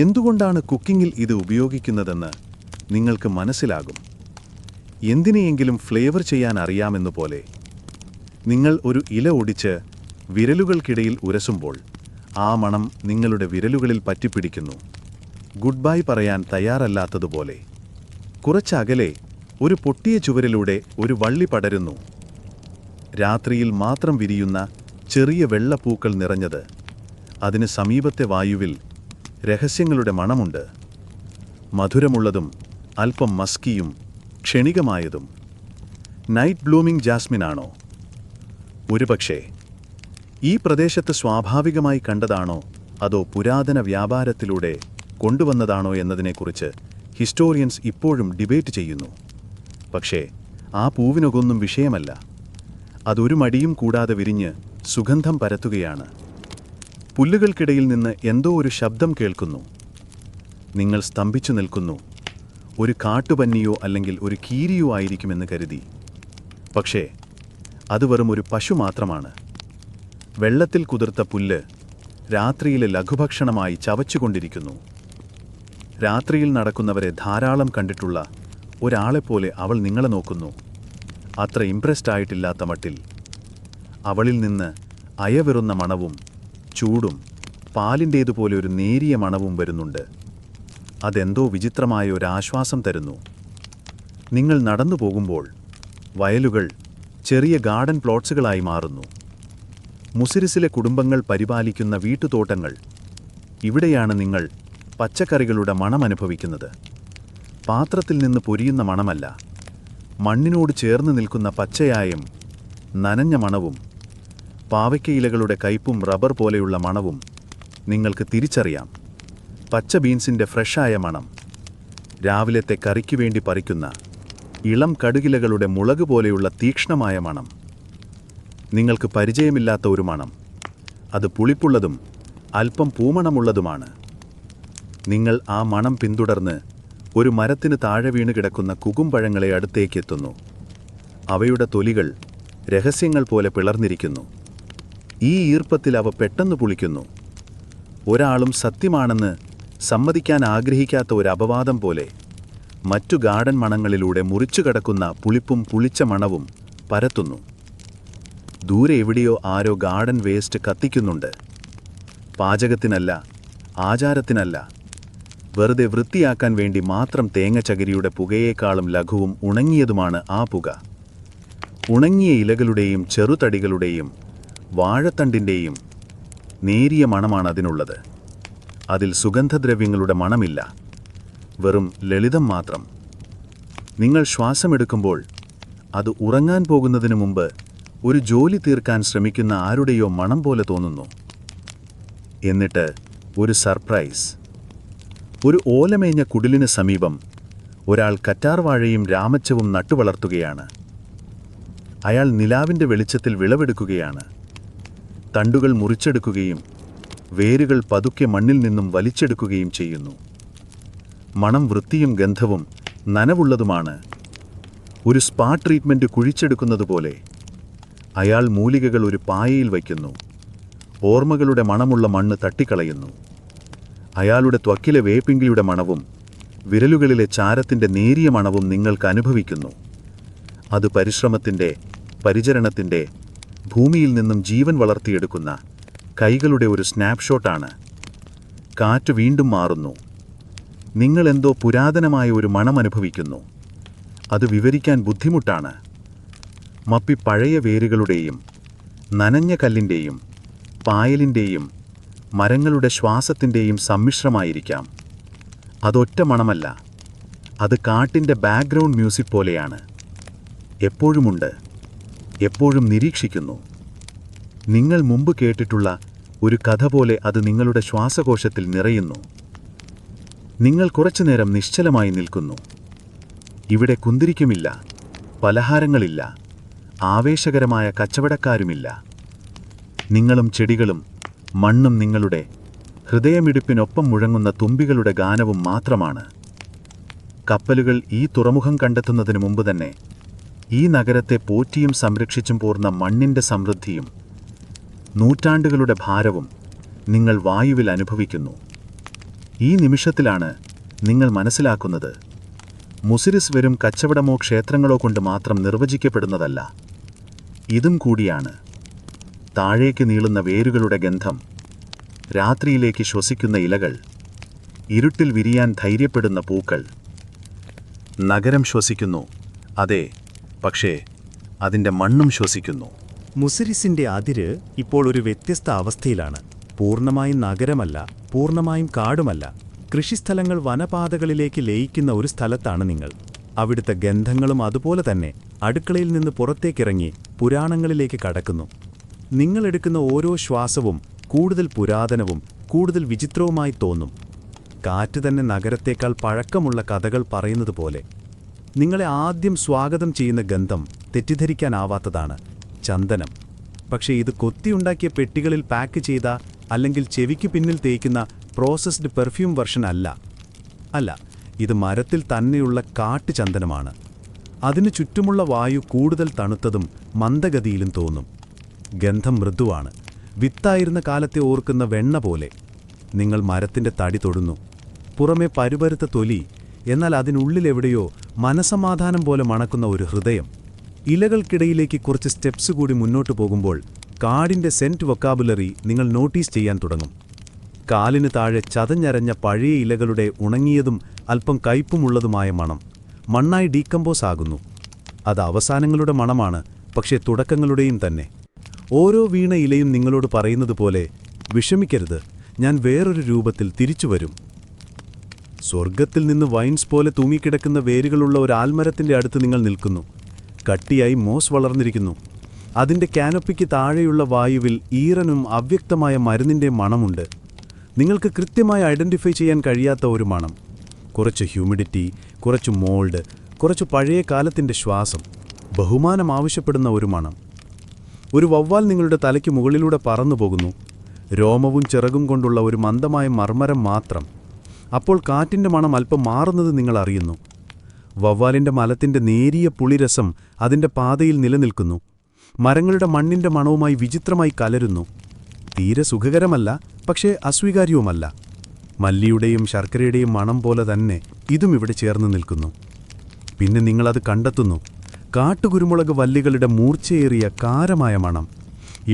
എന്തുകൊണ്ടാണ് കുക്കിങ്ങിൽ ഇത് ഉപയോഗിക്കുന്നതെന്ന് നിങ്ങൾക്ക് മനസ്സിലാകും. എന്തിനെയെങ്കിലും ഫ്ലേവർ ചെയ്യാൻ അറിയാമെന്നുപോലെ. നിങ്ങൾ ഒരു ഇല ഒടിച്ച് വിരലുകൾക്കിടയിൽ ഉരസുമ്പോൾ ആ മണം നിങ്ങളുടെ വിരലുകളിൽ പറ്റിപ്പിടിക്കുന്നു. ഗുഡ് ബൈ പറയാൻ തയ്യാറല്ലാത്തതുപോലെ. കുറച്ചകലെ ഒരു പൊട്ടിയ ചുവരിലൂടെ ഒരു വള്ളി പടരുന്നു. രാത്രിയിൽ മാത്രം വിരിയുന്ന ചെറിയ വെള്ളപ്പൂക്കൾ നിറഞ്ഞത്. അതിന് സമീപത്തെ വായുവിൽ രഹസ്യങ്ങളുടെ മണമുണ്ട്. മധുരമുള്ളതും അല്പം മസ്കിയും ക്ഷണികമായതും. Night blooming ജാസ്മിനാണോ? ഒരുപക്ഷേ. ഈ പ്രദേശത്ത് സ്വാഭാവികമായി കണ്ടതാണോ അതോ പുരാതന വ്യാപാരത്തിലൂടെ കൊണ്ടുവന്നതാണോ എന്നതിനെക്കുറിച്ച് ഹിസ്റ്റോറിയൻസ് ഇപ്പോഴും ഡിബേറ്റ് ചെയ്യുന്നു. പക്ഷേ ആ പൂവിനൊന്നും വിഷയമല്ല. അതൊരു മടിയും കൂടാതെ വിരിഞ്ഞ് സുഗന്ധം പരത്തുകയാണ്. പുല്ലുകൾക്കിടയിൽ നിന്ന് എന്തോ ഒരു ശബ്ദം കേൾക്കുന്നു. നിങ്ങൾ സ്തംഭിച്ചു നിൽക്കുന്നു. ഒരു കാട്ടുപന്നിയോ അല്ലെങ്കിൽ ഒരു കീരിയോ ആയിരിക്കുമെന്ന് കരുതി. പക്ഷേ അത് വെറും ഒരു പശു മാത്രമാണ്. വെള്ളത്തിൽ കുതിർത്ത പുല്ല് രാത്രിയിലെ ലഘുഭക്ഷണമായി ചവച്ചുകൊണ്ടിരിക്കുന്നു. രാത്രിയിൽ നടക്കുന്നവരെ ധാരാളം കണ്ടിട്ടുള്ള ഒരാളെപ്പോലെ അവൾ നിങ്ങളെ നോക്കുന്നു. അത്ര ഇംപ്രസ്ഡ് ആയിട്ടില്ലാത്ത മട്ടിൽ. അവളിൽ നിന്ന് അയവെറുന്ന മണവും ചൂടും പാലിൻ്റേതുപോലെ ഒരു നേരിയ മണവും വരുന്നുണ്ട്. അതെന്തോ വിചിത്രമായ ഒരാശ്വാസം തരുന്നു. നിങ്ങൾ നടന്നു പോകുമ്പോൾ വയലുകൾ ചെറിയ ഗാർഡൻ പ്ലോട്ട്സുകളായി മാറുന്നു. മുസിരിസിലെ കുടുംബങ്ങൾ പരിപാലിക്കുന്ന വീട്ടുതോട്ടങ്ങൾ. ഇവിടെയാണ് നിങ്ങൾ പച്ചക്കറികളുടെ മണമനുഭവിക്കുന്നത്. പാത്രത്തിൽ നിന്ന് പൊരിയുന്ന മണമല്ല, മണ്ണിനോട് ചേർന്ന് നിൽക്കുന്ന പച്ചയായും നനഞ്ഞ മണവും പാവയ്ക്കയിലകളുടെ കയ്പും റബ്ബർ പോലെയുള്ള മണവും നിങ്ങൾക്ക് തിരിച്ചറിയാം. പച്ച ബീൻസിൻ്റെ ഫ്രഷായ മണം, രാവിലത്തെ കറിക്കു വേണ്ടി പറിക്കുന്ന ഇളം കടുകിലകളുടെ മുളക് പോലെയുള്ള തീക്ഷ്ണമായ മണം. നിങ്ങൾക്ക് പരിചയമില്ലാത്ത ഒരു മണം. അത് പുളിപ്പുള്ളതും അല്പം പൂമണമുള്ളതുമാണ്. നിങ്ങൾ ആ മണം പിന്തുടർന്ന് ഒരു മരത്തിന് താഴെ വീണ് കിടക്കുന്ന കുകുംപഴങ്ങളെ അടുത്തേക്കെത്തുന്നു. അവയുടെ തൊലികൾ രഹസ്യങ്ങൾ പോലെ പിളർന്നിരിക്കുന്നു. ഈ ഈർപ്പത്തിൽ അവ പെട്ടെന്ന് പുളിക്കുന്നു. ഒരാളും സത്യമാണെന്ന് സമ്മതിക്കാൻ ആഗ്രഹിക്കാത്ത ഒരു അപവാദം പോലെ മറ്റു ഗാർഡൻ മണങ്ങളിലൂടെ മുറിച്ചു കടക്കുന്ന പുളിപ്പും പുളിച്ച മണവും പരത്തുന്നു. ദൂരെ എവിടെയോ ആരോ ഗാർഡൻ വേസ്റ്റ് കത്തിക്കുന്നുണ്ട്. പാചകത്തിനല്ല, ആചാരത്തിനല്ല, വെറുതെ വൃത്തിയാക്കാൻ വേണ്ടി മാത്രം തേങ്ങച്ചകരിയുടെ പുകയേക്കാളും ലഘുവും ഉണങ്ങിയതുമാണ് ആ പുക. ഉണങ്ങിയ ഇലകളുടെയും ചെറുതടികളുടെയും വാഴത്തണ്ടിൻ്റെയും നേരിയ മണമാണതിനുള്ളത്. അതിൽ സുഗന്ധദ്രവ്യങ്ങളുടെ മണമില്ല, വെറും ലളിതം മാത്രം. നിങ്ങൾ ശ്വാസമെടുക്കുമ്പോൾ അത് ഉറങ്ങാൻ പോകുന്നതിനു മുമ്പ് ഒരു ജോലി തീർക്കാൻ ശ്രമിക്കുന്ന ആരുടെയോ മണം പോലെ തോന്നുന്നു. എന്നിട്ട് ഒരു സർപ്രൈസ്. ഒരു ഓലമേഞ്ഞ കുടിലിന് സമീപം ഒരാൾ കറ്റാർവാഴയും രാമച്ചവും നട്ടുവളർത്തുകയാണ്. അയാൾ നിലാവിൻ്റെ വെളിച്ചത്തിൽ വിളവെടുക്കുകയാണ്. തണ്ടുകൾ മുറിച്ചെടുക്കുകയും വേരുകൾ പതുക്കെ മണ്ണിൽ നിന്നും വലിച്ചെടുക്കുകയും ചെയ്യുന്നു. മണം വൃത്തിയും ഗന്ധവും നനവുള്ളതുമാണ്. ഒരു സ്പാ ട്രീറ്റ്മെൻറ്റ് കുഴിച്ചെടുക്കുന്നതുപോലെ. അയാൾ മൂലികകൾ ഒരു പായയിൽ വയ്ക്കുന്നു. ഓർമ്മകളുടെ മണമുള്ള മണ്ണ് തട്ടിക്കളയുന്നു. അയാളുടെ ത്വക്കിലെ വേപ്പിങ്കിയുടെ മണവും വിരലുകളിലെ ചാരത്തിൻ്റെ നേരിയ മണവും നിങ്ങൾക്ക് അനുഭവിക്കുന്നു. അത് പരിശ്രമത്തിൻ്റെ, പരിചരണത്തിൻ്റെ, ഭൂമിയിൽ നിന്നും ജീവൻ വളർത്തിയെടുക്കുന്ന കൈകളുടെ ഒരു സ്നാപ്ഷോട്ടാണ്. കാറ്റ് വീണ്ടും മാറുന്നു. നിങ്ങളെന്തോ പുരാതനമായ ഒരു മണം അനുഭവിക്കുന്നു. അത് വിവരിക്കാൻ ബുദ്ധിമുട്ടാണ്. മപ്പി പഴയ വേരുകളുടെയും നനഞ്ഞ കല്ലിൻ്റെയും പായലിൻ്റെയും മരങ്ങളുടെ ശ്വാസത്തിൻ്റെയും സമ്മിശ്രമായിരിക്കാം. അതൊറ്റ മണമല്ല, അത് കാട്ടിൻ്റെ ബാക്ക്ഗ്രൗണ്ട് മ്യൂസിക് പോലെയാണ്. എപ്പോഴുമുണ്ട്, എപ്പോഴും നിരീക്ഷിക്കുന്നു. നിങ്ങൾ മുമ്പ് കേട്ടിട്ടുള്ള ഒരു കഥ പോലെ അത് നിങ്ങളുടെ ശ്വാസകോശത്തിൽ നിറയുന്നു. നിങ്ങൾ കുറച്ചുനേരം നിശ്ചലമായി നിൽക്കുന്നു. ഇവിടെ കുന്തിരിക്കുമില്ല, പലഹാരങ്ങളില്ല, ആവേശകരമായ കച്ചവടക്കാരുമില്ല. നിങ്ങളും ചെടികളും മണ്ണും നിങ്ങളുടെ ഹൃദയമിടിപ്പിനൊപ്പം മുഴങ്ങുന്ന തുമ്പികളുടെ ഗാനവും മാത്രമാണ്. കപ്പലുകൾ ഈ തുറമുഖം കണ്ടെത്തുന്നതിനു മുമ്പ് തന്നെ ഈ നഗരത്തെ പോറ്റിയും സംരക്ഷിച്ചും പോർന്ന മണ്ണിൻ്റെ സമൃദ്ധിയും നൂറ്റാണ്ടുകളുടെ ഭാരവും നിങ്ങൾ വായുവിൽ അനുഭവിക്കുന്നു. ഈ നിമിഷത്തിലാണ് നിങ്ങൾ മനസ്സിലാക്കുന്നത്, മുസിരിസ് വെറും കച്ചവടമോ ക്ഷേത്രങ്ങളോ കൊണ്ട് മാത്രം നിർവചിക്കപ്പെടുന്നതല്ല. ഇതും കൂടിയാണ് താഴേക്ക് നീളുന്ന വേരുകളുടെ ഗന്ധം, രാത്രിയിലേക്ക് ശ്വസിക്കുന്ന ഇലകൾ, ഇരുട്ടിൽ വിരിയാൻ ധൈര്യപ്പെടുന്ന പൂക്കൾ. നഗരം ശ്വസിക്കുന്നു, അതെ, പക്ഷേ അതിൻ്റെ മണ്ണും ശ്വസിക്കുന്നു. മുസിരിസിന്റെ അതിര് ഇപ്പോൾ ഒരു വ്യത്യസ്ത അവസ്ഥയിലാണ്. പൂർണ്ണമായും നഗരമല്ല, പൂർണ്ണമായും കാടുമല്ല. കൃഷിസ്ഥലങ്ങൾ വനപാതകളിലേക്ക് ലയിക്കുന്ന ഒരു സ്ഥലത്താണ് നിങ്ങൾ. അവിടുത്തെ ഗന്ധങ്ങളും അതുപോലെ തന്നെ അടുക്കളയിൽ നിന്ന് പുറത്തേക്കിറങ്ങി പുരാണങ്ങളിലേക്ക് കടക്കുന്നു. നിങ്ങളെടുക്കുന്ന ഓരോ ശ്വാസവും കൂടുതൽ പുരാതനവും കൂടുതൽ വിചിത്രവുമായി തോന്നും. കാറ്റ് തന്നെ നഗരത്തേക്കാൾ പഴക്കമുള്ള കഥകൾ പറയുന്നത് പോലെ. നിങ്ങളെ ആദ്യം സ്വാഗതം ചെയ്യുന്ന ഗന്ധം തെറ്റിദ്ധരിക്കാനാവാത്തതാണ്, ചന്ദനം. പക്ഷേ ഇത് കൊത്തിയുണ്ടാക്കിയ പെട്ടികളിൽ പാക്ക് ചെയ്ത അല്ലെങ്കിൽ ചെവിക്ക് പിന്നിൽ തേക്കുന്ന പ്രോസസ്ഡ് പെർഫ്യൂം വെർഷൻ അല്ല, ഇത് മരത്തിൽ തന്നെയുള്ള കാട്ടുചന്ദനമാണ്. അതിനു ചുറ്റുമുള്ള വായു കൂടുതൽ തണുത്തതും മന്ദഗതിയിലും തോന്നും. ഗന്ധം മൃദുവാണ്, വിത്തായിരുന്ന കാലത്തെ ഓർക്കുന്ന വെണ്ണ പോലെ. നിങ്ങൾ മരത്തിൻ്റെ തടി തൊടുന്നു, പുറമെ പരുപരുത്ത തൊലി, എന്നാൽ അതിനുള്ളിലെവിടെയോ മനസമാധാനം പോലെ മണക്കുന്ന ഒരു ഹൃദയം. ഇലകൾക്കിടയിലേക്ക് കുറച്ച് സ്റ്റെപ്സ് കൂടി മുന്നോട്ട് പോകുമ്പോൾ കാടിൻ്റെ സെൻറ്റ് വൊക്കാബുലറി നിങ്ങൾ നോട്ടീസ് ചെയ്യാൻ തുടങ്ങും. കാലിന് താഴെ ചതഞ്ഞരഞ്ഞ പഴയ ഇലകളുടെ ഉണങ്ങിയതും അല്പം കയ്പുമുള്ളതുമായ മണം മണ്ണായി ഡീകമ്പോസ് ആകുന്നു. അത് അവസാനങ്ങളുടെ മണമാണ്, പക്ഷേ തുടക്കങ്ങളുടെയും തന്നെ. ഓരോ വീണ ഇലയും നിങ്ങളോട് പറയുന്നത് പോലെ, വിഷമിക്കരുത്, ഞാൻ വേറൊരു രൂപത്തിൽ തിരിച്ചുവരും. സ്വർഗത്തിൽ നിന്ന് വൈൻസ് പോലെ തൂങ്ങിക്കിടക്കുന്ന വേരുകളുള്ള ഒരു ആൽമരത്തിൻ്റെ അടുത്ത് നിങ്ങൾ നിൽക്കുന്നു. കട്ടിയായി മോസ് വളർന്നിരിക്കുന്നു. അതിൻ്റെ കാനോപ്പിക്ക് താഴെയുള്ള വായുവിൽ ഈറനും അവ്യക്തമായ മരുന്നിൻ്റെ മണമുണ്ട്. നിങ്ങൾക്ക് കൃത്യമായി ഐഡൻറ്റിഫൈ ചെയ്യാൻ കഴിയാത്ത ഒരു മണം. കുറച്ച് ഹ്യൂമിഡിറ്റി, കുറച്ച് മോൾഡ്, കുറച്ച് പഴയ കാലത്തിൻ്റെ ശ്വാസം, ബഹുമാനം ആവശ്യപ്പെടുന്ന ഒരു മണം. ഒരു വവ്വാൽ നിങ്ങളുടെ തലയ്ക്ക് മുകളിലൂടെ പറന്നു പോകുന്നു. രോമവും ചിറകും കൊണ്ടുള്ള ഒരു മന്ദമായ മർമ്മരം മാത്രം. അപ്പോൾ കാറ്റിൻ്റെ മണം അല്പം മാറുന്നത് നിങ്ങൾ അറിയുന്നു. വവ്വാലിൻ്റെ മലത്തിൻ്റെ നേരിയ പുളിരസം അതിൻ്റെ പാതയിൽ നിലനിൽക്കുന്നു. മരങ്ങളുടെ മണ്ണിൻ്റെ മണവുമായി വിചിത്രമായി കലരുന്നു. തീരെ സുഖകരമല്ല, പക്ഷേ അസ്വീകാര്യവുമല്ല. മല്ലിയുടെയും ശർക്കരയുടെയും മണം പോലെ തന്നെ ഇതും ഇവിടെ ചേർന്ന് നിൽക്കുന്നു. പിന്നെ നിങ്ങളത് കണ്ടെത്തുന്നു. കാട്ടുകുരുമുളക് വല്ലികളുടെ മൂർച്ചയേറിയ കാരമായ മണം.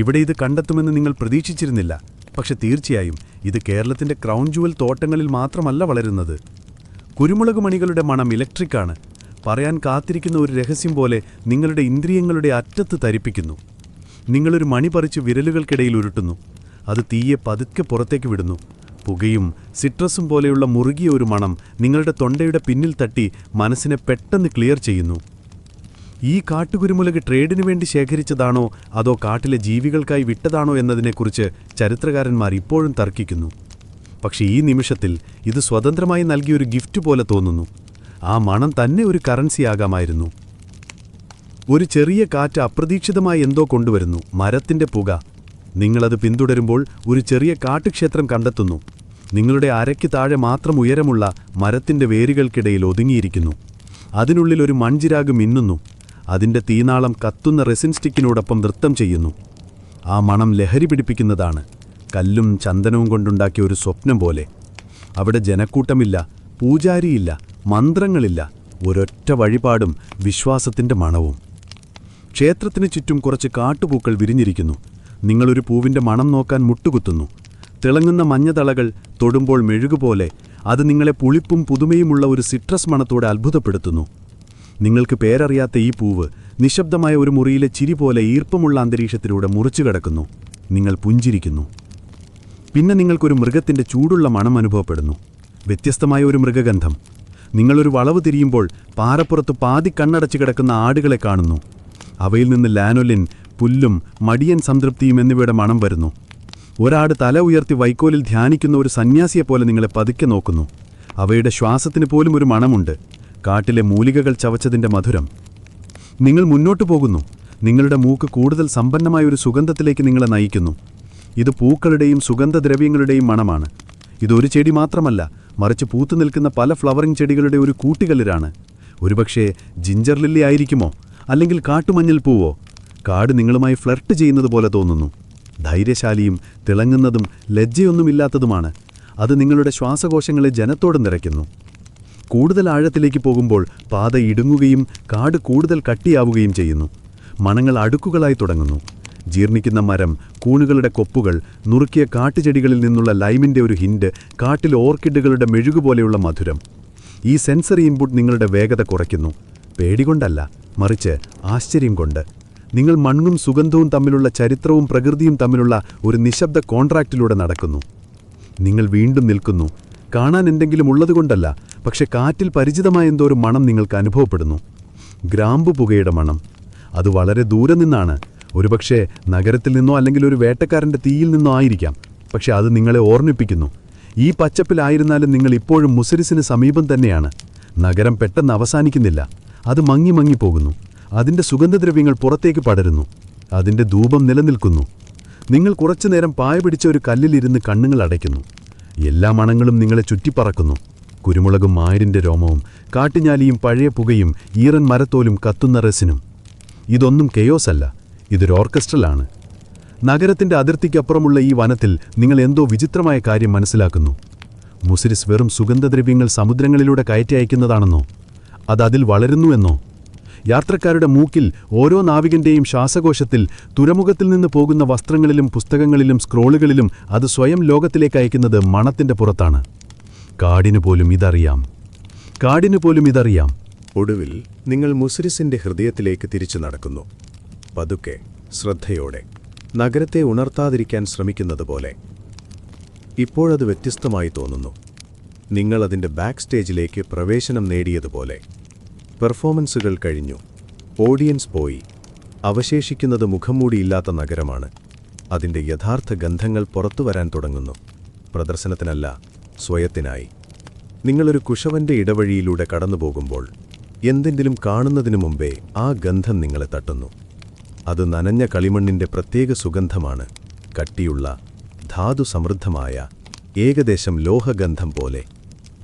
ഇവിടെ ഇത് കണ്ടെത്തുമെന്ന് നിങ്ങൾ പ്രതീക്ഷിച്ചിരുന്നില്ല. പക്ഷെ തീർച്ചയായും ഇത് കേരളത്തിൻ്റെ ക്രൗൺ ജുവൽ തോട്ടങ്ങളിൽ മാത്രമല്ല വളരുന്നത്. കുരുമുളക് മണികളുടെ മണം ഇലക്ട്രിക്കാണ്. പറയാൻ കാത്തിരിക്കുന്ന ഒരു രഹസ്യം പോലെ നിങ്ങളുടെ ഇന്ദ്രിയങ്ങളുടെ അറ്റത്ത് തരിപ്പിക്കുന്നു. നിങ്ങളൊരു മണി പറിച്ച് വിരലുകൾക്കിടയിൽ ഉരുട്ടുന്നു. അത് തീയെ പതുക്കെ പുറത്തേക്ക് വിടുന്നു. പുകയും സിട്രസും പോലെയുള്ള മുറുകിയ ഒരു മണം നിങ്ങളുടെ തൊണ്ടയുടെ പിന്നിൽ തട്ടി മനസ്സിനെ പെട്ടെന്ന് ക്ലിയർ ചെയ്യുന്നു. ഈ കാട്ടുകുരുമുളക് ട്രേഡിനു വേണ്ടി ശേഖരിച്ചതാണോ അതോ കാട്ടിലെ ജീവികൾക്കായി വിട്ടതാണോ എന്നതിനെക്കുറിച്ച് ചരിത്രകാരന്മാർ ഇപ്പോഴും തർക്കിക്കുന്നു. പക്ഷേ ഈ നിമിഷത്തിൽ ഇത് സ്വതന്ത്രമായി നൽകിയൊരു ഗിഫ്റ്റ് പോലെ തോന്നുന്നു. ആ മണം തന്നെ ഒരു കറൻസിയാകാമായിരുന്നു. ഒരു ചെറിയ കാറ്റ് അപ്രതീക്ഷിതമായി എന്തോ കൊണ്ടുവരുന്നു, മരത്തിൻ്റെ പുക. നിങ്ങളത് പിന്തുടരുമ്പോൾ ഒരു ചെറിയ കാട്ടുക്ഷേത്രം കണ്ടെത്തുന്നു. നിങ്ങളുടെ അരയ്ക്ക് താഴെ മാത്രം ഉയരമുള്ള മരത്തിൻ്റെ വേരുകൾക്കിടയിൽ ഒതുങ്ങിയിരിക്കുന്നു. അതിനുള്ളിൽ ഒരു മൺചിരാഗ് മിന്നുന്നു. അതിൻ്റെ തീനാളം കത്തുന്ന റെസിൻ സ്റ്റിക്കിനോടൊപ്പം നൃത്തം ചെയ്യുന്നു. ആ മണം ലഹരി പിടിപ്പിക്കുന്നതാണ്. കല്ലും ചന്ദനവും കൊണ്ടുണ്ടാക്കിയ ഒരു സ്വപ്നം പോലെ. അവിടെ ജനക്കൂട്ടമില്ല, പൂജാരിയില്ല, മന്ത്രങ്ങളില്ല, ഒരൊറ്റ വഴിപാടും വിശ്വാസത്തിൻ്റെ മണവും. ക്ഷേത്രത്തിന് ചുറ്റും കുറച്ച് കാട്ടുപൂക്കൾ വിരിഞ്ഞിരിക്കുന്നു. നിങ്ങളൊരു പൂവിൻ്റെ മണം നോക്കാൻ മുട്ടുകുത്തുന്നു. തിളങ്ങുന്ന മഞ്ഞതളകൾ തൊടുമ്പോൾ മെഴുകുപോലെ അത് നിങ്ങളെ പുളിപ്പും പുതുമയുമുള്ള ഒരു സിട്രസ് മണത്തോടെ അത്ഭുതപ്പെടുത്തുന്നു. നിങ്ങൾക്ക് പേരറിയാത്ത ഈ പൂവ് നിശബ്ദമായ ഒരു മുറിയിലെ ചിരി പോലെ ഈർപ്പമുള്ള അന്തരീക്ഷത്തിലൂടെ മുറിച്ചു കിടക്കുന്നു. നിങ്ങൾ പുഞ്ചിരിക്കുന്നു. പിന്നെ നിങ്ങൾക്കൊരു മൃഗത്തിൻ്റെ ചൂടുള്ള മണം അനുഭവപ്പെടുന്നു. വ്യത്യസ്തമായ ഒരു മൃഗഗന്ധം. നിങ്ങളൊരു വളവ് തിരിയുമ്പോൾ പാറപ്പുറത്ത് പാതി കണ്ണടച്ചു കിടക്കുന്ന ആടുകളെ കാണുന്നു. അവയിൽ നിന്ന് ലാനൊലിൻ, പുല്ലും മടിയൻ സംതൃപ്തിയും എന്നിവയുടെ മണം വരുന്നു. ഒരാട് തല ഉയർത്തി വൈക്കോലിൽ ധ്യാനിക്കുന്ന ഒരു സന്യാസിയെപ്പോലെ നിങ്ങളെ പതുക്കെ നോക്കുന്നു. അവയുടെ ശ്വാസത്തിന് പോലും ഒരു മണമുണ്ട്, കാട്ടിലെ മൂലികകൾ ചവച്ചതിൻ്റെ മധുരം. നിങ്ങൾ മുന്നോട്ടു പോകുന്നു. നിങ്ങളുടെ മൂക്ക് കൂടുതൽ സമ്പന്നമായ ഒരു സുഗന്ധത്തിലേക്ക് നിങ്ങളെ നയിക്കുന്നു. ഇത് പൂക്കളുടെയും സുഗന്ധദ്രവ്യങ്ങളുടെയും മണമാണ്. ഇതൊരു ചെടി മാത്രമല്ല, മറിച്ച് പൂത്തു നിൽക്കുന്ന പല ഫ്ലവറിംഗ് ചെടികളുടെ ഒരു കൂട്ടികല്ലിലാണ്. ഒരുപക്ഷേ ജിഞ്ചർ ലില്ലി ആയിരിക്കുമോ, അല്ലെങ്കിൽ കാട്ടുമഞ്ഞൾ പൂവോ? കാട് നിങ്ങളുമായി ഫ്ലർട്ട് ചെയ്യുന്നത് പോലെ തോന്നുന്നു. ധൈര്യശാലിയും തിളങ്ങുന്നതും ലജ്ജയൊന്നുമില്ലാത്തതുമാണ്. അത് നിങ്ങളുടെ ശ്വാസകോശങ്ങളെ ജനത്തോട് നിറയ്ക്കുന്നു. കൂടുതൽ ആഴത്തിലേക്ക് പോകുമ്പോൾ പാത ഇടുങ്ങുകയും കാട് കൂടുതൽ കട്ടിയാവുകയും ചെയ്യുന്നു. മണങ്ങൾ അടുക്കുകളായി തുടങ്ങുന്നു. ജീർണിക്കുന്ന മരം, കൂണുകളുടെ കൊപ്പുകൾ, നുറുക്കിയ കാട്ടുചെടികളിൽ നിന്നുള്ള ലൈമിൻ്റെ ഒരു ഹിൻഡ്, കാട്ടിലെ ഓർക്കിഡുകളുടെ മെഴുകുപോലെയുള്ള മധുരം. ഈ സെൻസറി ഇൻപുട്ട് നിങ്ങളുടെ വേഗത കുറയ്ക്കുന്നു. പേടികൊണ്ടല്ല, മറിച്ച് ആശ്ചര്യം കൊണ്ട്. നിങ്ങൾ മണ്ണും സുഗന്ധവും തമ്മിലുള്ള ചരിത്രവും പ്രകൃതിയും തമ്മിലുള്ള ഒരു നിശബ്ദ കോൺട്രാക്റ്റിലൂടെ നടക്കുന്നു. നിങ്ങൾ വീണ്ടും നിൽക്കുന്നു. കാണാൻ എന്തെങ്കിലും ഉള്ളതുകൊണ്ടല്ല, പക്ഷെ കാറ്റിൽ പരിചിതമായ എന്തോ ഒരു മണം നിങ്ങൾക്ക് അനുഭവപ്പെടുന്നു. ഗ്രാമ്പു പുകയുടെ മണം. അത് വളരെ ദൂരെ നിന്നാണ്. ഒരുപക്ഷെ നഗരത്തിൽ നിന്നോ അല്ലെങ്കിൽ ഒരു വേട്ടക്കാരൻ്റെ തീയിൽ നിന്നോ ആയിരിക്കാം. പക്ഷെ അത് നിങ്ങളെ ഓർമ്മിപ്പിക്കുന്നു. ഈ പച്ചപ്പിലായിരുന്നാലും നിങ്ങൾ ഇപ്പോഴും മുസിരിസിന് സമീപം തന്നെയാണ്. നഗരം പെട്ടെന്ന് അവസാനിക്കുന്നില്ല. അത് മങ്ങി മങ്ങിപ്പോകുന്നു. അതിൻ്റെ സുഗന്ധദ്രവ്യങ്ങൾ പുറത്തേക്ക് പടരുന്നു. അതിൻ്റെ ധൂപം നിലനിൽക്കുന്നു. നിങ്ങൾ കുറച്ചുനേരം പായ പിടിച്ച ഒരു കല്ലിലിരുന്ന് കണ്ണുകൾ അടയ്ക്കുന്നു. എല്ലാ മണങ്ങളും നിങ്ങളെ ചുറ്റിപ്പറക്കുന്നു. കുരുമുളകും മായരിൻ്റെ രോമവും കാട്ടുഞാലിയും പഴയ പുകയും ഈറൻ മരത്തോലും കത്തുന്ന റെസിനും. ഇതൊന്നും കെയോസല്ല, ഇതൊരു ഓർക്കസ്ട്രലാണ്. നഗരത്തിൻ്റെ അതിർത്തിക്കപ്പുറമുള്ള ഈ വനത്തിൽ നിങ്ങൾ എന്തോ വിചിത്രമായ കാര്യം മനസ്സിലാക്കുന്നു. മുസിരിസ് വെറും സുഗന്ധദ്രവ്യങ്ങൾ സമുദ്രങ്ങളിലൂടെ കയറ്റി അയക്കുന്നതാണെന്നോ? അത് അതിൽ വളരുന്നുവെന്നോ? യാത്രക്കാരുടെ മൂക്കിൽ, ഓരോ നാവികന്റെയും ശ്വാസകോശത്തിൽ, തുറമുഖത്തിൽ നിന്ന് പോകുന്ന വസ്ത്രങ്ങളിലും പുസ്തകങ്ങളിലും സ്ക്രോളുകളിലും അത് സ്വയം ലോകത്തിലേക്ക് അയക്കുന്നത് മണത്തിൻ്റെ പുറത്താണ്. കാടിനു പോലും ഇതറിയാം. ഒടുവിൽ നിങ്ങൾ മുസിരിസിന്റെ ഹൃദയത്തിലേക്ക് തിരിച്ചു നടക്കുന്നു. പതുക്കെ, ശ്രദ്ധയോടെ, നഗരത്തെ ഉണർത്താതിരിക്കാൻ ശ്രമിക്കുന്നത് പോലെ. ഇപ്പോഴത് വ്യത്യസ്തമായി തോന്നുന്നു. നിങ്ങൾ അതിൻ്റെ ബാക്ക് സ്റ്റേജിലേക്ക് പ്രവേശനം നേടിയതുപോലെ. പെർഫോമൻസുകൾ കഴിഞ്ഞു. ഓഡിയൻസ് പോയി. അവശേഷിക്കുന്നത് മുഖംമൂടിയില്ലാത്ത നഗരമാണ്. അതിൻ്റെ യഥാർത്ഥ ഗന്ധങ്ങൾ പുറത്തുവരാൻ തുടങ്ങുന്നു. പ്രദർശനത്തിനല്ല, സ്വയത്തിനായി. നിങ്ങളൊരു കുശവന്റെ ഇടവഴിയിലൂടെ കടന്നുപോകുമ്പോൾ എന്തെങ്കിലും കാണുന്നതിനു മുമ്പേ ആ ഗന്ധം നിങ്ങളെ തട്ടുന്നു. അത് നനഞ്ഞ കളിമണ്ണിൻ്റെ പ്രത്യേക സുഗന്ധമാണ്. കട്ടിയുള്ള, ധാതുസമൃദ്ധമായ, ഏകദേശം ലോഹഗന്ധം പോലെ.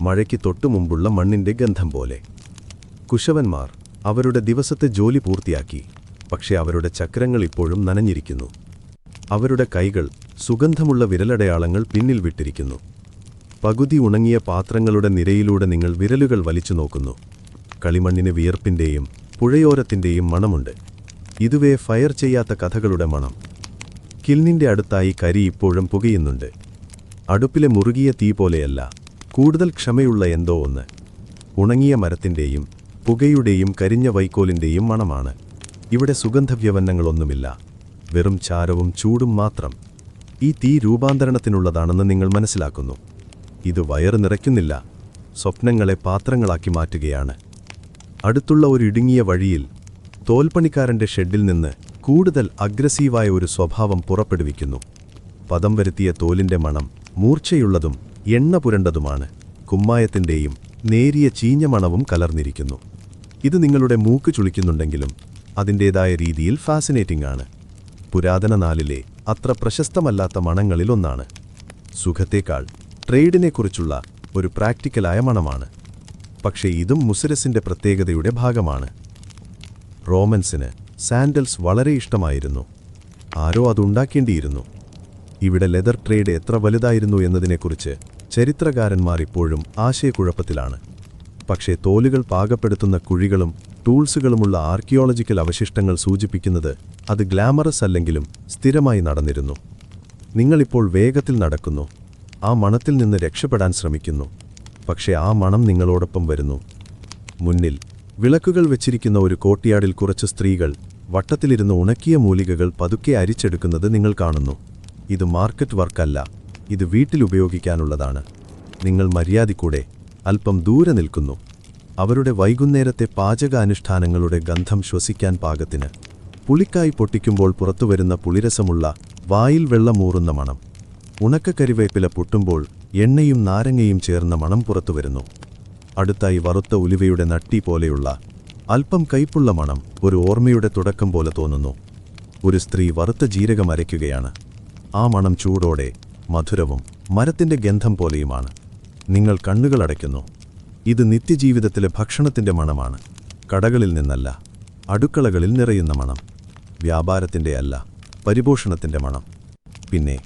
മഴയ്ക്ക് തൊട്ടുമുമ്പുള്ള മണ്ണിൻ്റെ ഗന്ധം പോലെ. കുശവന്മാർ അവരുടെ ദിവസത്തെ ജോലി പൂർത്തിയാക്കി. പക്ഷേ അവരുടെ ചക്രങ്ങൾ ഇപ്പോഴും നനഞ്ഞിരിക്കുന്നു. അവരുടെ കൈകൾ സുഗന്ധമുള്ള വിരലടയാളങ്ങൾ പിന്നിൽ വിട്ടിരിക്കുന്നു. പകുതി ഉണങ്ങിയ പാത്രങ്ങളുടെ നിരയിലൂടെ നിങ്ങൾ വിരലുകൾ വലിച്ചു നോക്കുന്നു. കളിമണ്ണിന് വിയർപ്പിൻ്റെയും പുഴയോരത്തിൻ്റെയും മണമുണ്ട്. ഇതുവരെ ഫയർ ചെയ്യാത്ത കഥകളുടെ മണം. കിൽനിൻ്റെ അടുത്തായി കരി ഇപ്പോഴും പുകയുന്നുണ്ട്. അടുപ്പിലെ മുറുകിയ തീ പോലെയല്ല, കൂടുതൽ ക്ഷമയുള്ള എന്തോ ഒന്ന്. ഉണങ്ങിയ മരത്തിൻ്റെയും പുകയുടെയും കരിഞ്ഞ വൈക്കോലിൻ്റെയും മണമാണ്. ഇവിടെ സുഗന്ധവ്യവന്നങ്ങളൊന്നുമില്ല, വെറും ചാരവും ചൂടും മാത്രം. ഈ തീ രൂപാന്തരണത്തിനുള്ളതാണെന്ന് നിങ്ങൾ മനസ്സിലാക്കുന്നു. ഇത് വയറ് നിറയ്ക്കുന്നില്ല, സ്വപ്നങ്ങളെ പാത്രങ്ങളാക്കി മാറ്റുകയാണ്. അടുത്തുള്ള ഒരു ഇടുങ്ങിയ വഴിയിൽ തോൽപ്പണിക്കാരൻ്റെ ഷെഡിൽ നിന്ന് കൂടുതൽ അഗ്രസീവായ ഒരു സ്വഭാവം പുറപ്പെടുവിക്കുന്നു. പദം വരുത്തിയ തോലിൻ്റെ മണം മൂർച്ചയുള്ളതും എണ്ണ പുരണ്ടതുമാണ്. കുമ്മായത്തിൻ്റെയും നേരിയ ചീഞ്ഞ മണവും കലർന്നിരിക്കുന്നു. ഇത് നിങ്ങളുടെ മൂക്ക് ചുളിക്കുന്നുണ്ടെങ്കിലും അതിൻ്റേതായ രീതിയിൽ ഫാസിനേറ്റിംഗ് ആണ്. പുരാതന നാളിലെ അത്ര പ്രശസ്തമല്ലാത്ത മണങ്ങളിലൊന്നാണ്. സുഖത്തേക്കാൾ ട്രേഡിനെക്കുറിച്ചുള്ള ഒരു പ്രാക്ടിക്കലായ മണമാണ്. പക്ഷേ ഇതും മുസിരസിൻ്റെ പ്രത്യേകതയുടെ ഭാഗമാണ്. റോമൻസിന് സാൻഡൽസ് വളരെ ഇഷ്ടമായിരുന്നു. ആരോ അതുണ്ടാക്കേണ്ടിയിരുന്നു. ഇവിടെ ലെതർ ട്രേഡ് എത്ര വലുതായിരുന്നു എന്നതിനെക്കുറിച്ച് ചരിത്രകാരന്മാർ ഇപ്പോഴും ആശയക്കുഴപ്പത്തിലാണ്. പക്ഷേ തോലുകൾ പാകപ്പെടുത്തുന്ന കുഴികളും ടൂൾസുകളുമുള്ള ആർക്കിയോളജിക്കൽ അവശിഷ്ടങ്ങൾ സൂചിപ്പിക്കുന്നത് അത് ഗ്ലാമറസ് അല്ലെങ്കിലും സ്ഥിരമായി നടന്നിരുന്നു. നിങ്ങളിപ്പോൾ വേഗത്തിൽ നടക്കുന്നു, ആ മണത്തിൽ നിന്ന് രക്ഷപ്പെടാൻ ശ്രമിക്കുന്നു. പക്ഷേ ആ മണം നിങ്ങളോടൊപ്പം വരുന്നു. മുന്നിൽ വിളക്കുകൾ വെച്ചിരിക്കുന്ന ഒരു കോർട്ട്യാർഡിൽ കുറച്ച് സ്ത്രീകൾ വട്ടത്തിലിരുന്ന് ഉണക്കിയ മൂലികകൾ പതുക്കെ അരിച്ചെടുക്കുന്നത് നിങ്ങൾ കാണുന്നു. ഇത് മാർക്കറ്റ് വർക്കല്ല, ഇത് വീട്ടിൽ ഉപയോഗിക്കാനുള്ളതാണ്. നിങ്ങൾ മര്യാദയ്ക്കൂടെ അല്പം ദൂരെ നിൽക്കുന്നു. അവരുടെ വൈകുന്നേരത്തെ പാചകാനുഷ്ഠാനങ്ങളുടെ ഗന്ധം ശ്വസിക്കാൻ പാകത്തിന്. പുളിക്കായി പൊട്ടിക്കുമ്പോൾ പുറത്തുവരുന്ന പുളിരസമുള്ള, വായിൽ വെള്ളമൂറുന്ന മണം. ഉണക്കക്കരിവേപ്പില പൊട്ടുമ്പോൾ എണ്ണയും നാരങ്ങയും ചേർന്ന മണം പുറത്തുവരുന്നു. അടുത്തായി വറുത്ത ഉലുവയുടെ നട്ടി പോലെയുള്ള അല്പം കയ്പുള്ള മണം ഒരു ഓർമ്മയുടെ തുടക്കം പോലെ തോന്നുന്നു. ഒരു സ്ത്രീ വറുത്ത ജീരകം അരയ്ക്കുകയാണ്. ആ മണം ചൂടോടെ മധുരവും മരത്തിന്റെ ഗന്ധം പോലെയുമാണ്. നിങ്ങൾ കണ്ണുകളടയ്ക്കുന്നു. ഇത് നിത്യജീവിതത്തിലെ ഭക്ഷണത്തിന്റെ മണമാണ്. കടകളിൽ നിന്നല്ല, അടുക്കളകളിൽ നിറയുന്ന മണം. വ്യാപാരത്തിന്റെ അല്ല, പരിപോഷണത്തിന്റെ മണം. പിന്നെ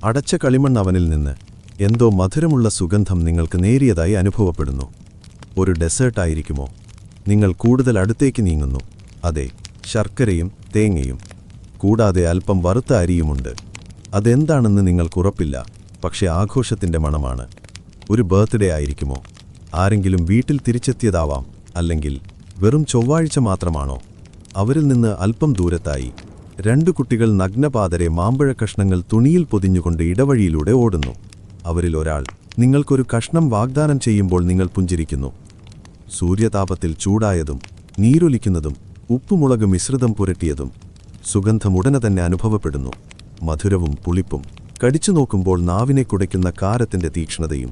അടച്ച കളിമണ്ണ് അവനിൽ നിന്ന് എന്തോ മധുരമുള്ള സുഗന്ധം നിങ്ങൾക്ക് നേരിയതായി അനുഭവപ്പെടുന്നു. ഒരു ഡെസേർട്ടായിരിക്കുമോ? നിങ്ങൾ കൂടുതൽ അടുത്തേക്ക് നീങ്ങുന്നു. അതെ, ശർക്കരയും തേങ്ങയും കൂടാതെ അല്പം വറുത്ത അരിയുമുണ്ട്. അതെന്താണെന്ന് നിങ്ങൾക്കുറപ്പില്ല, പക്ഷെ ആഘോഷത്തിന്റെ മണമാണ്. ഒരു ബർത്ത്ഡേ ആയിരിക്കുമോ? ആരെങ്കിലും വീട്ടിൽ തിരിച്ചെത്തിയതാവാം. അല്ലെങ്കിൽ വെറും ചൊവ്വാഴ്ച മാത്രമാണോ? അവരിൽ നിന്ന് അല്പം ദൂരത്തായി 2 കുട്ടികൾ നഗ്നപാതരെ മാമ്പഴക്കഷ്ണങ്ങൾ തുണിയിൽ പൊതിഞ്ഞുകൊണ്ട് ഇടവഴിയിലൂടെ ഓടുന്നു. അവരിൽ ഒരാൾ നിങ്ങൾക്കൊരു കഷ്ണം വാഗ്ദാനം ചെയ്യുമ്പോൾ നിങ്ങൾ പുഞ്ചിരിക്കുന്നു. സൂര്യതാപത്തിൽ ചൂടായതും നീരൊലിക്കുന്നതും ഉപ്പുമുളക് മിശ്രിതം പുരട്ടിയതും സുഗന്ധം ഉടനെ തന്നെ അനുഭവപ്പെടുന്നു. മധുരവും പുളിപ്പും കടിച്ചു നോക്കുമ്പോൾ നാവിനെ കുടയ്ക്കുന്ന കാരത്തിന്റെ തീക്ഷ്ണതയും.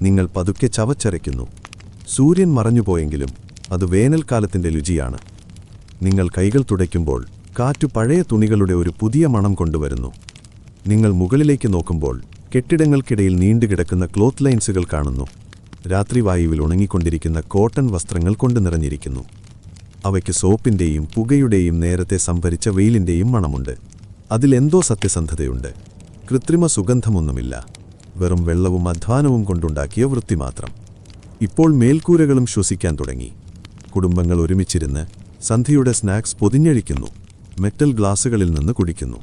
നിങ്ങൾ പതുക്കെ ചവച്ചരയ്ക്കുന്നു. സൂര്യൻ മറഞ്ഞുപോയെങ്കിലും അത് വേനൽക്കാലത്തിന്റെ രുചിയാണ്. നിങ്ങൾ കൈകൾ തുടയ്ക്കുമ്പോൾ കാറ്റു പഴയ തുണികളുടെ ഒരു പുതിയ മണം കൊണ്ടുവരുന്നു. നിങ്ങൾ മുകളിലേക്ക് നോക്കുമ്പോൾ കെട്ടിടങ്ങൾക്കിടയിൽ നീണ്ടുകിടക്കുന്ന ക്ലോത്ത് ലൈൻസുകൾ കാണുന്നു. രാത്രിവായുവിൽ ഉണങ്ങിക്കൊണ്ടിരിക്കുന്ന കോട്ടൺ വസ്ത്രങ്ങൾ കൊണ്ട് നിറഞ്ഞിരിക്കുന്നു. അവയ്ക്ക് സോപ്പിന്റെയും പുകയുടെയും നേരത്തെ സംഭരിച്ച വെയിലിന്റെയും മണമുണ്ട്. അതിലെന്തോ സത്യസന്ധതയുണ്ട്. കൃത്രിമ സുഗന്ധമൊന്നുമില്ല. വെറും വെള്ളവും അധ്വാനവും കൊണ്ടുണ്ടാക്കിയ വൃത്തി മാത്രം. ഇപ്പോൾ മേൽക്കൂരകളും ശ്വസിക്കാൻ തുടങ്ങി. കുടുംബങ്ങൾ ഒരുമിച്ചിരുന്ന് സന്ധ്യയുടെ സ്നാക്സ് പൊതിഞ്ഞഴിക്കുന്നു. മെറ്റൽ ഗ്ലാസുകളിൽ നിന്ന് കുടിക്കുന്നു.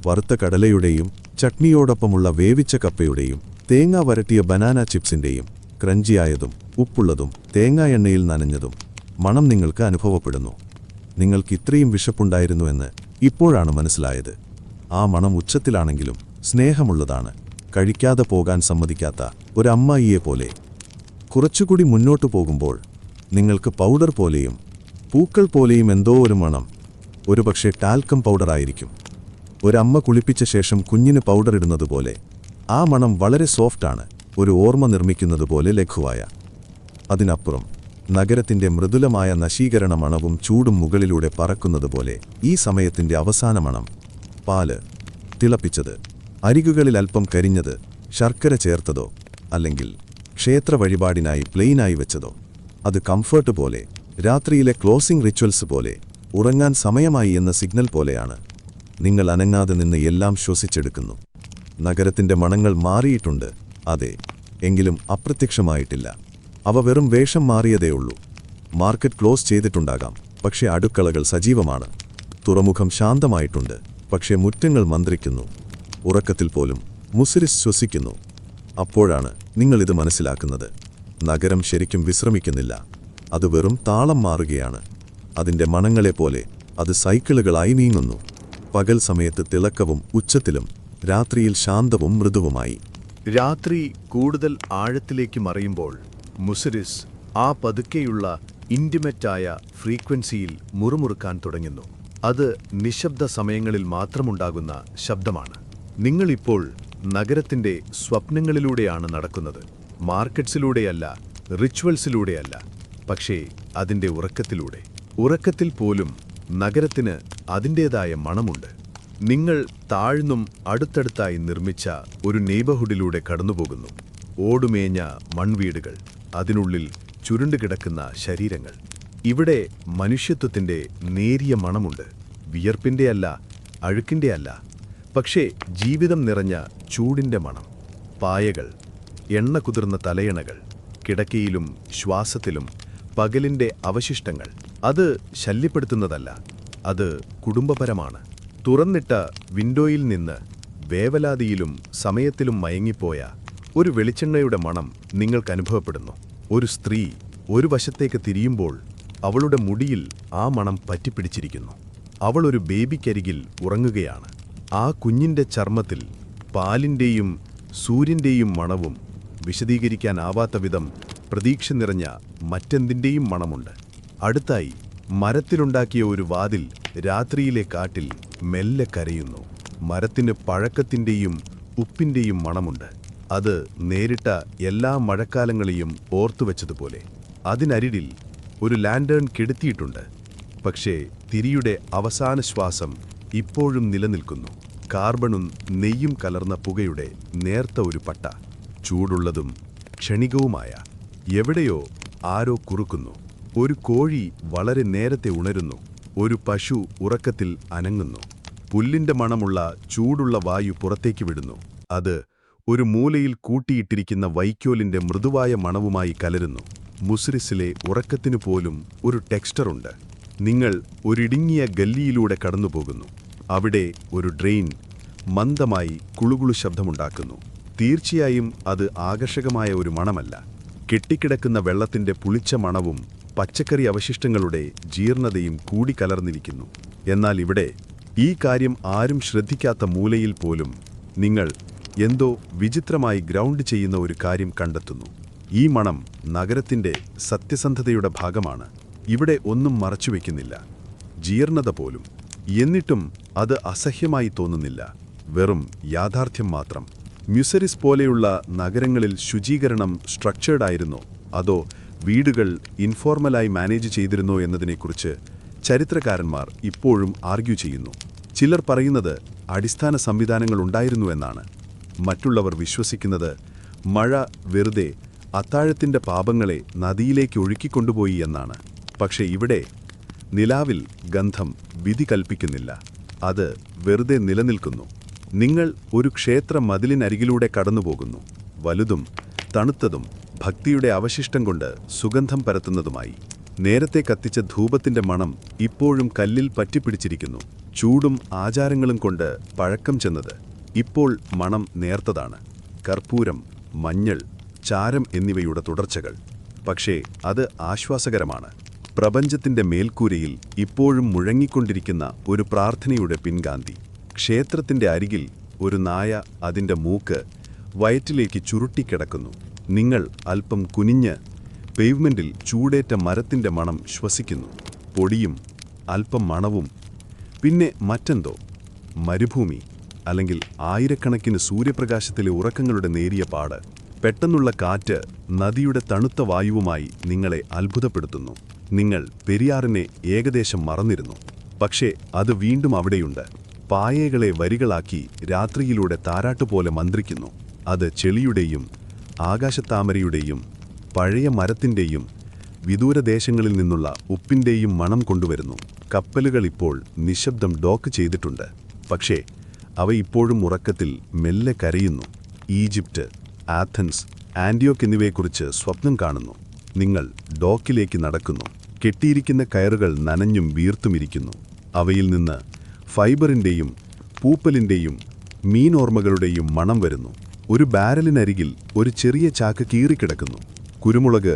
വറുത്ത കടലയുടെയും ചട്നിയോടൊപ്പമുള്ള വേവിച്ച കപ്പയുടെയും തേങ്ങ വരട്ടിയ ബനാന ചിപ്സിന്റെയും ക്രഞ്ചിയായതും ഉപ്പുള്ളതും തേങ്ങാ എണ്ണയിൽ നനഞ്ഞതും മണം നിങ്ങൾക്ക് അനുഭവപ്പെടുന്നു. നിങ്ങൾക്ക് ഇത്രയും വിശപ്പുണ്ടായിരുന്നുവെന്ന് ഇപ്പോഴാണ് മനസ്സിലായത്. ആ മണം ഉച്ചത്തിലാണെങ്കിലും സ്നേഹമുള്ളതാണ്. കഴിക്കാതെ പോകാൻ സമ്മതിക്കാത്ത ഒരമ്മായിയെ പോലെ. കുറച്ചുകൂടി മുന്നോട്ടു പോകുമ്പോൾ നിങ്ങൾക്ക് പൗഡർ പോലെയും പൂക്കൾ പോലെയും എന്തോ ഒരു മണം. ഒരുപക്ഷെ ടാൽക്കം പൗഡറായിരിക്കും. ഒരമ്മ കുളിപ്പിച്ച ശേഷം കുഞ്ഞിന് പൗഡർ ഇടുന്നതുപോലെ. ആ മണം വളരെ സോഫ്റ്റാണ്. ഒരു ഓർമ്മ നിർമ്മിക്കുന്നതുപോലെ ലഘുവായ. അതിനപ്പുറം നഗരത്തിന്റെ മൃദുലമായ നശീകരണ മണവും ചൂടും മുകളിലൂടെ പറക്കുന്നതുപോലെ ഈ സമയത്തിന്റെ അവസാന മണം. പാല് തിളപ്പിച്ചത്, അരികുകളിൽ അല്പം കരിഞ്ഞത്, ശർക്കര ചേർത്തതോ അല്ലെങ്കിൽ ക്ഷേത്ര വഴിപാടിനായി പ്ലെയിനായി വെച്ചതോ. അത് കംഫർട്ട് പോലെ, രാത്രിയിലെ ക്ലോസിംഗ് റിച്വൽസ് പോലെ, ഉറങ്ങാൻ സമയമായി എന്ന സിഗ്നൽ പോലെയാണ്. നിങ്ങൾ അനങ്ങാതെ നിന്ന് എല്ലാം ശ്വസിച്ചെടുക്കുന്നു. നഗരത്തിന്റെ മണങ്ങൾ മാറിയിട്ടുണ്ട്, അതെ, എങ്കിലും അപ്രത്യക്ഷമായിട്ടില്ല. അവ വെറും വേഷം മാറിയതേയുള്ളൂ. മാർക്കറ്റ് ക്ലോസ് ചെയ്തിട്ടുണ്ടാകാം, പക്ഷേ അടുക്കളകൾ സജീവമാണ്. തുറമുഖം ശാന്തമായിട്ടുണ്ട്, പക്ഷേ മുറ്റങ്ങൾ മന്ത്രിക്കുന്നു. ഉറക്കത്തിൽ പോലും മുസിരിസ് ശ്വസിക്കുന്നു. അപ്പോഴാണ് നിങ്ങളിത് മനസ്സിലാക്കുന്നത്. നഗരം ശരിക്കും വിശ്രമിക്കുന്നില്ല. അത് വെറും താളം മാറുകയാണ്. അതിന്റെ മണങ്ങളെപ്പോലെ അത് സൈക്കിളുകളായി നീങ്ങുന്നു. പകൽ സമയത്ത് തിളക്കവും ഉച്ചത്തിലും, രാത്രിയിൽ ശാന്തവും മൃദുവുമായി. രാത്രി കൂടുതൽ ആഴത്തിലേക്ക് മറയുമ്പോൾ മുസിരിസ് ആ പതുക്കെയുള്ള ഇൻറ്റിമറ്റായ ഫ്രീക്വൻസിയിൽ മുറുമുറുക്കാൻ തുടങ്ങുന്നു. അത് നിശബ്ദ സമയങ്ങളിൽ മാത്രമുണ്ടാകുന്ന ശബ്ദമാണ്. നിങ്ങളിപ്പോൾ നഗരത്തിന്റെ സ്വപ്നങ്ങളിലൂടെയാണ് നടക്കുന്നത്. മാർക്കറ്റ്സിലൂടെയല്ല, റിച്വൽസിലൂടെയല്ല, പക്ഷേ അതിന്റെ ഉറക്കത്തിലൂടെ. ഉറക്കത്തിൽ പോലും നഗരത്തിന് അതിൻ്റേതായ മണമുണ്ട്. നിങ്ങൾ താഴ്ന്നും അടുത്തടുത്തായി നിർമ്മിച്ച ഒരു നെയ്ബർഹുഡിലൂടെ കടന്നുപോകുന്നു. ഓടുമേഞ്ഞ മൺവീടുകൾ, അതിനുള്ളിൽ ചുരുണ്ടുകിടക്കുന്ന ശരീരങ്ങൾ. ഇവിടെ മനുഷ്യത്വത്തിന്റെ നേരിയ മണമുണ്ട്. വിയർപ്പിന്റെ അല്ല, അഴുക്കിന്റെ അല്ല, പക്ഷേ ജീവിതം നിറഞ്ഞ ചൂടിന്റെ മണം. പായകൾ, എണ്ണ കുതിർന്ന തലയണകൾ, കിടക്കയിലും ശ്വാസത്തിലും പകലിന്റെ അവശിഷ്ടങ്ങൾ. അത് ശല്യപ്പെടുത്തുന്നതല്ല, അത് കുടുംബപരമാണ്. തുറന്നിട്ട വിൻഡോയിൽ നിന്ന് വേവലാതിയിലും സമയത്തിലും മയങ്ങിപ്പോയ ഒരു വെളിച്ചെണ്ണയുടെ മണം നിങ്ങൾക്ക് അനുഭവപ്പെടുന്നു. ഒരു സ്ത്രീ ഒരു വശത്തേക്ക് തിരിയുമ്പോൾ അവളുടെ മുടിയിൽ ആ മണം പറ്റിപ്പിടിച്ചിരിക്കുന്നു. അവൾ ഒരു ബേബിക്കരികിൽ ഉറങ്ങുകയാണ്. ആ കുഞ്ഞിന്റെ ചർമ്മത്തിൽ പാലിന്റെയും സൂര്യന്റെയും മണവും വിശദീകരിക്കാനാവാത്ത വിധം പ്രതീക്ഷ നിറഞ്ഞ മറ്റെന്തിൻ്റെയും മണമുണ്ട്. അടുത്തായി മരത്തിലുണ്ടാക്കിയ ഒരു വാതിൽ രാത്രിയിലെ കാട്ടിൽ മെല്ലെ കരയുന്നു. മരത്തിന് പഴക്കത്തിൻ്റെയും ഉപ്പിൻ്റെയും മണമുണ്ട്. അത് നേരിട്ട എല്ലാ മഴക്കാലങ്ങളെയും ഓർത്തുവെച്ചതുപോലെ. അതിനരികിൽ ഒരു ലാൻഡേൺ കിടത്തിയിട്ടുണ്ട്. പക്ഷേ തിരിയുടെ അവസാന ശ്വാസം ഇപ്പോഴും നിലനിൽക്കുന്നു. കാർബണും നെയ്യും കലർന്ന പുകയുടെ നേർത്ത ഒരു പട്ട. ചൂടുള്ളതും ക്ഷണികവുമായ. എവിടെയോ ആരോ കുറുക്കുന്നു. ഒരു കോഴി വളരെ നേരത്തെ ഉണരുന്നു. ഒരു പശു ഉറക്കത്തിൽ അനങ്ങുന്നു. പുല്ലിന്റെ മണമുള്ള ചൂടുള്ള വായു പുറത്തേക്ക് വിടുന്നു. അത് ഒരു മൂലയിൽ കൂട്ടിയിട്ടിരിക്കുന്ന വൈക്കോലിന്റെ മൃദുവായ മണവുമായി കലരുന്നു. മുസിരിസിലെ ഉറക്കത്തിനു പോലും ഒരു ടെക്സ്ചറുണ്ട്. നിങ്ങൾ ഒരിടുങ്ങിയ ഗല്ലിയിലൂടെ കടന്നുപോകുന്നു. അവിടെ ഒരു ഡ്രെയിൻ മന്ദമായി കുളുകുളു ശബ്ദമുണ്ടാക്കുന്നു. തീർച്ചയായും അത് ആകർഷകമായ ഒരു മണമല്ല. കെട്ടിക്കിടക്കുന്ന വെള്ളത്തിന്റെ പുളിച്ച മണവും പച്ചക്കറി അവശിഷ്ടങ്ങളുടെ ജീർണതയും കൂടിക്കലർന്നിരിക്കുന്നു. എന്നാൽ ഇവിടെ ഈ കാര്യം ആരും ശ്രദ്ധിക്കാത്ത മൂലയിൽ പോലും നിങ്ങൾ എന്തോ വിചിത്രമായി ഗ്രൗണ്ട് ചെയ്യുന്ന ഒരു കാര്യം കണ്ടെത്തുന്നു. ഈ മണം നഗരത്തിന്റെ സത്യസന്ധതയുടെ ഭാഗമാണ്. ഇവിടെ ഒന്നും മറച്ചുവെക്കുന്നില്ല, ജീർണത പോലും. എന്നിട്ടും അത് അസഹ്യമായി തോന്നുന്നില്ല. വെറും യാഥാർത്ഥ്യം മാത്രം. മ്യൂസരിസ് പോലെയുള്ള നഗരങ്ങളിൽ ശുചീകരണം സ്ട്രക്ചേർഡ് ആയിരുന്നോ അതോ വീടുകൾ ഇൻഫോർമലായി മാനേജ് ചെയ്തിരുന്നോ എന്നതിനെക്കുറിച്ച് ചരിത്രകാരന്മാർ ഇപ്പോഴും ആർഗ്യൂ ചെയ്യുന്നു. ചിലർ പറയുന്നത് അടിസ്ഥാന സംവിധാനങ്ങൾ ഉണ്ടായിരുന്നു എന്നാണ്. മറ്റുള്ളവർ വിശ്വസിക്കുന്നത് മഴ വെറുതെ അത്താഴത്തിന്റെ പാപങ്ങളെ നദിയിലേക്ക് ഒഴുക്കിക്കൊണ്ടുപോയി എന്നാണ്. പക്ഷേ ഇവിടെ നിലാവിൽ ഗന്ധം വിധി കൽപ്പിക്കുന്നില്ല. അത് വെറുതെ നിലനിൽക്കുന്നു. നിങ്ങൾ ഒരു ക്ഷേത്ര മതിലിനരികിലൂടെ കടന്നുപോകുന്നു. വലുതും തണുത്തതും ഭക്തിയുടെ അവശിഷ്ടം കൊണ്ട് സുഗന്ധം പരത്തുന്നതുമായി. നേരത്തെ കത്തിച്ച ധൂപത്തിന്റെ മണം ഇപ്പോഴും കല്ലിൽ പറ്റിപ്പിടിച്ചിരിക്കുന്നു. ചൂടും ആചാരങ്ങളും കൊണ്ട് പഴക്കം ചെന്നത് ഇപ്പോൾ മണം നേർത്തതാണ്. കർപ്പൂരം, മഞ്ഞൾ, ചാരം എന്നിവയുടെ തുടർച്ചകൾ. പക്ഷേ അത് ആശ്വാസകരമാണ്. പ്രപഞ്ചത്തിന്റെ മേൽക്കൂരയിൽ ഇപ്പോഴും മുഴങ്ങിക്കൊണ്ടിരിക്കുന്ന ഒരു പ്രാർത്ഥനയുടെ പിൻഗാന്തി. ക്ഷേത്രത്തിന്റെ അരികിൽ ഒരു നായ അതിന്റെ മൂക്ക് വയറ്റിലേക്ക് ചുരുട്ടിക്കിടക്കുന്നു. നിങ്ങൾ അല്പം കുനിഞ്ഞ് പേവ്മെന്റിൽ ചൂടേറ്റ മരത്തിന്റെ മണം ശ്വസിക്കുന്നു. പൊടിയും അല്പം മണവും പിന്നെ മറ്റെന്തോ. മരുഭൂമി, അല്ലെങ്കിൽ ആയിരക്കണക്കിന് സൂര്യപ്രകാശത്തിലെ ഉറക്കങ്ങളുടെ നേരിയ പാട്. പെട്ടെന്നുള്ള കാറ്റ് നദിയുടെ തണുത്ത വായുവുമായി നിങ്ങളെ അത്ഭുതപ്പെടുത്തുന്നു. നിങ്ങൾ പെരിയാറിനെ ഏകദേശം മറന്നിരുന്നു. പക്ഷേ അത് വീണ്ടും അവിടെയുണ്ട്. പായകളെ വരികളാക്കി രാത്രിയിലൂടെ താരാട്ടുപോലെ മന്ത്രിക്കുന്നു. അത് ചെളിയുടെയും ആകാശത്താമരയുടെയും പഴയ മരത്തിൻ്റെയും വിദൂരദേശങ്ങളിൽ നിന്നുള്ള ഉപ്പിൻ്റെയും മണം കൊണ്ടുവരുന്നു. കപ്പലുകൾ ഇപ്പോൾ നിശബ്ദം ഡോക്ക് ചെയ്തിട്ടുണ്ട്. പക്ഷേ അവ ഇപ്പോഴും ഉറക്കത്തിൽ മെല്ലെ കരയുന്നു. ഈജിപ്റ്റ്, ആഥൻസ്, ആന്റിയോക്ക് എന്നിവയെക്കുറിച്ച് സ്വപ്നം കാണുന്നു. നിങ്ങൾ ഡോക്കിലേക്ക് നടക്കുന്നു. കെട്ടിയിരിക്കുന്ന കയറുകൾ നനഞ്ഞും വീർത്തുമിരിക്കുന്നു. അവയിൽ നിന്ന് ഫൈബറിൻ്റെയും പൂപ്പലിൻ്റെയും മീനോർമ്മകളുടെയും മണം വരുന്നു. ഒരു ബാരലിനരികിൽ ഒരു ചെറിയ ചാക്ക് കീറിക്കിടക്കുന്നു. കുരുമുളക്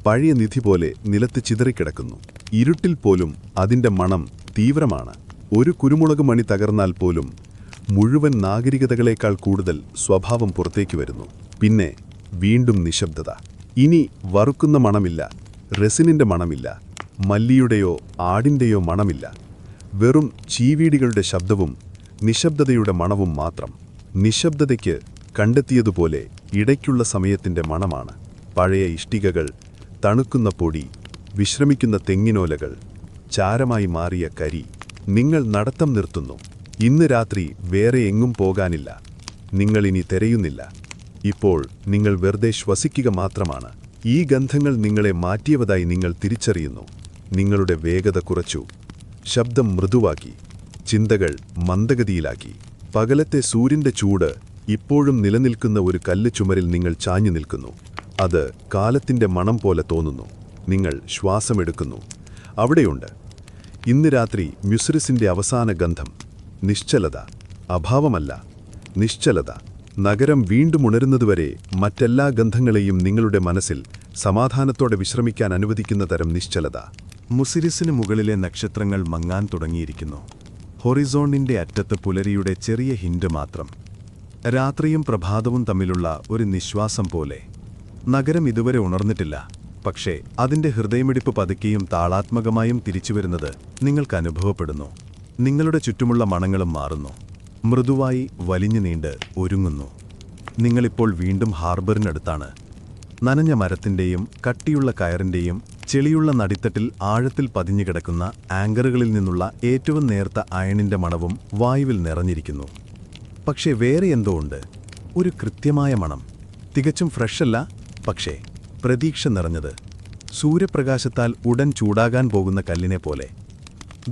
പഴയ നിധി പോലെ നിലത്ത് ചിതറിക്കിടക്കുന്നു. ഇരുട്ടിൽ പോലും അതിൻ്റെ മണം തീവ്രമാണ്. ഒരു കുരുമുളക് മണി തകർന്നാൽ പോലും മുഴുവൻ നാഗരികതകളേക്കാൾ കൂടുതൽ സ്വഭാവം പുറത്തേക്ക് വരുന്നു. പിന്നെ വീണ്ടും നിശബ്ദത. ഇനി വറുക്കുന്ന മണമില്ല, റെസിനിൻ്റെ മണമില്ല, മല്ലിയുടെയോ ആടിൻ്റെയോ മണമില്ല. വെറും ചീവീടികളുടെ ശബ്ദവും നിശബ്ദതയുടെ മണവും മാത്രം. നിശബ്ദതയ്ക്ക് കണ്ടെത്തിയതുപോലെ ഇടയ്ക്കുള്ള സമയത്തിൻ്റെ മണമാണ്. പഴയ ഇഷ്ടികകൾ, തണുക്കുന്ന പൊടി, വിശ്രമിക്കുന്ന തെങ്ങിനോലകൾ, ചാരമായി മാറിയ കരി. നിങ്ങൾ നടത്തം നിർത്തുന്നു. ഇന്ന് രാത്രി വേറെ എങ്ങും പോകാനില്ല. നിങ്ങളിനി തിരയുന്നില്ല. ഇപ്പോൾ നിങ്ങൾ വെറുതെ ശ്വസിക്കുക മാത്രമാണ്. ഈ ഗന്ധങ്ങൾ നിങ്ങളെ മാറ്റിയവതായി നിങ്ങൾ തിരിച്ചറിയുന്നു. നിങ്ങളുടെ വേഗത കുറച്ചു, ശബ്ദം മൃദുവാക്കി, ചിന്തകൾ മന്ദഗതിയിലാക്കി. പകലത്തെ സൂര്യന്റെ ചൂട് ഇപ്പോഴും നിലനിൽക്കുന്ന ഒരു കല്ല് ചുമരിൽ നിങ്ങൾ ചാഞ്ഞു നിൽക്കുന്നു. അത് കാലത്തിന്റെ മണം പോലെ തോന്നുന്നു. നിങ്ങൾ ശ്വാസമെടുക്കുന്നു. അവിടെയുണ്ട് ഇന്ന് രാത്രി മ്യൂസറിസിന്റെ അവസാന ഗന്ധം. നിശ്ചലത, അഭാവമല്ല, നിശ്ചലത. നഗരം വീണ്ടും ഉണരുന്നതുവരെ മറ്റെല്ലാ ഗന്ധങ്ങളെയും നിങ്ങളുടെ മനസ്സിൽ സമാധാനത്തോടെ വിശ്രമിക്കാൻ അനുവദിക്കുന്ന തരം നിശ്ചലത. മുസിരിസിന് മുകളിലെ നക്ഷത്രങ്ങൾ മങ്ങാൻ തുടങ്ങിയിരിക്കുന്നു. ഹൊറിസോണിന്റെ അറ്റത്ത് പുലരിയുടെ ചെറിയ ഹിന്റ് മാത്രം. രാത്രിയും പ്രഭാതവും തമ്മിലുള്ള ഒരു നിശ്വാസം പോലെ. നഗരം ഇതുവരെ ഉണർന്നിട്ടില്ല. പക്ഷേ അതിന്റെ ഹൃദയമിടിപ്പ് പതുക്കെയും താളാത്മകമായും തിരിച്ചുവരുന്നത് നിങ്ങൾക്ക് അനുഭവപ്പെടുന്നു. നിങ്ങളുടെ ചുറ്റുമുള്ള മണങ്ങളും മാറുന്നു. മൃദുവായി വലിഞ്ഞു നീണ്ട് ഒരുങ്ങുന്നു. നിങ്ങളിപ്പോൾ വീണ്ടും ഹാർബറിനടുത്താണ്. നനഞ്ഞ മരത്തിൻ്റെയും കട്ടിയുള്ള കയറിൻ്റെയും ചെളിയുള്ള നടിത്തട്ടിൽ ആഴത്തിൽ പതിഞ്ഞുകിടക്കുന്ന ആങ്കറുകളിൽ നിന്നുള്ള ഏറ്റവും നേർത്ത അയണിൻ്റെ മണവും വായുവിൽ നിറഞ്ഞിരിക്കുന്നു. പക്ഷേ വേറെ എന്തോ ഉണ്ട്, ഒരു കൃത്യമായ മണം. തികച്ചും ഫ്രഷല്ല, പക്ഷേ പ്രതീക്ഷ നിറഞ്ഞത്. സൂര്യപ്രകാശത്താൽ ഉടൻ ചൂടാകാൻ പോകുന്ന കല്ലിനെ പോലെ.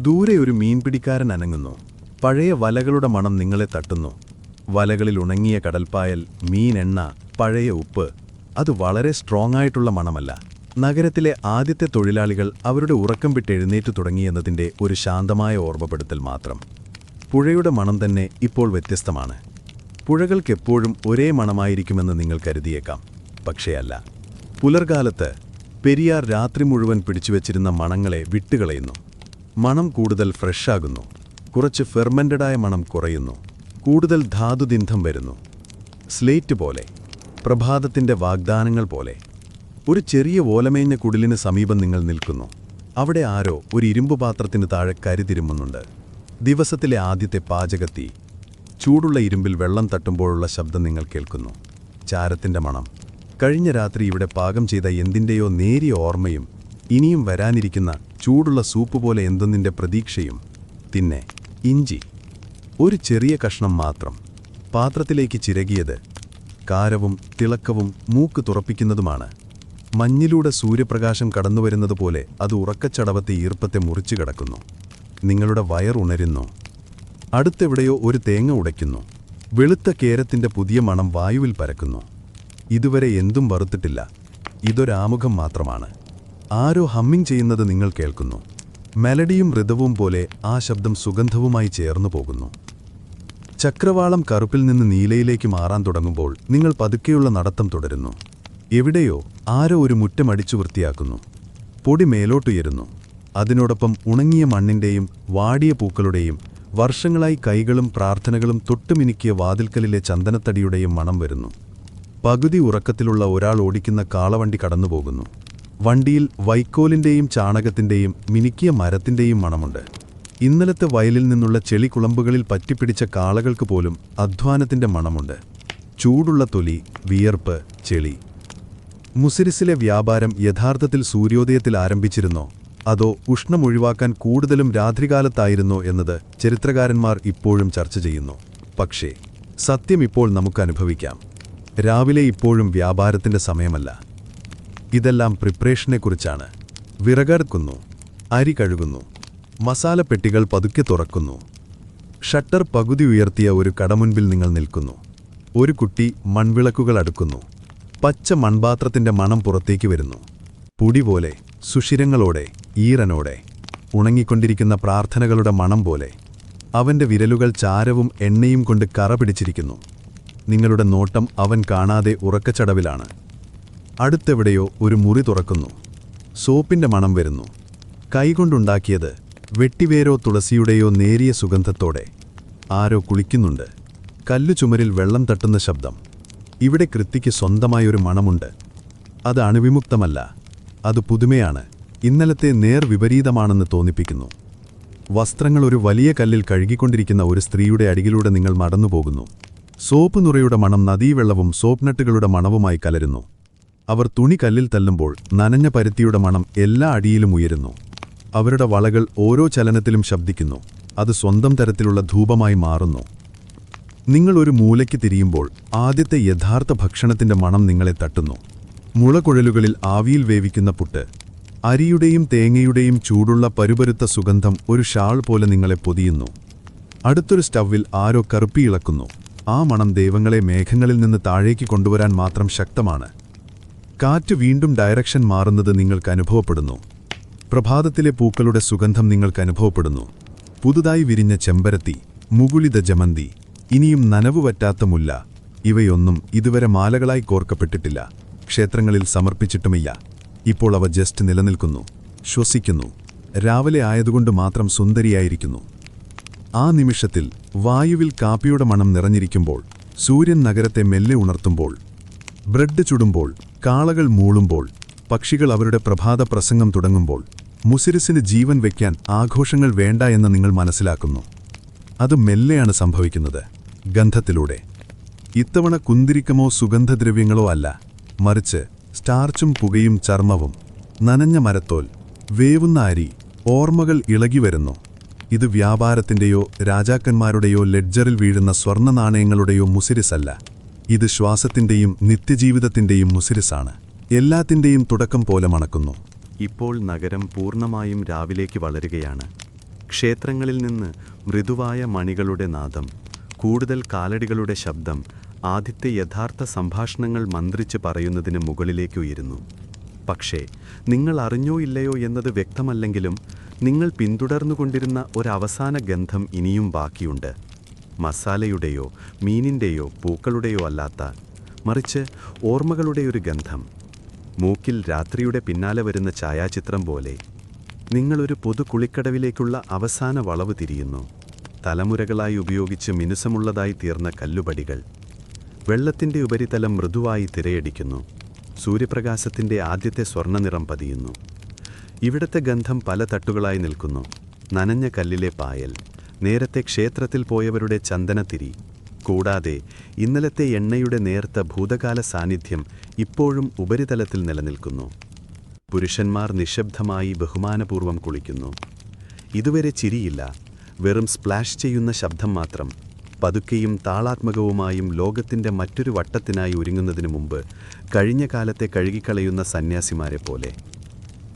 ദൂരെ ഒരു മീൻപിടിക്കാരൻ അനങ്ങുന്നു. പഴയ വലകളുടെ മണം നിങ്ങളെ തട്ടുന്നു. വലകളിൽ ഉണങ്ങിയ കടൽപ്പായൽ, മീനെണ്ണ, പഴയ ഉപ്പ്. അത് വളരെ സ്ട്രോങ് ആയിട്ടുള്ള മണമല്ല. നഗരത്തിലെ ആദ്യത്തെ തൊഴിലാളികൾ അവരുടെ ഉറക്കം വിട്ട് എഴുന്നേറ്റു തുടങ്ങിയെന്നതിൻ്റെ ഒരു ശാന്തമായ ഓർമ്മപ്പെടുത്തൽ മാത്രം. പുഴയുടെ മണം തന്നെ ഇപ്പോൾ വ്യത്യസ്തമാണ്. പുഴകൾക്കെപ്പോഴും ഒരേ മണമായിരിക്കുമെന്ന് നിങ്ങൾ കരുതിയേക്കാം, പക്ഷേ അല്ല. പുലർകാലത്ത് പെരിയാർ രാത്രി മുഴുവൻ പിടിച്ചുവച്ചിരുന്ന മണങ്ങളെ വിട്ടുകളയുന്നു. മണം കൂടുതൽ ഫ്രഷാകുന്നു. കുറച്ച് ഫെർമെൻറ്റഡായ മണം കുറയുന്നു. കൂടുതൽ ധാതുദിന്ധം വരുന്നു. സ്ലേറ്റ് പോലെ, പ്രഭാതത്തിൻ്റെ വാഗ്ദാനങ്ങൾ പോലെ. ഒരു ചെറിയ ഓലമേഞ്ഞ കുടിലിന് സമീപം നിങ്ങൾ നിൽക്കുന്നു. അവിടെ ആരോ ഒരു ഇരുമ്പ് പാത്രത്തിന് താഴെ കരിതിരുമുന്നുണ്ട്. ദിവസത്തിലെ ആദ്യത്തെ പാചകത്തീ. ചൂടുള്ള ഇരുമ്പിൽ വെള്ളം തട്ടുമ്പോഴുള്ള ശബ്ദം നിങ്ങൾ കേൾക്കുന്നു. ചാരത്തിൻ്റെ മണം. കഴിഞ്ഞ രാത്രി ഇവിടെ പാകം ചെയ്ത എന്തിൻ്റെയോ നേരിയ ഓർമ്മയും ഇനിയും വരാനിരിക്കുന്ന ചൂടുള്ള സൂപ്പ് പോലെ എന്തൊന്നിൻ്റെ പ്രതീക്ഷയും. പിന്നെ ഇഞ്ചി. ഒരു ചെറിയ കഷ്ണം മാത്രം. പാത്രത്തിലേക്ക് ചിരകിയത്. കാരവും തിളക്കവും മൂക്ക് തുറപ്പിക്കുന്നതുമാണ്. മഞ്ഞിലൂടെ സൂര്യപ്രകാശം കടന്നുവരുന്നതുപോലെ അത് ഉറക്കച്ചടവത്തെ ഈർപ്പത്തെ മുറിച്ചു കിടക്കുന്നു. നിങ്ങളുടെ വയറുണരുന്നു. അടുത്തെവിടെയോ ഒരു തേങ്ങ ഉടയ്ക്കുന്നു. വെളുത്ത കേരത്തിൻ്റെ പുതിയ മണം വായുവിൽ പരക്കുന്നു. ഇതുവരെ എന്തും വറുത്തിട്ടില്ല. ഇതൊരാമുഖം മാത്രമാണ്. ആരോ ഹമ്മിങ് ചെയ്യുന്നത് നിങ്ങൾ കേൾക്കുന്നു. മെലഡിയും ഋതവും പോലെ ആ ശബ്ദം സുഗന്ധവുമായി ചേർന്നു പോകുന്നു. ചക്രവാളം കറുപ്പിൽ നിന്ന് നീലയിലേക്ക് മാറാൻ തുടങ്ങുമ്പോൾ നിങ്ങൾ പതുക്കെയുള്ള നടത്തം തുടരുന്നു. എവിടെയോ ആരോ ഒരു മുറ്റമടിച്ചു വൃത്തിയാക്കുന്നു. പൊടി മേലോട്ടുയരുന്നു. അതിനോടൊപ്പം ഉണങ്ങിയ മണ്ണിൻ്റെയും വാടിയ പൂക്കളുടെയും വർഷങ്ങളായി കൈകളും പ്രാർത്ഥനകളും തൊട്ടുമിനുക്കിയ വാതിൽക്കലിലെ ചന്ദനത്തടിയുടെയും മണം വരുന്നു. പകുതി ഉറക്കത്തിലുള്ള ഒരാൾ ഓടിക്കുന്ന കാളവണ്ടി കടന്നുപോകുന്നു. വണ്ടിയിൽ വൈക്കോലിൻ്റെയും ചാണകത്തിൻ്റെയും മിനുക്കിയ മരത്തിൻ്റെയും മണമുണ്ട്. ഇന്നലത്തെ വയലിൽ നിന്നുള്ള ചെളിക്കുളമ്പുകളിൽ പറ്റിപ്പിടിച്ച കാളകൾക്ക് പോലും അധ്വാനത്തിൻ്റെ മണമുണ്ട്. ചൂടുള്ള തൊലി, വിയർപ്പ്, ചെളി. മുസിരിസിലെ വ്യാപാരം യഥാർത്ഥത്തിൽ സൂര്യോദയത്തിൽ ആരംഭിച്ചിരുന്നോ, അതോ ഉഷ്ണമൊഴിവാക്കാൻ കൂടുതലും രാത്രികാലത്തായിരുന്നോ എന്നത് ചരിത്രകാരന്മാർ ഇപ്പോഴും ചർച്ച ചെയ്യുന്നു. പക്ഷേ സത്യം ഇപ്പോൾ നമുക്ക് അനുഭവിക്കാം. രാവിലെ ഇപ്പോഴും വ്യാപാരത്തിൻ്റെ സമയമല്ല. ഇതെല്ലാം പ്രിപ്പറേഷനെക്കുറിച്ചാണ്. വിറകറുക്കുന്നു, അരി കഴുകുന്നു, മസാലപ്പെട്ടികൾ പതുക്കെ തുറക്കുന്നു. ഷട്ടർ പകുതി ഉയർത്തിയ ഒരു കടമുൻപിൽ നിങ്ങൾ നിൽക്കുന്നു. ഒരു കുട്ടി മൺവിളക്കുകൾ അടുക്കുന്നു. പച്ച മൺപാത്രത്തിൻ്റെ മണം പുറത്തേക്ക് വരുന്നു. പൊടി പോലെ, സുഷിരങ്ങളോടെ, ഈറനോടെ. ഉണങ്ങിക്കൊണ്ടിരിക്കുന്ന പ്രാർത്ഥനകളുടെ മണം പോലെ. അവൻ്റെ വിരലുകൾ ചാരവും എണ്ണയും കൊണ്ട് കറ പിടിച്ചിരിക്കുന്നു. നിങ്ങളുടെ നോട്ടം അവൻ കാണാതെ ഉറക്കച്ചടവിലാണ്. അടുത്തെവിടെയോ ഒരു മുറി തുറക്കുന്നു. സോപ്പിൻ്റെ മണം വരുന്നു. കൈകൊണ്ടുണ്ടാക്കിയത്. വെട്ടിവേരോ തുളസിയുടെയോ നേരിയ സുഗന്ധത്തോടെ. ആരോ കുളിക്കുന്നുണ്ട്. കല്ലു ചുമരിൽ വെള്ളം തട്ടുന്ന ശബ്ദം. ഇവിടെ കൃത്തിക്ക് സ്വന്തമായൊരു മണമുണ്ട്. അത് അണുവിമുക്തമല്ല. അത് പുതുമയാണ്. ഇന്നലത്തെ നേർവിപരീതമാണെന്ന് തോന്നിപ്പിക്കുന്നു. വസ്ത്രങ്ങൾ ഒരു വലിയ കല്ലിൽ കഴുകിക്കൊണ്ടിരിക്കുന്ന ഒരു സ്ത്രീയുടെ അടിയിലൂടെ നിങ്ങൾ മടന്നുപോകുന്നു. സോപ്പ് നുറയുടെ മണം നദീവെള്ളവും സോപ്നട്ടുകളുടെ മണവുമായി കലരുന്നു. അവർ തുണി കല്ലിൽ തല്ലുമ്പോൾ നനഞ്ഞ പരുത്തിയുടെ മണം എല്ലാ അടിയിലും ഉയരുന്നു. അവരുടെ വളകൾ ഓരോ ചലനത്തിലും ശബ്ദിക്കുന്നു. അത് സ്വന്തം തരത്തിലുള്ള ധൂപമായി മാറുന്നു. നിങ്ങൾ ഒരു മൂലയ്ക്ക് തിരിയുമ്പോൾ ആദ്യത്തെ യഥാർത്ഥ ഭക്ഷണത്തിൻ്റെ മണം നിങ്ങളെ തട്ടുന്നു. മുളകുഴലുകളിൽ ആവിയിൽ വേവിക്കുന്ന പുട്ട്. അരിയുടെയും തേങ്ങയുടെയും ചൂടുള്ള പരുപരുത്ത സുഗന്ധം ഒരു ഷാൾ പോലെ നിങ്ങളെ പൊതിയുന്നു. അടുത്തൊരു സ്റ്റൗവിൽ ആരോ കറുപ്പിയിളക്കുന്നു. ആ മണം ദൈവങ്ങളെ മേഘങ്ങളിൽ നിന്ന് താഴേക്ക് കൊണ്ടുവരാൻ മാത്രം ശക്തമാണ്. കാറ്റ് വീണ്ടും ഡയറക്ഷൻ മാറുന്നത് നിങ്ങൾക്ക് അനുഭവപ്പെടുന്നു. പ്രഭാതത്തിലെ പൂക്കളുടെ സുഗന്ധം നിങ്ങൾക്ക് അനുഭവപ്പെടുന്നു. പുതുതായി വിരിഞ്ഞ ചെമ്പരത്തി, മുകുളിത ജമന്തി, ഇനിയും നനവുപറ്റാത്ത മുല്ല. ഇവയൊന്നും ഇതുവരെ മാലകളായി കോർക്കപ്പെട്ടിട്ടില്ല. ക്ഷേത്രങ്ങളിൽ സമർപ്പിച്ചിട്ടുമില്ല. ഇപ്പോൾ അവ ജസ്റ്റ് നിലനിൽക്കുന്നു, ശ്വസിക്കുന്നു. രാവിലെ ആയതുകൊണ്ട് മാത്രം സുന്ദരിയായിരിക്കുന്നു. ആ നിമിഷത്തിൽ വായുവിൽ കാപ്പിയുടെ മണം നിറഞ്ഞിരിക്കുമ്പോൾ, സൂര്യൻ നഗരത്തെ മെല്ലെ ഉണർത്തുമ്പോൾ, ബ്രെഡ് ചുടുമ്പോൾ, കാളകൾ മൂളുമ്പോൾ, പക്ഷികൾ അവരുടെ പ്രഭാത പ്രസംഗം തുടങ്ങുമ്പോൾ, മുസിരിസിന് ജീവൻ വയ്ക്കാൻ ആഘോഷങ്ങൾ വേണ്ട എന്ന് നിങ്ങൾ മനസ്സിലാക്കുന്നു. അത് മെല്ലെയാണ് സംഭവിക്കുന്നത്. ഗന്ധത്തിലൂടെ. ഇത്തവണ കുന്തിരിക്കമോ സുഗന്ധദ്രവ്യങ്ങളോ അല്ല, മറിച്ച് സ്റ്റാർച്ചും പുകയും ചർമ്മവും, നനഞ്ഞ മരത്തോൽ, വേവുന്ന അരി, ഓർമ്മകൾ ഇളകിവരുന്നു. ഇത് വ്യാപാരത്തിൻ്റെയോ രാജാക്കന്മാരുടെയോ ലെഡ്ജറിൽ വീഴുന്ന സ്വർണ്ണ നാണയങ്ങളുടെയോ മുസിരിസല്ല. ഇത് ശ്വാസത്തിൻ്റെയും നിത്യജീവിതത്തിൻ്റെയും മുസിരിസാണ്. എല്ലാത്തിൻ്റെയും തുടക്കം പോലെ മണക്കുന്നു. ഇപ്പോൾ നഗരം പൂർണ്ണമായും രാവിലേക്ക് വളരുകയാണ്. ക്ഷേത്രങ്ങളിൽ നിന്ന് മൃദുവായ മണികളുടെ നാദം, കൂടുതൽ കാലടികളുടെ ശബ്ദം ആദ്യത്തെ യഥാർത്ഥ സംഭാഷണങ്ങൾ മന്ത്രിച്ച് പറയുന്നതിന് മുകളിലേക്ക് ഉയരുന്നു. പക്ഷേ നിങ്ങൾ അറിഞ്ഞോ ഇല്ലയോ എന്നത് വ്യക്തമല്ലെങ്കിലും നിങ്ങൾ പിന്തുടർന്നുകൊണ്ടിരുന്ന ഒരവസാന ഗന്ധം ഇനിയും ബാക്കിയുണ്ട്. മസാലയുടെയോ മീനിൻ്റെയോ പൂക്കളുടെയോ അല്ലാത്ത, മറിച്ച് ഓർമ്മകളുടെ ഒരു ഗന്ധം. മൂക്കിൽ രാത്രിയുടെ പിന്നാലെ വരുന്ന ഛായാചിത്രം പോലെ നിങ്ങളൊരു പൊതു കുളിക്കടവിലേക്കുള്ള അവസാന വളവ് തിരിയുന്നു. തലമുറകളായി ഉപയോഗിച്ച് മിനുസമുള്ളതായി തീർന്ന കല്ലുപടികൾ. വെള്ളത്തിൻ്റെ ഉപരിതലം മൃദുവായി തിരയടിക്കുന്നു. സൂര്യപ്രകാശത്തിൻ്റെ ആദ്യത്തെ സ്വർണ്ണനിറം പതിയുന്നു. ഇവിടത്തെ ഗന്ധം പല തട്ടുകളായി നിൽക്കുന്നു. നനഞ്ഞ കല്ലിലെ പായൽ, നേരത്തെ ക്ഷേത്രത്തിൽ പോയവരുടെ ചന്ദനത്തിരി, കൂടാതെ ഇന്നലത്തെ എണ്ണയുടെ നേർത്ത ഭൂതകാല സാന്നിധ്യം ഇപ്പോഴും ഉപരിതലത്തിൽ നിലനിൽക്കുന്നു. പുരുഷന്മാർ നിശബ്ദമായി ബഹുമാനപൂർവ്വം കുളിക്കുന്നു. ഇതുവരെ ചിരിയില്ല, വെറും സ്പ്ലാഷ് ചെയ്യുന്ന ശബ്ദം മാത്രം. പതുക്കെയും താളാത്മകവുമായും ലോകത്തിൻ്റെ മറ്റൊരു വട്ടത്തിനായി ഒരുങ്ങുന്നതിനു മുമ്പ് കഴിഞ്ഞ കാലത്തെ കഴുകിക്കളയുന്ന സന്യാസിമാരെ പോലെ.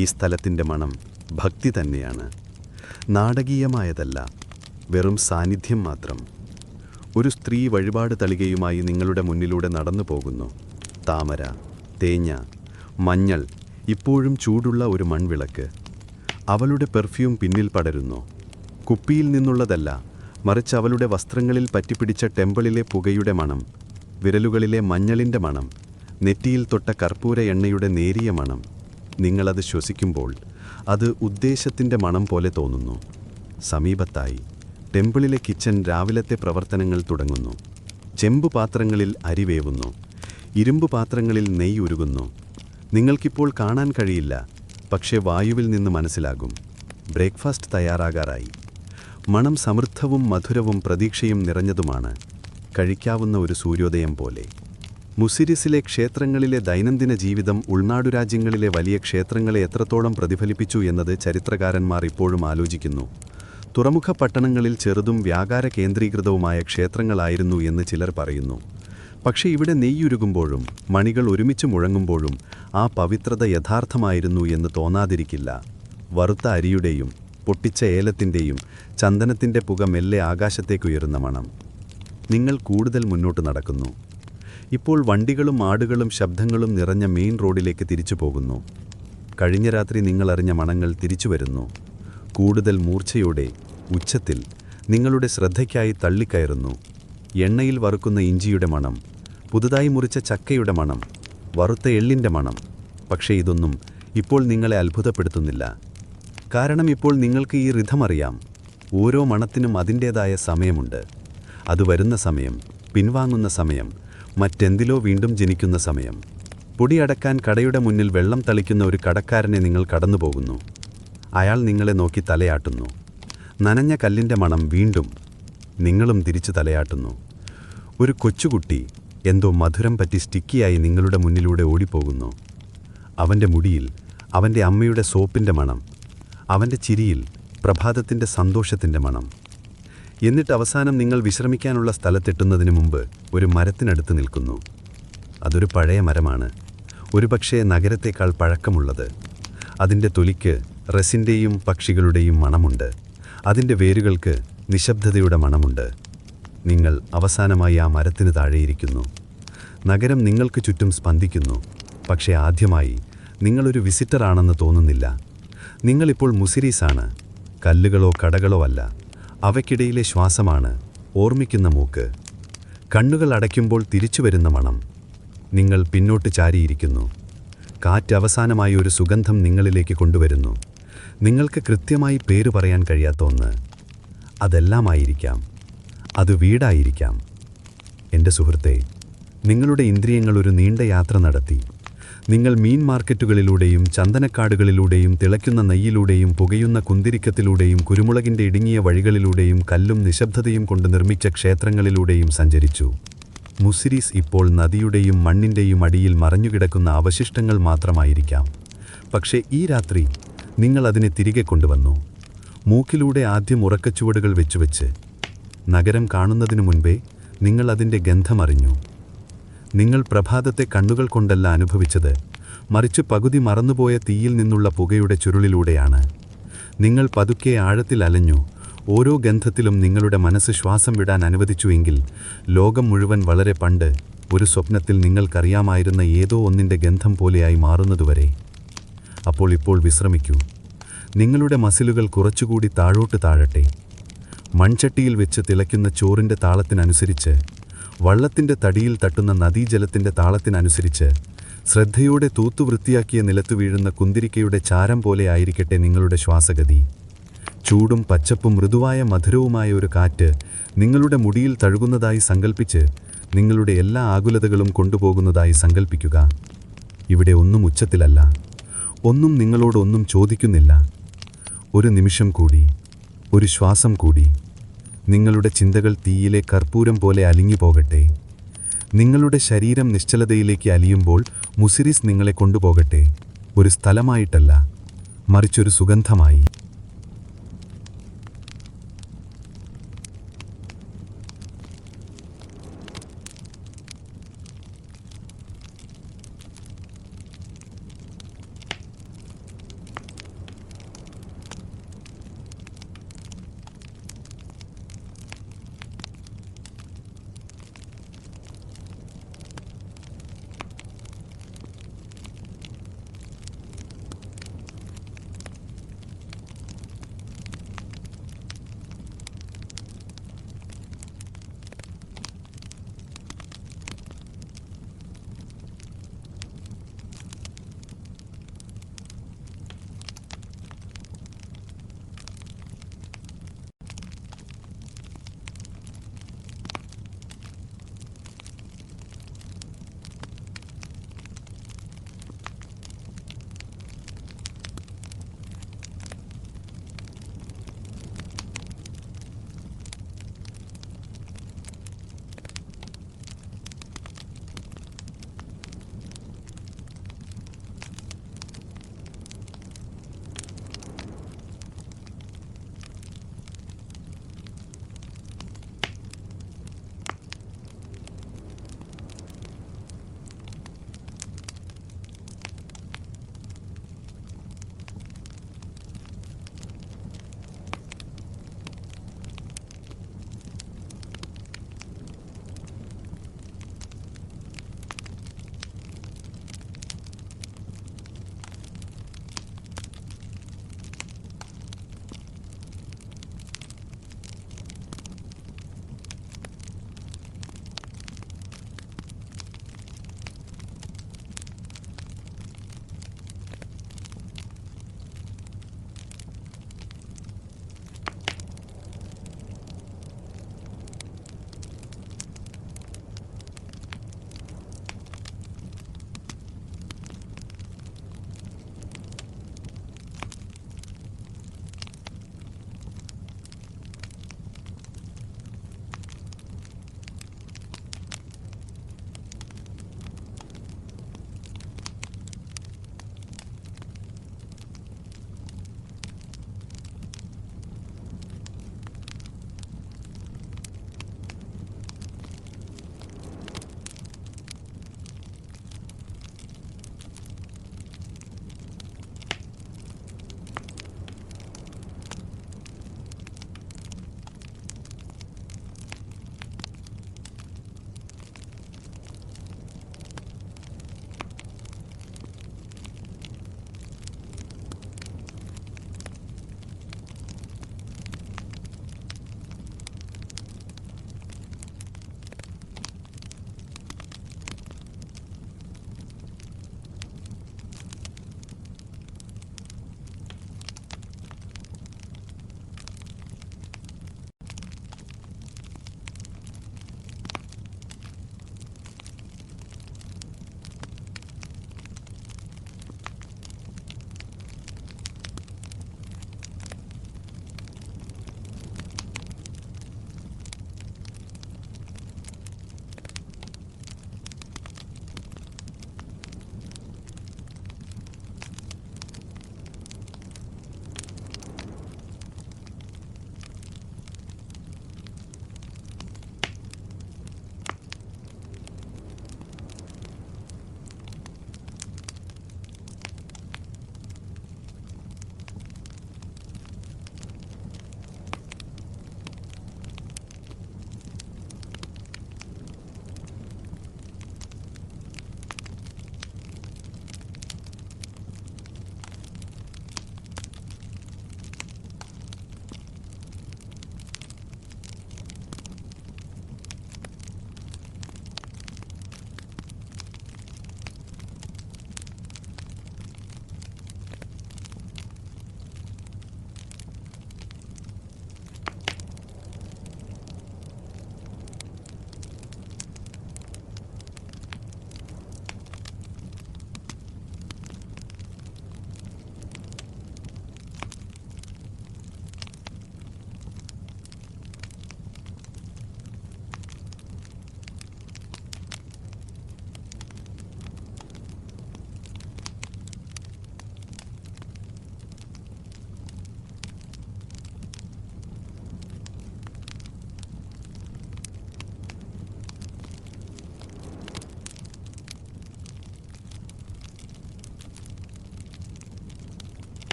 ഈ സ്ഥലത്തിൻ്റെ മണം ഭക്തി തന്നെയാണ്, നാടകീയമായതല്ല, വെറും സാന്നിധ്യം മാത്രം. ഒരു സ്ത്രീ വഴിപാട് തളികയുമായി നിങ്ങളുടെ മുന്നിലൂടെ നടന്നു പോകുന്നു. താമര, തേഞ്ഞ, മഞ്ഞൾ, ഇപ്പോഴും ചൂടുള്ള ഒരു മൺവിളക്ക്. അവളുടെ പെർഫ്യൂം പിന്നിൽ പടരുന്നു. കുപ്പിയിൽ നിന്നുള്ളതല്ല, മറിച്ച് അവളുടെ വസ്ത്രങ്ങളിൽ പറ്റിപ്പിടിച്ച ടെമ്പിളിലെ പുകയുടെ മണം, വിരലുകളിലെ മഞ്ഞളിൻ്റെ മണം, നെറ്റിയിൽ തൊട്ട കർപ്പൂര എണ്ണയുടെ നേരിയ മണം. നിങ്ങളത് ശ്വസിക്കുമ്പോൾ അത് ഉദ്ദേശത്തിൻ്റെ മണം പോലെ തോന്നുന്നു. സമീപത്തായി ടെമ്പിളിലെ കിച്ചൺ രാവിലത്തെ പ്രവർത്തനങ്ങൾ തുടങ്ങുന്നു. ചെമ്പു പാത്രങ്ങളിൽ അരി വേവുന്നു. ഇരുമ്പു പാത്രങ്ങളിൽ നെയ്യ് ഉരുകുന്നു. നിങ്ങൾക്കിപ്പോൾ കാണാൻ കഴിയില്ല, പക്ഷേ വായുവിൽ നിന്ന് മനസ്സിലാകും. ബ്രേക്ക്ഫാസ്റ്റ് തയ്യാറാകാറായി. മണം സമൃദ്ധവും മധുരവും പ്രതീക്ഷയും നിറഞ്ഞതുമാണ്, കഴിക്കാവുന്ന ഒരു സൂര്യോദയം പോലെ. മുസിരിസിലെ ക്ഷേത്രങ്ങളിലെ ദൈനംദിന ജീവിതം ഉൾനാടുരാജ്യങ്ങളിലെ വലിയ ക്ഷേത്രങ്ങളെ എത്രത്തോളം പ്രതിഫലിപ്പിച്ചു എന്നത് ചരിത്രകാരന്മാർ ഇപ്പോഴും ആലോചിക്കുന്നു. തുറമുഖ പട്ടണങ്ങളിൽ ചെറുതും വ്യാപാര കേന്ദ്രീകൃതവുമായ ക്ഷേത്രങ്ങളായിരുന്നു എന്ന് ചിലർ പറയുന്നു. പക്ഷേ ഇവിടെ നെയ്യുരുകുമ്പോഴും മണികൾ ഒരുമിച്ച് മുഴങ്ങുമ്പോഴും ആ പവിത്രത യഥാർത്ഥമായിരുന്നു എന്ന് തോന്നാതിരിക്കില്ല. വറുത്ത അരിയുടെയും പൊട്ടിച്ച ഏലത്തിൻ്റെയും ചന്ദനത്തിൻ്റെ പുക മെല്ലെ ആകാശത്തേക്കുയരുന്ന മണം. നിങ്ങൾ കൂടുതൽ മുന്നോട്ട് നടക്കുന്നു. ഇപ്പോൾ വണ്ടികളും ആടുകളും ശബ്ദങ്ങളും നിറഞ്ഞ മെയിൻ റോഡിലേക്ക് തിരിച്ചു പോകുന്നു. കഴിഞ്ഞ രാത്രി നിങ്ങളറിഞ്ഞ മണങ്ങൾ തിരിച്ചു വരുന്നു. കൂടുതൽ മൂർച്ചയോടെ, ഉച്ചത്തിൽ, നിങ്ങളുടെ ശ്രദ്ധയ്ക്കായി തള്ളിക്കയറുന്നു. എണ്ണയിൽ വറുക്കുന്ന ഇഞ്ചിയുടെ മണം, പുതുതായി മുറിച്ച ചക്കയുടെ മണം, വറുത്ത എള്ളിൻ്റെ മണം. പക്ഷേ ഇതൊന്നും ഇപ്പോൾ നിങ്ങളെ അത്ഭുതപ്പെടുത്തുന്നില്ല. കാരണം ഇപ്പോൾ നിങ്ങൾക്ക് ഈ റിഥം അറിയാം. ഓരോ മണത്തിനും അതിൻ്റേതായ സമയമുണ്ട്. അത് വരുന്ന സമയം, പിൻവാങ്ങുന്ന സമയം, മറ്റെന്തിലോ വീണ്ടും ജനിക്കുന്ന സമയം. പൊടിയടക്കാൻ കടയുടെ മുന്നിൽ വെള്ളം തളിക്കുന്ന ഒരു കടക്കാരനെ നിങ്ങൾ കടന്നുപോകുന്നു. അയാൾ നിങ്ങളെ നോക്കി തലയാട്ടുന്നു. നനഞ്ഞ കല്ലിൻ്റെ മണം വീണ്ടും. നിങ്ങളും തിരിച്ചു തലയാട്ടുന്നു. ഒരു കൊച്ചുകുട്ടി എന്തോ മധുരം പറ്റി സ്റ്റിക്കിയായി നിങ്ങളുടെ മുന്നിലൂടെ ഓടിപ്പോകുന്നു. അവൻ്റെ മുടിയിൽ അവൻ്റെ അമ്മയുടെ സോപ്പിൻ്റെ മണം, അവൻ്റെ ചിരിയിൽ പ്രഭാതത്തിൻ്റെ സന്തോഷത്തിൻ്റെ മണം. എന്നിട്ട് അവസാനം നിങ്ങൾ വിശ്രമിക്കാനുള്ള സ്ഥലത്തെത്തുന്നതിന് മുമ്പ് ഒരു മരത്തിനടുത്ത് നിൽക്കുന്നു. അതൊരു പഴയ മരമാണ്, ഒരുപക്ഷേ നഗരത്തേക്കാൾ പഴക്കമുള്ളത്. അതിൻ്റെ തൊലിക്ക് റസിൻ്റെയും പക്ഷികളുടെയും മണമുണ്ട്. അതിൻ്റെ വേരുകൾക്ക് നിശബ്ദതയുടെ മണമുണ്ട്. നിങ്ങൾ അവസാനമായി ആ മരത്തിന് താഴെയിരിക്കുന്നു. നഗരം നിങ്ങൾക്ക് ചുറ്റും സ്പന്ദിക്കുന്നു. പക്ഷേ ആദ്യമായി നിങ്ങളൊരു വിസിറ്ററാണെന്ന് തോന്നുന്നില്ല. നിങ്ങളിപ്പോൾ മുസിരീസാണ്. കല്ലുകളോ കടകളോ അല്ല, അവയ്ക്കിടയിലെ ശ്വാസമാണ്, ഓർമ്മിക്കുന്ന മൂക്ക്. കണ്ണുകൾ അടയ്ക്കുമ്പോൾ തിരിച്ചു വരുന്ന മണം. നിങ്ങൾ പിന്നോട്ട് ചാരിയിരിക്കുന്നു. കാറ്റ് അവസാനമായി ഒരു സുഗന്ധം നിങ്ങളിലേക്ക് കൊണ്ടുവരുന്നു. നിങ്ങൾക്ക് കൃത്യമായി പേര് പറയാൻ കഴിയാത്ത ഒന്ന്. അതെല്ലാമായിരിക്കാം. അത് വീടായിരിക്കാം. എൻ്റെ സുഹൃത്തേ, നിങ്ങളുടെ ഇന്ദ്രിയങ്ങൾ ഒരു നീണ്ട യാത്ര നടത്തി. നിങ്ങൾ മീൻ മാർക്കറ്റുകളിലൂടെയും ചന്ദനക്കാടുകളിലൂടെയും തിളയ്ക്കുന്ന നെയ്യിലൂടെയും പുകയുന്ന കുന്തിരിക്കത്തിലൂടെയും കുരുമുളകിൻ്റെ ഇടുങ്ങിയ വഴികളിലൂടെയും കല്ലും നിശബ്ദതയും കൊണ്ട് നിർമ്മിച്ച ക്ഷേത്രങ്ങളിലൂടെയും സഞ്ചരിച്ചു. മുസിരിസ് ഇപ്പോൾ നദിയുടെയും മണ്ണിൻ്റെയും അടിയിൽ മറഞ്ഞുകിടക്കുന്ന അവശിഷ്ടങ്ങൾ മാത്രമായിരിക്കാം. പക്ഷേ ഈ രാത്രി നിങ്ങൾ അതിനെ തിരികെ കൊണ്ടുവന്നു. മൂക്കിലൂടെ ആദ്യം ഉറക്കച്ചുവടുകൾ വെച്ചുവെച്ച്. നഗരം കാണുന്നതിനു മുൻപേ നിങ്ങൾ അതിൻ്റെ ഗന്ധമറിഞ്ഞു. നിങ്ങൾ പ്രഭാതത്തെ കണ്ണുകൾ കൊണ്ടല്ല അനുഭവിച്ചത്, മറിച്ച് പകുതി മറന്നുപോയ തീയിൽ നിന്നുള്ള പുകയുടെ ചുരുളിലൂടെയാണ്. നിങ്ങൾ പതുക്കെ ആഴത്തിൽ അലഞ്ഞു. ഓരോ ഗന്ധത്തിലും നിങ്ങളുടെ മനസ്സ് ശ്വാസം വിടാൻ അനുവദിച്ചുവെങ്കിൽ ലോകം മുഴുവൻ വളരെ പണ്ട് ഒരു സ്വപ്നത്തിൽ നിങ്ങൾക്കറിയാമായിരുന്ന ഏതോ ഒന്നിൻ്റെ ഗന്ധം പോലെയായി മാറുന്നതുവരെ. അപ്പോൾ ഇപ്പോൾ വിശ്രമിക്കൂ. നിങ്ങളുടെ മസിലുകൾ കുറച്ചുകൂടി താഴോട്ട് താഴട്ടെ. മൺചട്ടിയിൽ വെച്ച് തിളയ്ക്കുന്ന ചോറിൻ്റെ താളത്തിനനുസരിച്ച്, വള്ളത്തിൻ്റെ തടിയിൽ തട്ടുന്ന നദീജലത്തിൻ്റെ താളത്തിനനുസരിച്ച്, ശ്രദ്ധയോടെ തൂത്തുവൃത്തിയാക്കിയ നിലത്തു വീഴുന്ന കുന്തിരിക്കയുടെ ചാരം പോലെ ആയിരിക്കട്ടെ നിങ്ങളുടെ ശ്വാസഗതി. ചൂടും പച്ചപ്പും മൃദുവായ മധുരവുമായ ഒരു കാറ്റ് നിങ്ങളുടെ മുടിയിൽ തഴുകുന്നതായി സങ്കൽപ്പിച്ച് നിങ്ങളുടെ എല്ലാ ആകുലതകളും കൊണ്ടുപോകുന്നതായി സങ്കൽപ്പിക്കുക. ഇവിടെ ഒന്നും ഉച്ചത്തിലല്ല, ഒന്നും നിങ്ങളോടൊന്നും ചോദിക്കുന്നില്ല. ഒരു നിമിഷം കൂടി, ഒരു ശ്വാസം കൂടി. നിങ്ങളുടെ ചിന്തകൾ തീയിലെ കർപ്പൂരം പോലെ അലിഞ്ഞു പോകട്ടെ. നിങ്ങളുടെ ശരീരം നിശ്ചലതയിലേക്ക് അലിയുമ്പോൾ മുസിരിസ് നിങ്ങളെ കൊണ്ടുപോകട്ടെ, ഒരു സ്ഥലമായിട്ടല്ല, മറിച്ചൊരു സുഗന്ധമായി.